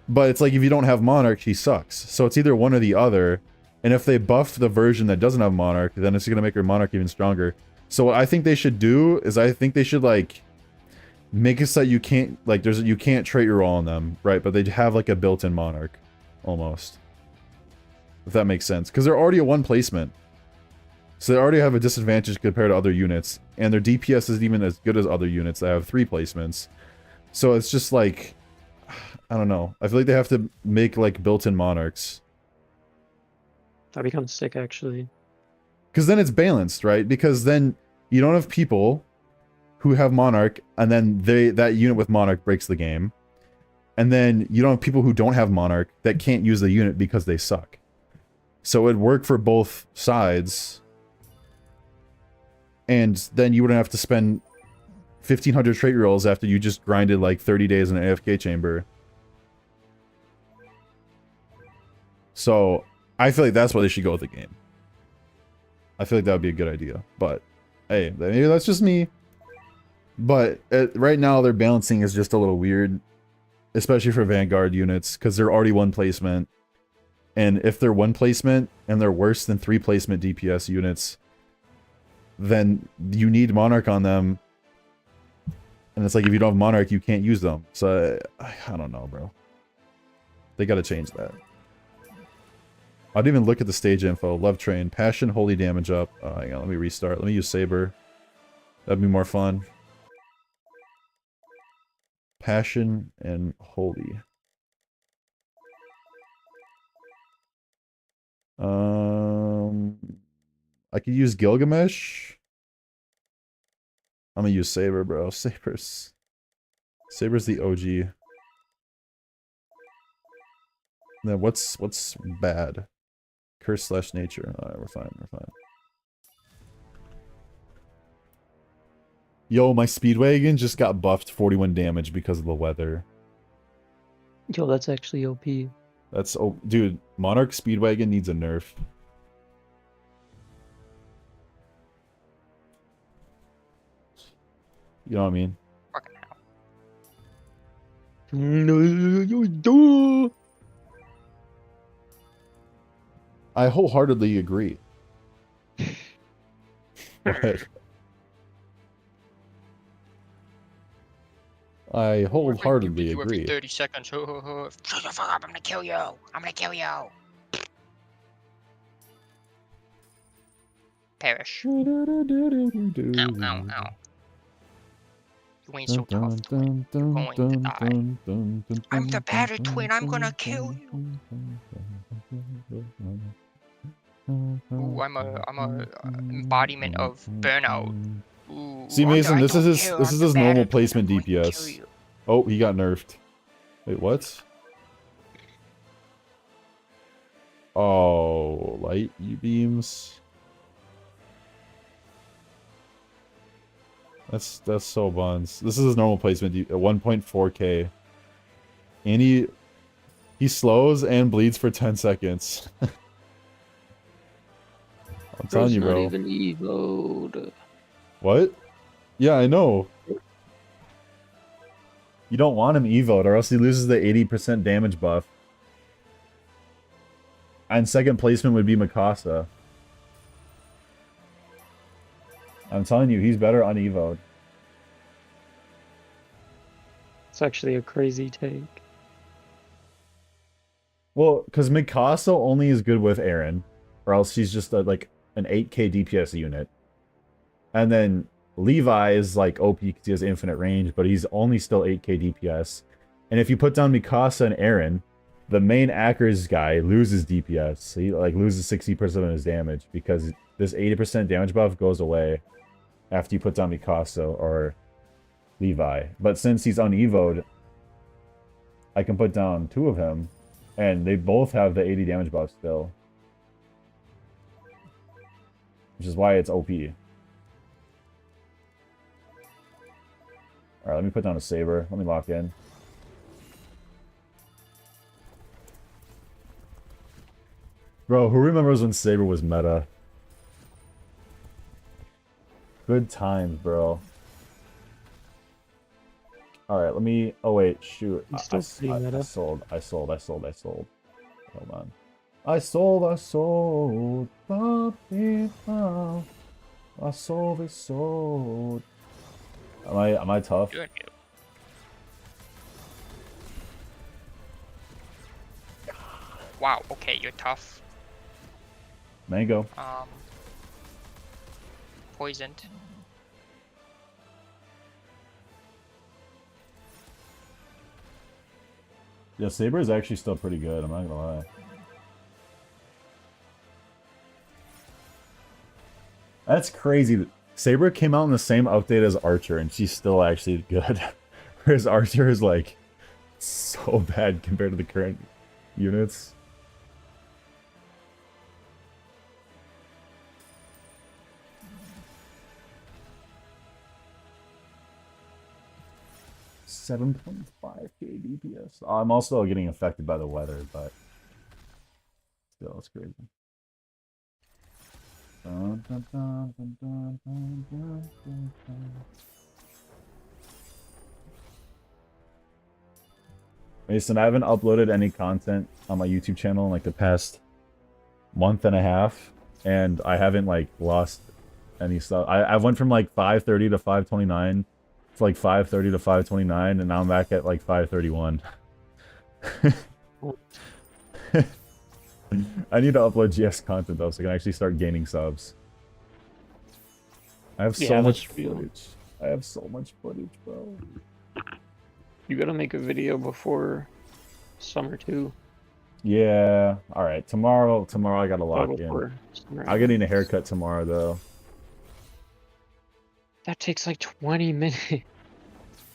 But it's like if you don't have Monarch, he sucks. So it's either one or the other. And if they buff the version that doesn't have Monarch, then it's gonna make your Monarch even stronger. So what I think they should do is I think they should like make it so that you can't like you can't trait reroll on them, right? But they'd have like a built-in Monarch, almost. If that makes sense. Because they're already a 1 placement. So they already have a disadvantage compared to other units. And their DPS isn't even as good as other units that have 3 placements. So it's just like, I don't know. I feel like they have to make like built-in Monarchs. That'd be kind of sick, actually. Because then it's balanced, right? Because then you don't have people who have Monarch, and then that unit with Monarch breaks the game. And then you don't have people who don't have Monarch that can't use the unit because they suck. So it'd work for both sides. And then you wouldn't have to spend 1,500 trait rolls after you just grinded like 30 days in an AFK chamber. So I feel like that's why they should go with the game. I feel like that would be a good idea. But hey, maybe that's just me. But right now their balancing is just a little weird. Especially for Vanguard units, because they're already 1 placement. And if they're 1 placement, and they're worse than 3 placement DPS units, then you need Monarch on them. And it's like, if you don't have Monarch, you can't use them. So, I don't know, bro. They gotta change that. I didn't even look at the stage info. Love Train. Passion, holy damage up. Hang on, let me restart. Let me use Saber. That'd be more fun. Passion and holy. I could use Gilgamesh. I'm gonna use Saber, bro. Saber's the OG. Then what's bad? Curse / nature. Alright, we're fine, we're fine. Yo, my Speedwagon just got buffed 41 damage because of the weather. Yo, that's actually OP. That's dude, Monarch Speedwagon needs a nerf. You know what I mean? Fucking hell. I wholeheartedly agree. But I wholeheartedly You agree. every 30 seconds. Shut the fuck up, I'm gonna kill you. I'm gonna kill you. Perish. Ow, ow, ow. You ain't so tough, twin. You're going to die. I'm the better twin. I'm gonna kill you. Ooh, I'm a embodiment of burnout. Ooh, See, Mason, this is his normal placement I'm going to DPS. kill you. Oh, he got nerfed. Wait, what? Oh, light beams. That's so buns. This is his normal placement at 1.4k. And he slows and bleeds for 10 seconds. I'm telling you, bro. Not even evoed. What? Yeah, I know. You don't want him evoed, or else he loses the 80% damage buff. And second placement would be Mikasa. I'm telling you, he's better unevoed. It's actually a crazy take. Well, because Mikasa only is good with Eren, or else she's just like an 8k DPS unit. And then Levi is like OP because he has infinite range, but he's only still 8k DPS. And if you put down Mikasa and Eren, the main Akers guy loses DPS. So he like loses 60% of his damage because this 80% damage buff goes away after you put down Mikasa or Levi. But since he's unevoed, I can put down 2 of him, and they both have the 80 damage buff still. Which is why it's OP. Alright, let me put down a Saber. Let me lock in. Bro, who remembers when Saber was meta? Good times, bro. All right, let me. Oh wait, shoot. It's still pretty I meta. sold. Hold on. I sold. Papi, pa. I sold is sold. Am I tough? Doing you. Wow. Okay, you're tough. Mango. Poisoned. Yeah, Saber is actually still pretty good. I'm not gonna lie. That's crazy. Saber came out in the same update as Archer, and she's still actually good. Whereas Archer is like so bad compared to the current units. $7.5K DPS. I'm also getting affected by the weather, but still, it's crazy. Dun, dun, dun, dun, dun, dun, dun, dun, dun. Mason, I haven't uploaded any content on my YouTube channel in like the past month and a half, and I haven't like lost any stuff. I went from like 530 to 529 to like 530 to 529, and now I'm back at like 531. I need to upload GS content though, so I can actually start gaining subs. I have so much footage. I have so much footage, bro. You gotta make a video before summer too. Yeah. All right. Tomorrow I gotta lock in. Before summer I'm getting a ends. haircut tomorrow though. That takes like 20 minutes.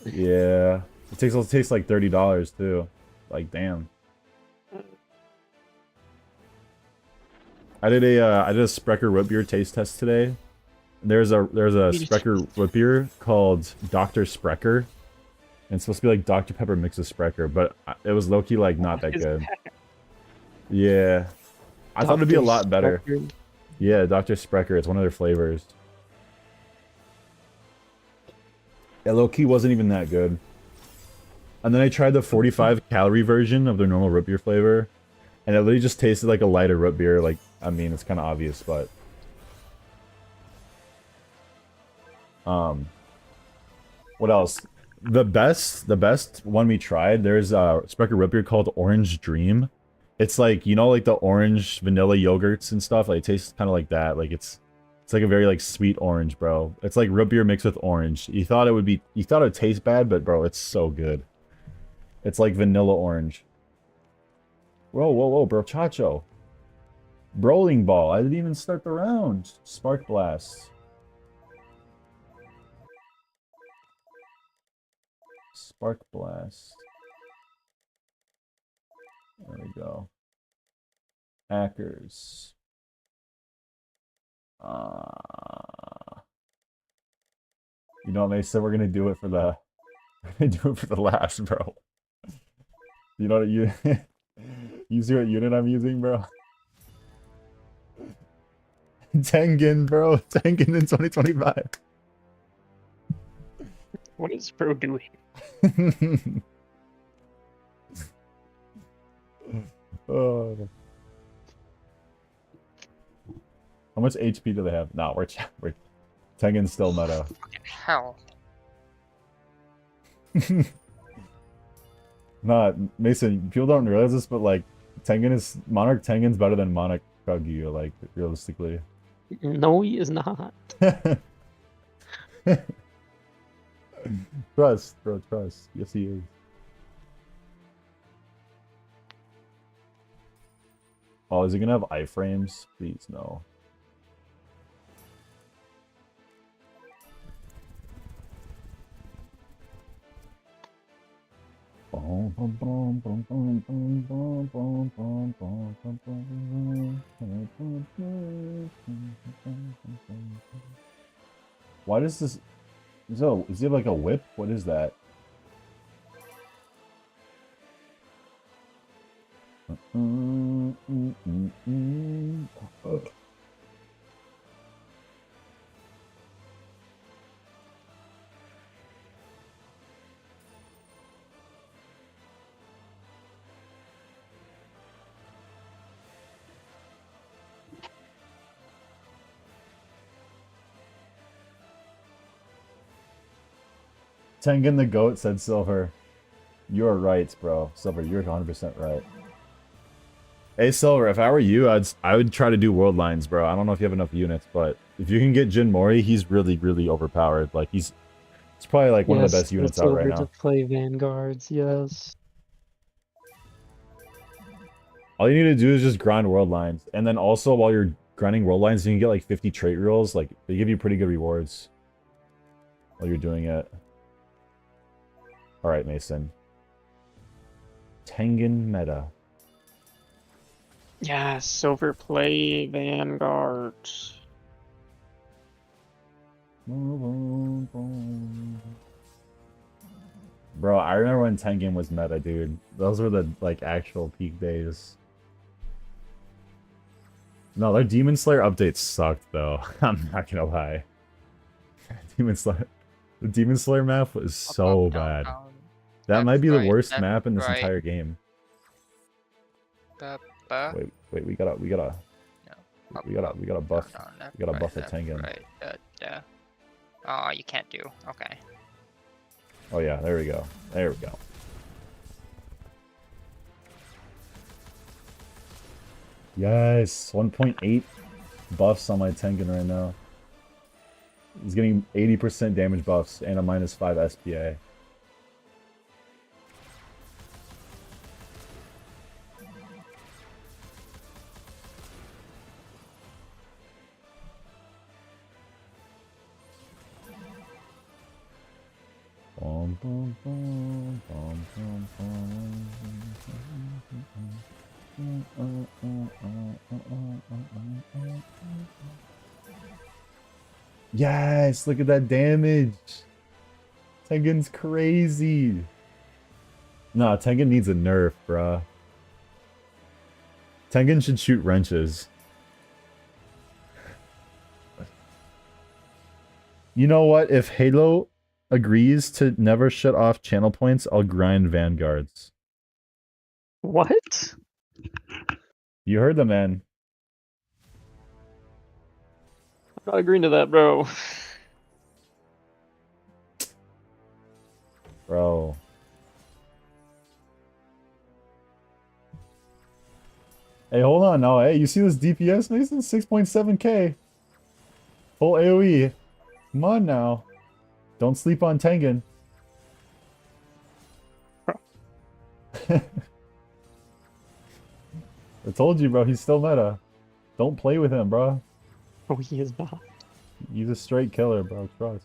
Yeah. It takes like $30 too. Like damn. I did a Sprecher root beer taste test today. There's a Sprecher root beer called Dr. Sprecher. And it's supposed to be like Dr. Pepper mixed with Sprecher, but it was low-key like not that good. Yeah. I thought it'd be a lot better. Yeah, Dr. Sprecher, it's one of their flavors. Yeah, low-key wasn't even that good. And then I tried the 45 calorie version of their normal root beer flavor, and it literally just tasted like a lighter root beer. Like, I mean, it's kind of obvious, but what else? The best one we tried. There's a Sprecher root beer called Orange Dream. It's like, you know, like the orange vanilla yogurts and stuff. Like, it tastes kind of like that. Like it's like a very like sweet orange, bro. It's like root beer mixed with orange. You thought it would taste bad, but bro, it's so good. It's like vanilla orange. Whoa, bro, Chacho. Bowling ball. I didn't even start the round. Spark blast. Spark blast. There we go. Hackers. You know what, Mason? We're gonna do it for the last, bro. You know what you see what unit I'm using, bro? Tengen, bro. Tengen in 2025. What is bro doing? Oh. How much HP do they have? Nah, we're Tengen's still meta. Fucking hell. Nah, Mason, people don't realize this, but like Monarch Tengen's better than Monarch Kaguya, like realistically. No, he is not. Trust, bro, trust. Yes, he is. Oh, is he gonna have iframes? Please, no. Why does this... Is he like a whip? What is that? Tengen the Goat said Silver. You're right, bro. Silver, you're 100% right. Hey, Silver, if I were you, I would try to do Worldlines, bro. I don't know if you have enough units, but if you can get Jin Mori, he's really, really overpowered. Like, it's probably like one of the best units out right Silver now. to play Vanguards, yes. All you need to do is just grind Worldlines. And then also, while you're grinding Worldlines, you can get like 50 trait rolls. Like, they give you pretty good rewards while you're doing it. Alright, Mason. Tengen meta. Yeah, Silver play Vanguard. Bro, I remember when Tengen was meta, dude. Those were the, like, actual peak days. No, their Demon Slayer updates sucked, though. I'm not gonna lie. The Demon Slayer map was so bad. That might be the worst map in this entire game. Wait, we gotta buff. We gotta buff the Tengen. Oh, you can't do. Okay. Oh yeah, there we go. There we go. Yes, 1.8 buffs on my Tengen right now. He's getting 80% damage buffs and a -5 SPA. Yes, look at that damage. Tengen's crazy. Nah, Tengen needs a nerf, bruh. Tengen should shoot wrenches. You know what? If Halo agrees to never shut off channel points, I'll grind Vanguards. What? You heard the man. I'm not agreeing to that, bro. Bro. Hey, hold on now. Hey, you see this DPS, Mason? 6.7k. Full AoE. Come on now. Don't sleep on Tengen. I told you, bro. He's still meta. Don't play with him, bro. Oh, he is not. He's a straight killer, bro. Trust.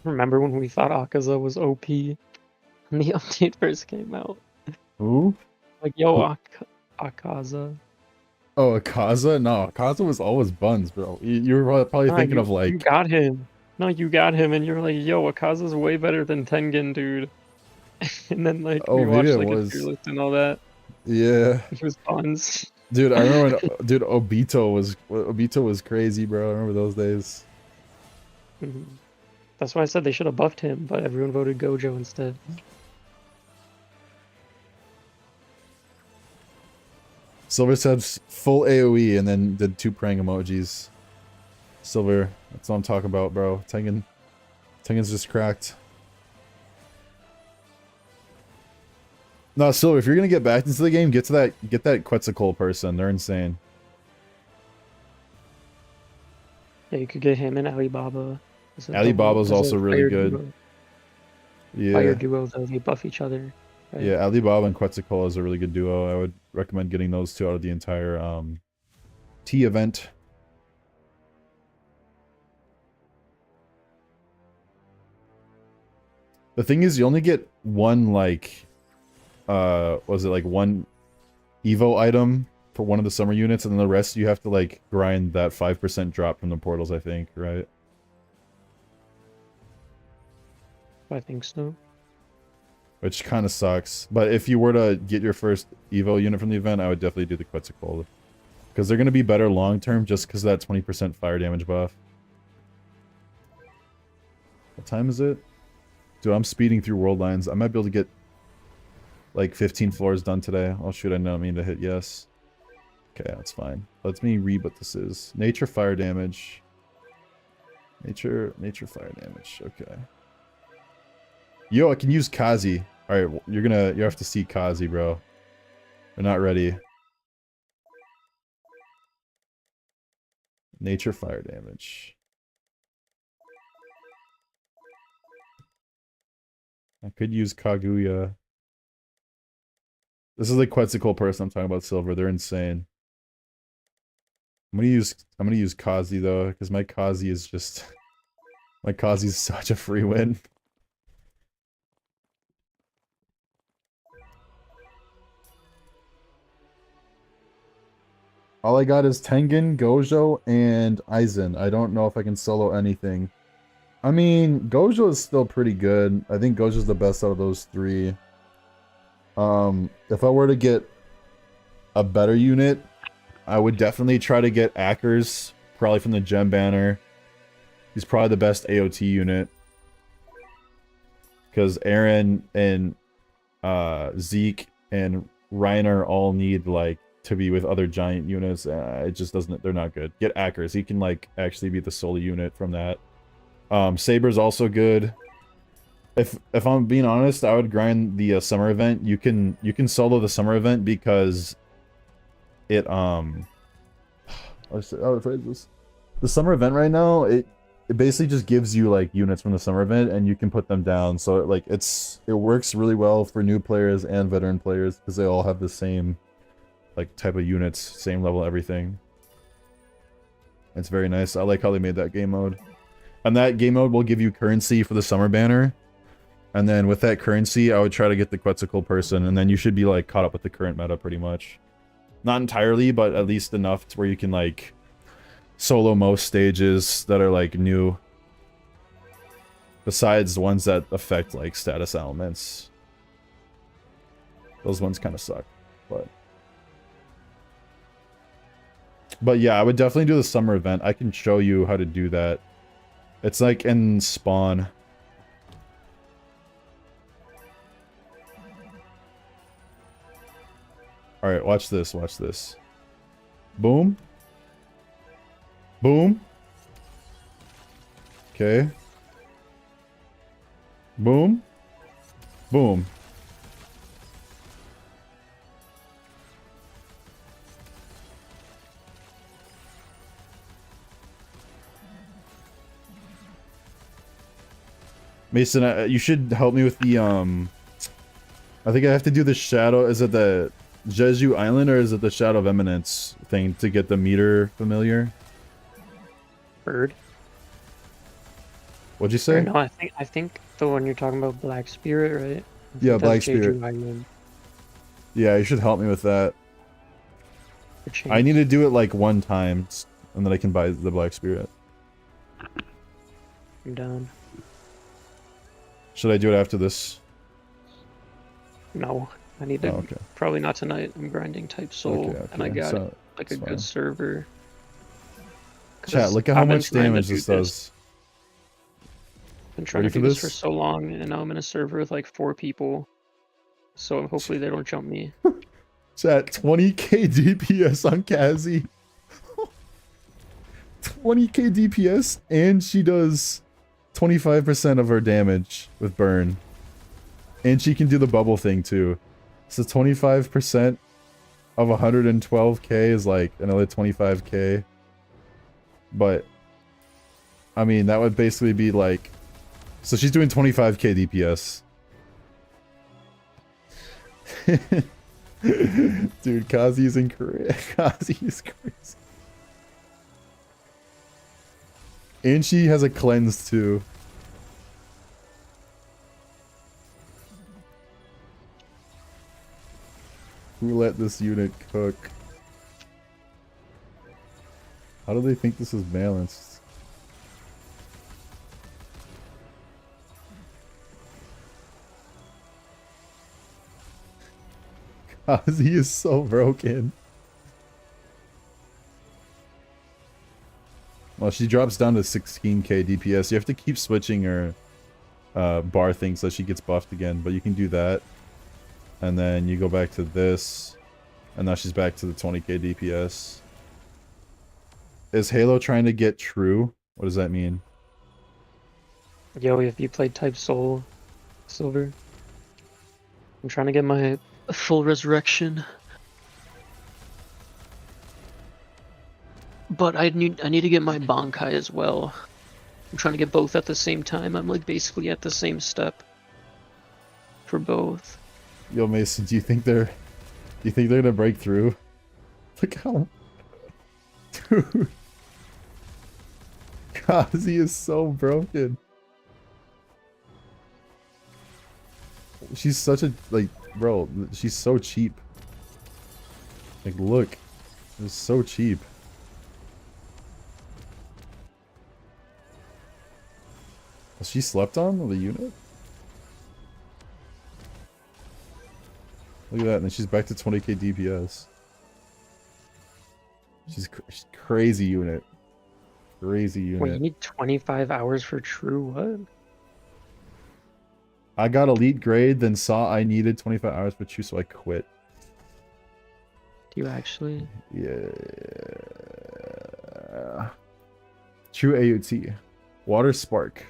Remember when we thought Akaza was OP when the update first came out? Who? Like, yo, Akaza. Oh, Akaza? No, Akaza was always buns, bro. You were probably Nah, thinking you, of like... You got him. No, you got him, and you're like, yo, Akaza's way better than Tengen, dude. And then, like, Oh, we maybe watched, it like, was. a tier list and all that. Yeah. It was buns. Dude, I remember when... Dude, Obito was crazy, bro. I remember those days. That's why I said they should have buffed him, but everyone voted Gojo instead. Silver said full AoE and then did 2 praying emojis. Silver, that's what I'm talking about, bro. Tengen's just cracked. No, Silver, if you're gonna get back into the game, get that Quetzalcoatl person. They're insane. Yeah, you could get him and Alibaba. Alibaba's also really good. Duo. Yeah. Fire duo, though, they buff each other. Right? Yeah, Alibaba and Quetzalcoatl is a really good duo. I would recommend getting those two out of the entire T event. The thing is, you only get one, like, was it like one Evo item for one of the summer units, and then the rest you have to, like, grind that 5% drop from the portals, I think, right? I think so. Which kind of sucks. But if you were to get your first Evo unit from the event, I would definitely do the Quetzalcoatl. Because they're going to be better long-term just because of that 20% fire damage buff. What time is it? Dude, I'm speeding through Worldlines. I might be able to get like 15 floors done today. Oh shoot, I don't mean to hit yes. Okay, that's fine. Let me read what this is. Nature fire damage. Nature fire damage. Okay. Yo, I can use Kazi. Alright, well, you have to see Kazi, bro. We're not ready. Nature fire damage. I could use Kaguya. This is the Quetzalcoatl person I'm talking about, Silver. They're insane. I'm gonna use Kazi though, because my Kazi is just my Kazi is such a free win. All I got is Tengen, Gojo, and Aizen. I don't know if I can solo anything. I mean, Gojo is still pretty good. I think Gojo's the best out of those three. If I were to get a better unit, I would definitely try to get Ackers, probably from the Gem Banner. He's probably the best AOT unit. Because Aaron and Zeke and Reiner all need, like, to be with other giant units. It just doesn't, they're not good. Get Ackers. He can, like, actually be the solo unit from that. Saber's also good. If I'm being honest, I would grind the summer event. You can solo the summer event because it how do I phrase this? The summer event right now, it basically just gives you like units from the summer event and you can put them down. So it works really well for new players and veteran players because they all have the same like type of units, same level everything. It's very nice. I like how they made that game mode. And that game mode will give you currency for the summer banner. And then with that currency, I would try to get the Quetzalcoatl person, and then you should be like caught up with the current meta pretty much. Not entirely, but at least enough to where you can like solo most stages that are like new. Besides the ones that affect like status elements. Those ones kind of suck, but yeah, I would definitely do the summer event. I can show you how to do that. It's like in Spawn. Alright, watch this, watch this. Boom. Boom. Okay. Boom. Boom. Mason, you should help me with the, I think I have to do the shadow, is it the Jeju Island or is it the Shadow of Eminence thing to get the meter familiar? Bird. What'd you say? Or no, I think the one you're talking about, Black Spirit, right? Yeah, Black Jeju Spirit. Island. Yeah, you should help me with that. I need to do it like one time, and then I can buy the Black Spirit. I'm down. Should I do it after this? No, I need to. Oh, okay. Probably not tonight. I'm grinding type soul, Okay, and I got like a fine. good server. Chat, look at how I've been much trying to damage do this does. Been trying Ready to for do this for this? so long, and now I'm in a server with like 4 people. So hopefully they don't jump me. Chat, 20k DPS on Kazi. 20k DPS, and she does 25% of her damage with burn. And she can do the bubble thing too. So 25% of 112k is like another 25k. But, I mean, that would basically be like... So she's doing 25k DPS. Dude, Kazi is crazy. And she has a cleanse too. We let this unit cook. How do they think this is balanced? Kazi is so broken. Well, she drops down to 16k DPS. You have to keep switching her bar thing so she gets buffed again, but you can do that. and then you go back to this, and now she's back to the 20k DPS. Is Halo trying to get true? What does that mean? Yo, if you played type soul, Silver, I'm trying to get my full resurrection. But I need to get my Bankai as well. I'm trying to get both at the same time. I'm like basically at the same step for both. Yo, Mason, do you think they're gonna break through? Look how, dude, Kazi is so broken. She's such a, like, bro, she's so cheap. Like, look, it's so cheap. Was she slept on the unit? Look at that, and then she's back to 20k DPS. She's crazy unit. Crazy unit. Wait, you need 25 hours for true what? I got elite grade, then saw I needed 25 hours for true, so I quit. Do you actually? Yeah. True AUT. Water Spark.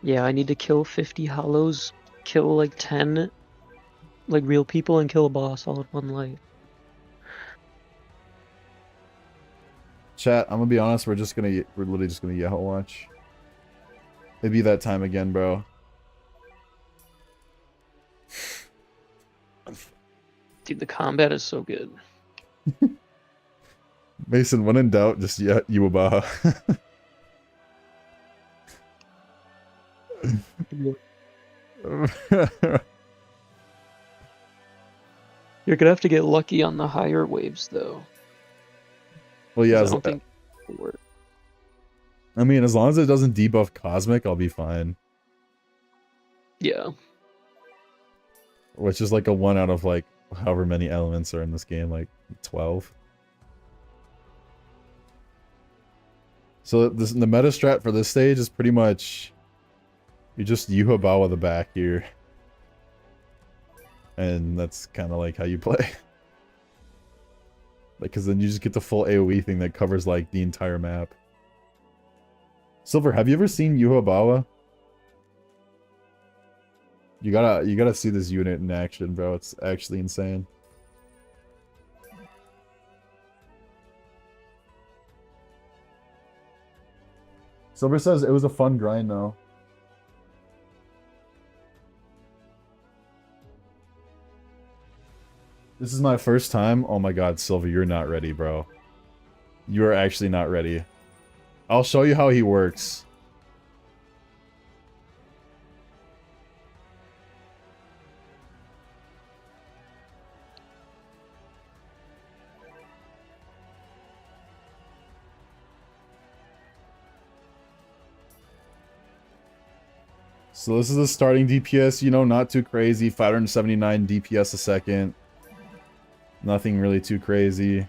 Yeah, I need to kill 50 hollows, kill like 10 like real people, and kill a boss all in one life. Chat, I'm gonna be honest, we're literally just gonna Yahoo watch. It'd be that time again, bro. Dude, the combat is so good. Mason, when in doubt, just Yuabaha. You're gonna have to get lucky on the higher waves, though. Well, yeah, 'Cause I don't think it'll work. I mean, as long as it doesn't debuff Cosmic, I'll be fine. Yeah. Which is like a 1 out of like however many elements are in this game, like 12. So the meta strat for this stage is pretty much you just Yuhabawa the back here. And that's kind of like how you play. Like, because then you just get the full AoE thing that covers like the entire map. Silver, have you ever seen Yuhabawa? You gotta see this unit in action, bro. It's actually insane. Silver says it was a fun grind though. This is my first time. Oh my god, Silver, you're not ready, bro. You are actually not ready. I'll show you how he works. So this is the starting DPS, you know, not too crazy. 579 DPS a second. Nothing really too crazy.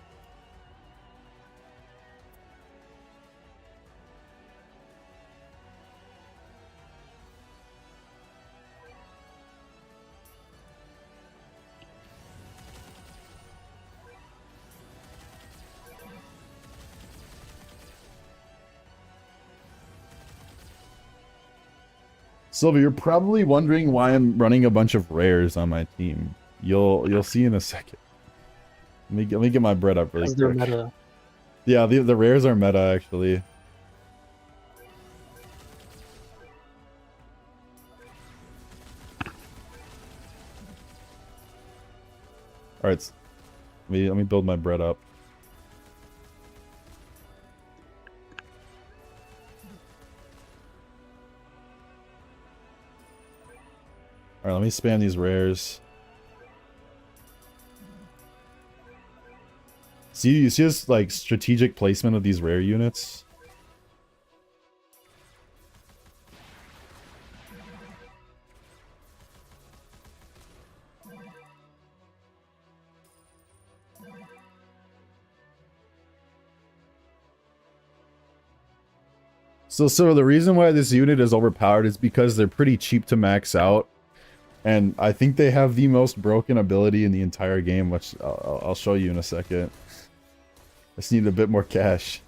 Silver, you're probably wondering why I'm running a bunch of rares on my team. You'll see in a second. Let me get my bread up really Because they're quick. meta. Yeah, the rares are meta actually. All right, let me build my bread up. All right, let me spam these rares. See, you see this like strategic placement of these rare units? So the reason why this unit is overpowered is because they're pretty cheap to max out. And I think they have the most broken ability in the entire game, which I'll show you in a second. I just need a bit more cash.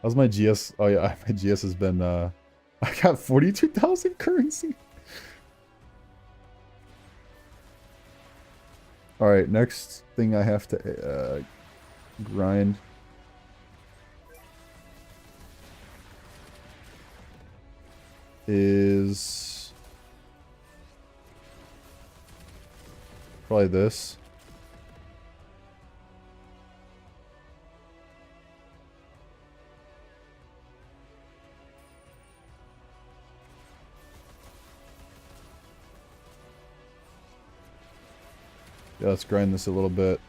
How's my GS? Oh yeah, my GS has been, I got 42,000 currency. Alright, next thing I have to grind. Is probably this. Yeah, let's grind this a little bit.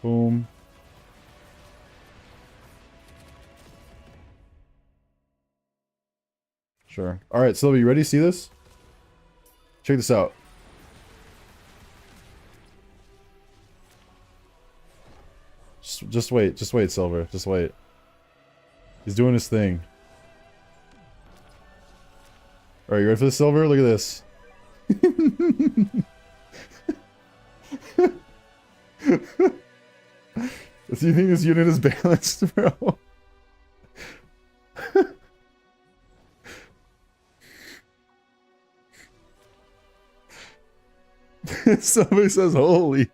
Boom. Sure. Alright, Sylvie, you ready to see this? Check this out. Just wait, Silver. Just wait. He's doing his thing. Alright, you ready for this, Silver? Look at this. Do you think this unit is balanced, bro? Somebody says, holy.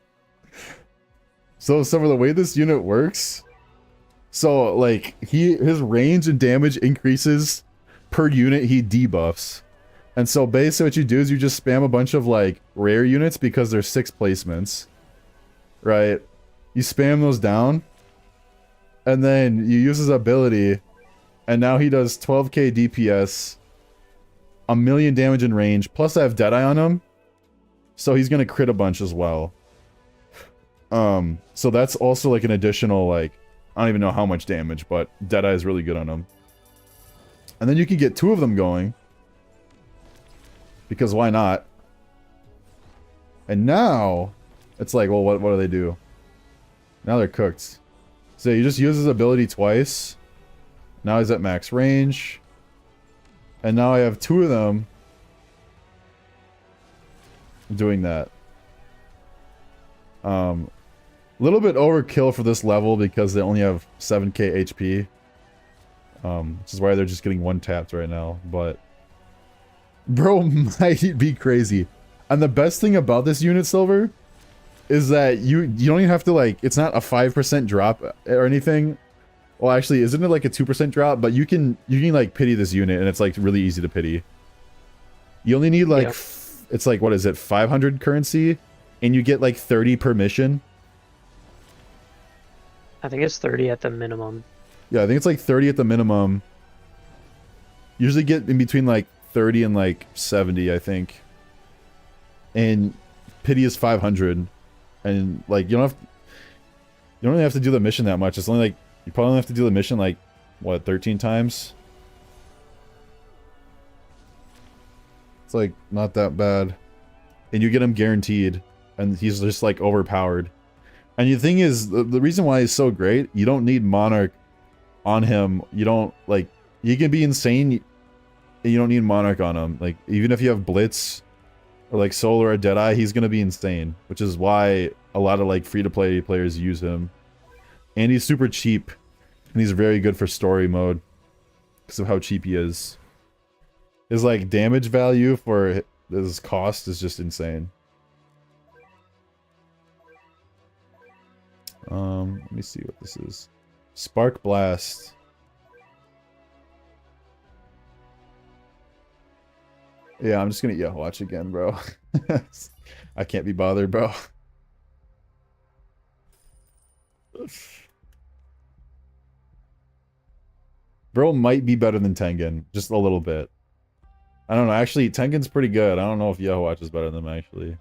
So some of the way this unit works, so like his range and damage increases per unit he debuffs. And so basically what you do is you just spam a bunch of like rare units because there's 6 placements. Right? You spam those down. And then you use his ability. And now he does 12k DPS. 1,000,000 damage in range. Plus I have Deadeye on him. So he's gonna crit a bunch as well. So that's also like an additional, like, I don't even know how much damage, but Deadeye is really good on him. And then you can get 2 of them going. Because why not? And now, it's like, well, what do they do? Now they're cooked. So you just use his ability twice. Now he's at max range. And now I have 2 of them doing that. Little bit overkill for this level because they only have 7k HP. Which is why they're just getting 1 tapped right now, but bro might be crazy. And the best thing about this unit, Silver, is that you don't even have to, like, it's not a 5% drop or anything. Well, actually, isn't it like a 2% drop? But you can like pity this unit and it's like really easy to pity. You only need like it's like, what is it, 500 currency, and you get like 30 per mission. I think it's 30 at the minimum. Yeah, I think it's like 30 at the minimum. Usually get in between like 30 and like 70, I think. And pity is 500. And like you don't really have to do the mission that much. It's only like, you probably only have to do the mission like, what, 13 times? It's like not that bad. And you get him guaranteed. And he's just like overpowered. And the thing is, the reason why he's so great, you don't need Monarch on him. You don't, like, he can be insane. You don't need Monarch on him. Like, even if you have Blitz or like Solar or Deadeye, he's gonna be insane. Which is why a lot of like free-to-play players use him. And he's super cheap. And he's very good for story mode. Because of how cheap he is. His like damage value for his cost is just insane. Let me see what this is. Spark Blast. Yeah, I'm just gonna watch again, bro. I can't be bothered, bro. Bro might be better than Tengen, just a little bit. I don't know, actually, Tengen's pretty good. I don't know if Watch is better than him, actually.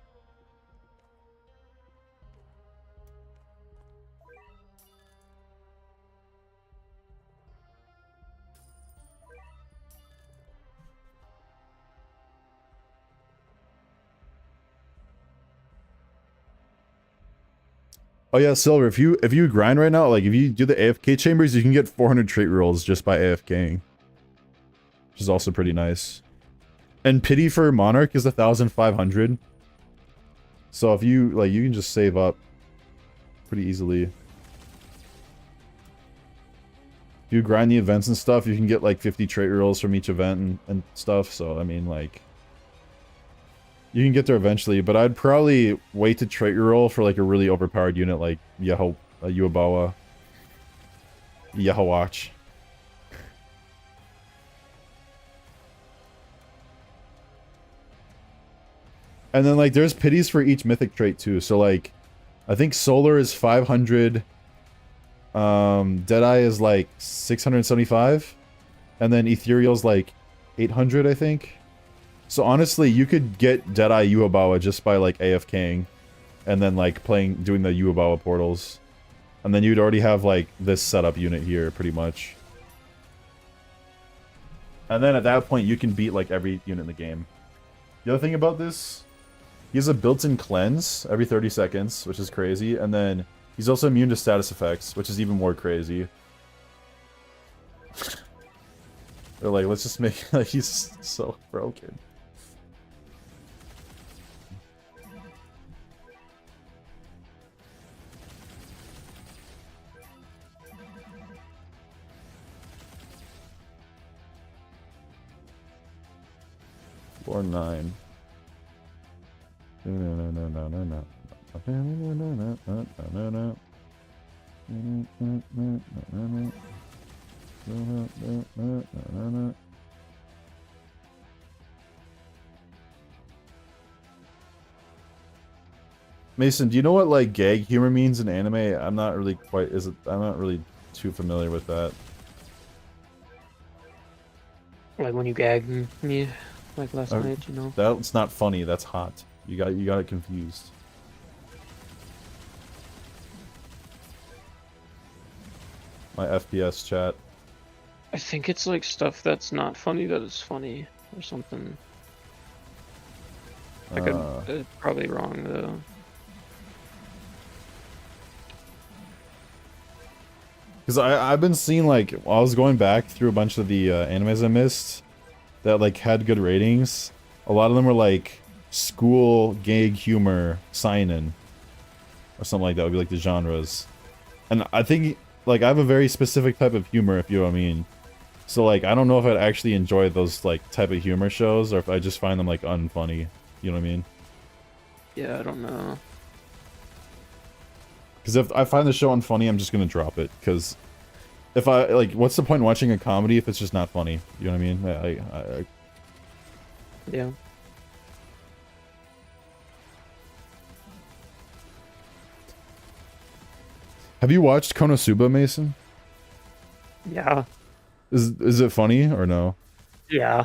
Oh yeah, Silver, if you grind right now, like if you do the AFK chambers, you can get 400 trait rolls just by AFKing. Which is also pretty nice. And pity for Monarch is 1,500. So if you like you can just save up pretty easily. If you grind the events and stuff, you can get like 50 trait rolls from each event and stuff, so I mean like you can get there eventually, but I'd probably wait to trait roll for like a really overpowered unit like Yuabawa. Yahawatch. And then like there's pities for each mythic trait too. So like I think Solar is 500. Deadeye is like 675. And then Ethereal's like 800, I think. So honestly, you could get Deadeye Yuabawa just by like AFKing and then like doing the Yuabawa portals. And then you'd already have like this setup unit here pretty much. And then at that point you can beat like every unit in the game. The other thing about this, he has a built-in cleanse every 30 seconds, which is crazy, and then he's also immune to status effects, which is even more crazy. They're like, let's just make like he's so broken. Floor 9. Mason, do you know what like gag humor means in anime? I'm not really too familiar with that. Like when you gag me, like last night, you know. That's not funny. That's hot. You got it confused. My FPS chat. I think it's like stuff that's not funny that is funny or something. Like I'm probably wrong though. Because I've been seeing like while I was going back through a bunch of the animes I missed that like had good ratings. A lot of them were like school gag humor seinen or something like that would be like the genres. And I think like I have a very specific type of humor, if you know what I mean. So like I don't know if I'd actually enjoy those like type of humor shows or if I just find them like unfunny. You know what I mean? Yeah, I don't know. Because if I find the show unfunny, I'm just gonna drop it. Because if I like, what's the point in watching a comedy if it's just not funny? You know what I mean? Yeah. Have you watched Konosuba, Mason? Yeah. Is it funny or no? Yeah.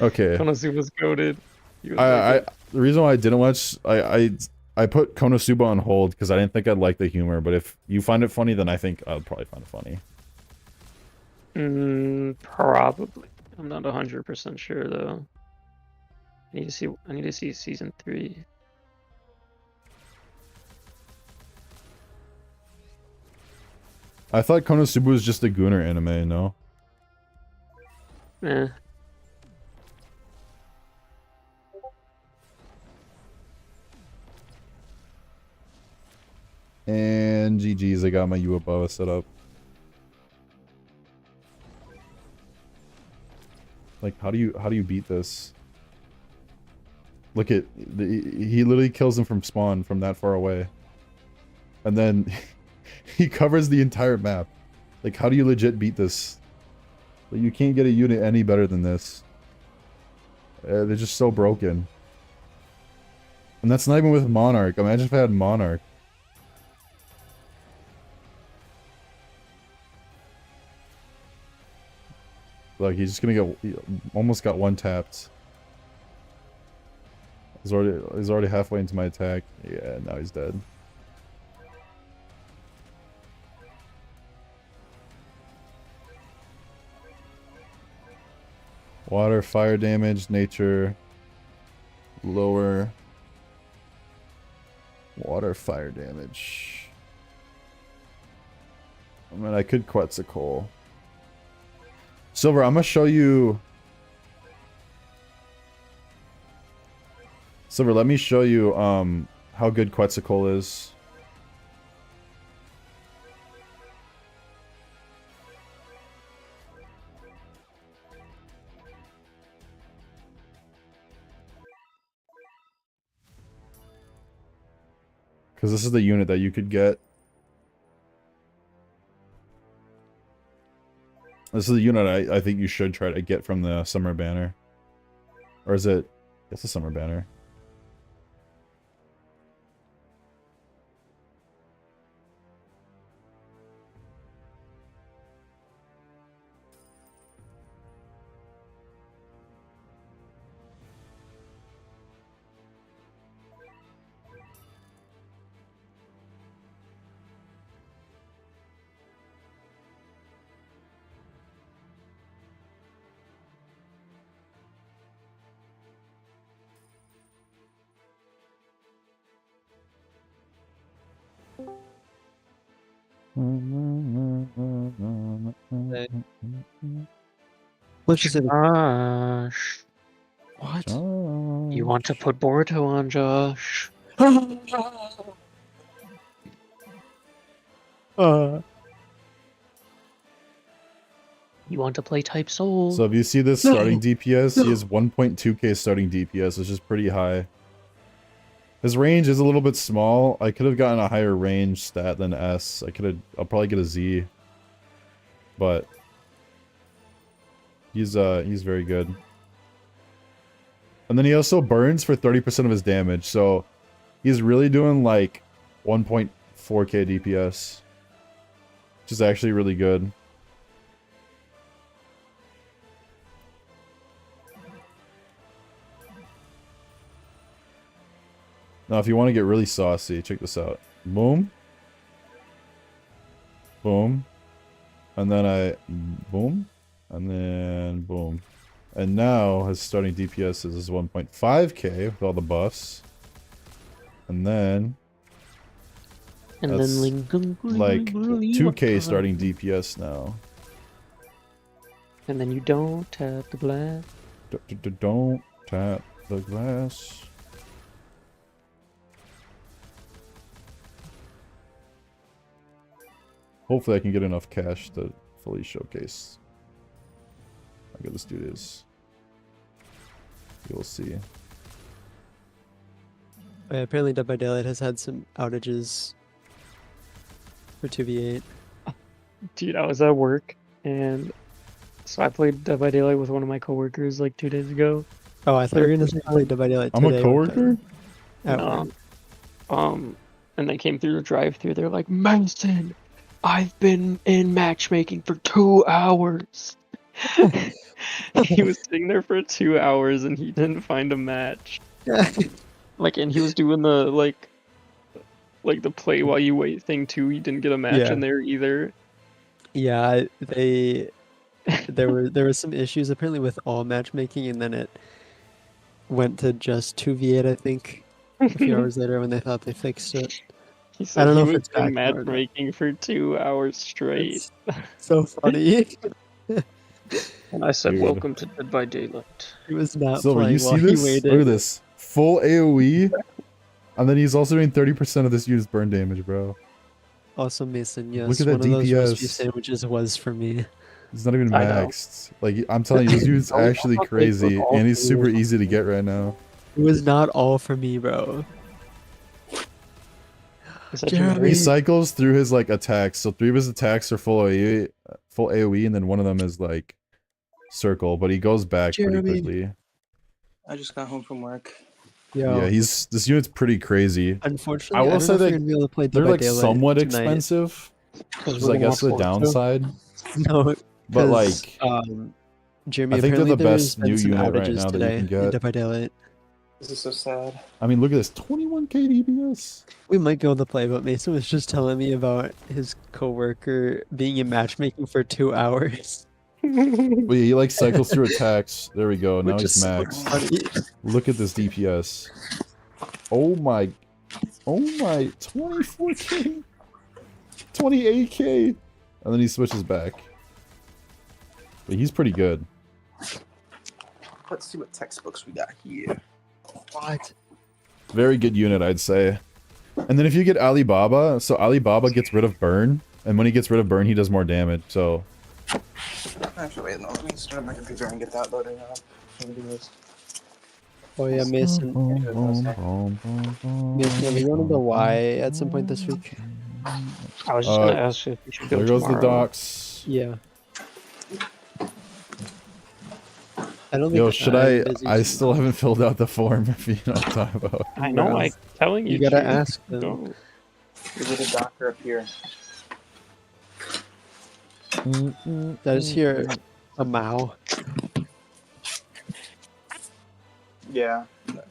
Okay. Konosuba's goated. The reason why I didn't watch I put Konosuba on hold because I didn't think I'd like the humor, but if you find it funny, then I think I'll probably find it funny. Probably. I'm not 100% sure though. I need to see season 3. I thought Konosuba was just a Gunner anime, no? Eh. And GG's, I got my Yuabawa set up. Like, how do you beat this? Look at he literally kills him from spawn from that far away, and then he covers the entire map. Like, how do you legit beat this? Like, you can't get a unit any better than this. They're just so broken. And that's not even with Monarch. Imagine if I had Monarch. Like, he's just gonna get... He almost got one tapped. He's already halfway into my attack. Yeah, now he's dead. Water, fire damage, nature, lower. Water, fire damage. I mean, I could Quetzalcoatl. Silver, I'm gonna show you... Silver, let me show you, how good Quetzalcoatl is. Because this is the unit that you could get. This is the unit I think you should try to get from the Summer Banner. Or is it... It's the Summer Banner. Let's just say Josh, what? you want to put Boruto on, Josh? You want to play Type Soul? So if you see this starting DPS, he has 1.2k starting DPS, which is pretty high. His range is a little bit small. I could have gotten a higher range stat than S. I'll probably get a Z. But he's very good. And then he also burns for 30% of his damage, so he's really doing like 1.4k DPS. Which is actually really good. Now, if you want to get really saucy, check this out. Boom. Boom. And then boom. And then boom. And now his starting DPS is 1.5k with all the buffs. And then... And that's then like 2k starting DPS now. And then you don't tap the glass. Don't tap the glass. Hopefully I can get enough cash to fully showcase how good this dude is. You'll see. Yeah, apparently Dead by Daylight has had some outages for 2v8. Dude, I was at work, and so I played Dead by Daylight with one of my coworkers like 2 days ago. Oh, I thought you were gonna say play Dead by Daylight I'm today. a coworker? At work. And they came through the drive-thru. They're like, Mason, I've been in matchmaking for 2 hours. He was sitting there for 2 hours and he didn't find a match. Like, and he was doing the like the play while you wait thing too. He didn't get a match in there either. Yeah, there were some issues apparently with all matchmaking, and then it went to just 2v8, I think, a few hours later when they thought they fixed it. He said I don't know he if was it's back in now or not. matchmaking for 2 hours straight. It's so funny. And I said, Dude. welcome to Dead by Daylight. He was not Silver, playing you while see he this? waited. Look at this. Full AoE. And then he's also doing 30% of this unit's burn damage, bro. Awesome, Mason. Yes, Look at that one of those recipe DPS. sandwiches was for me. He's not even I know. maxed. Like, I'm telling you, this dude's I was actually on Facebook crazy. all And he's day. super easy to get right now. It was not all for me, bro. Is that Jeremy. your He He cycles through his, like, attacks. So 3 of his attacks are full AoE, and then one of them is, like, circle. But he goes back pretty Jeremy. quickly. I just got home from work. Yo, Yeah, this unit's pretty crazy. unfortunately, I will don't say know if that we're gonna be able to play Dead They're, by like, Daylight somewhat tonight. expensive. Which is, we're I gonna guess, the watch Boruto. downside. No, But, 'cause, like... Jeremy, I think they're apparently the there's best been new some unit right outages now that you today can in get. Dead by Daylight. This is so sad. I mean, look at this. 21k DPS. We might be able to play, but Mason was just telling me about his coworker being in matchmaking for 2 hours. Wait, he like cycles through attacks. There we go. Now Which he's is so maxed. funny. Look at this DPS. Oh my 24k, 28k, and then he switches back. But he's pretty good. Let's see what textbooks we got here. What? Very good unit, I'd say. And then if you get Alibaba, so Alibaba gets rid of burn, and when he gets rid of burn, he does more damage, so... Actually, wait, no, let me start my computer and get that loaded up. Let me do this. Oh yeah, Mason. Mason, are we going to the Y at some point this week? I was just gonna ask if we should go There goes the tomorrow. docks. Yeah. I don't think Yo, should I'm I busy still haven't filled out the form if you know what I'm talking about. I know, Bro. I'm telling you. You gotta to. ask them. Go. There's a doctor up here. I just hear a mow. Yeah.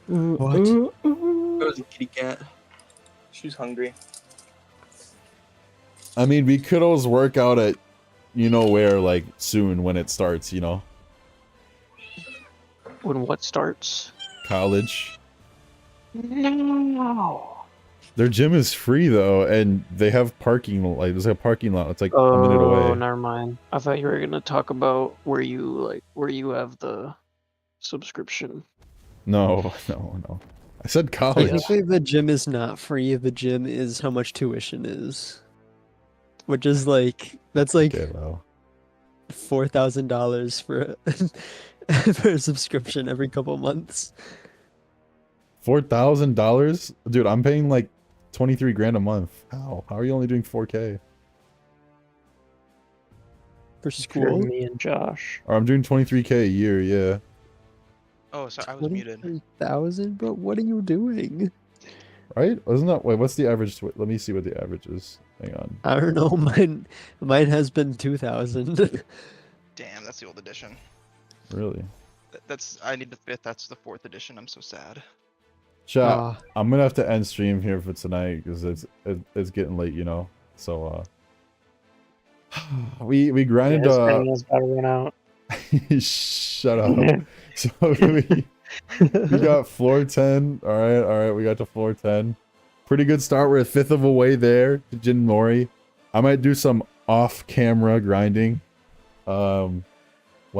What? It was a kitty cat. She's hungry. I mean, we could always work out at, you know where, like, soon when it starts, you know? When what starts? College. No. Their gym is free, though, and they have parking, like, there's a parking lot, it's like a minute Oh, away. never mind. I thought you were gonna talk about where you have the subscription. No. I said college. Technically, the gym is not free. The gym is how much tuition is. Which is like, that's like Okay, well. $4,000 for for a subscription every couple months. $4,000? Dude, I'm paying like 23 grand a month. How? How are you only doing 4K? For If you're school? me and Josh. Or I'm doing 23K a year, yeah. Oh, sorry, I was muted. 23,000, bro? What are you doing? Right? Wasn't that... Wait, what's the average... Let me see what the average is. Hang on. I don't know. Mine has been 2,000. Damn, that's the old edition. Really? That's I need the 5th. That's the 4th edition. I'm so sad. Chat, Ah. I'm gonna have to end stream here for tonight because it's getting late, you know. So we grinded His is about to run out. shut up. So we got floor 10. All right, we got to floor 10. Pretty good start. We're a fifth of a way there to Jin Mori. I might do some off-camera grinding. We'll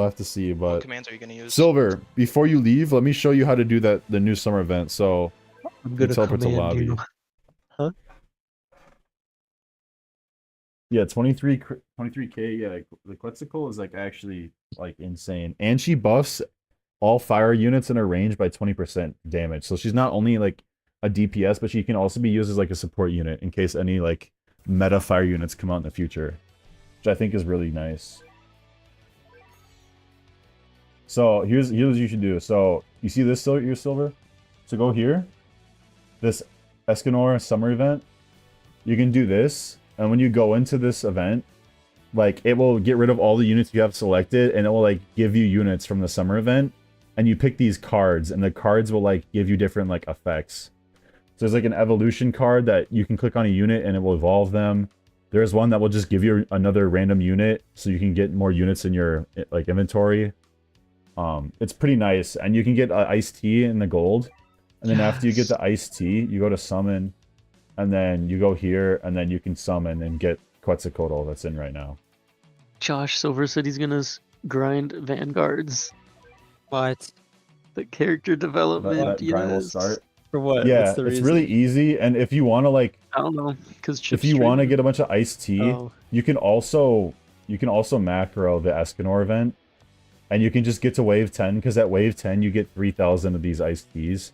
have to see, What but commands are you gonna use? Silver, before you leave, let me show you how to do the new summer event. So I'm you gonna teleport to command lobby. you. Huh? Yeah, 23k. Yeah, the Quetzalcoatl is like actually like insane, and she buffs all fire units in her range by 20% damage. So she's not only like a DPS, but she can also be used as like a support unit in case any like meta fire units come out in the future, which I think is really nice. So here's what you should do. So you see this your silver? So go here. This Escanor summer event. You can do this, and when you go into this event, like it will get rid of all the units you have selected, and it will like give you units from the summer event. And you pick these cards, and the cards will like give you different like effects. So there's like an evolution card that you can click on a unit and it will evolve them. There's one that will just give you another random unit, so you can get more units in your like inventory. It's pretty nice, and you can get iced tea in the gold, and then after you get the iced tea, you go to summon, and then you go here, and then you can summon and get Quetzalcoatl that's in right now. Josh Silver said he's gonna grind vanguards. What? The character development, That grind will yes. start. For what? Yeah, What's the it's reason? really easy, and if you want to like, I don't know, because if you want to get a bunch of iced tea, you can also macro the Escanor event. And you can just get to wave 10, because at wave 10 you get 3,000 of these iced teas.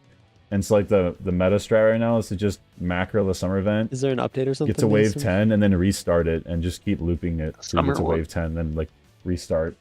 And so like the meta strat right now is to just macro the summer event. Is there an update or something? Get to wave Mason? 10 and then restart it and just keep looping it till you Summer get to one. wave 10, then like restart.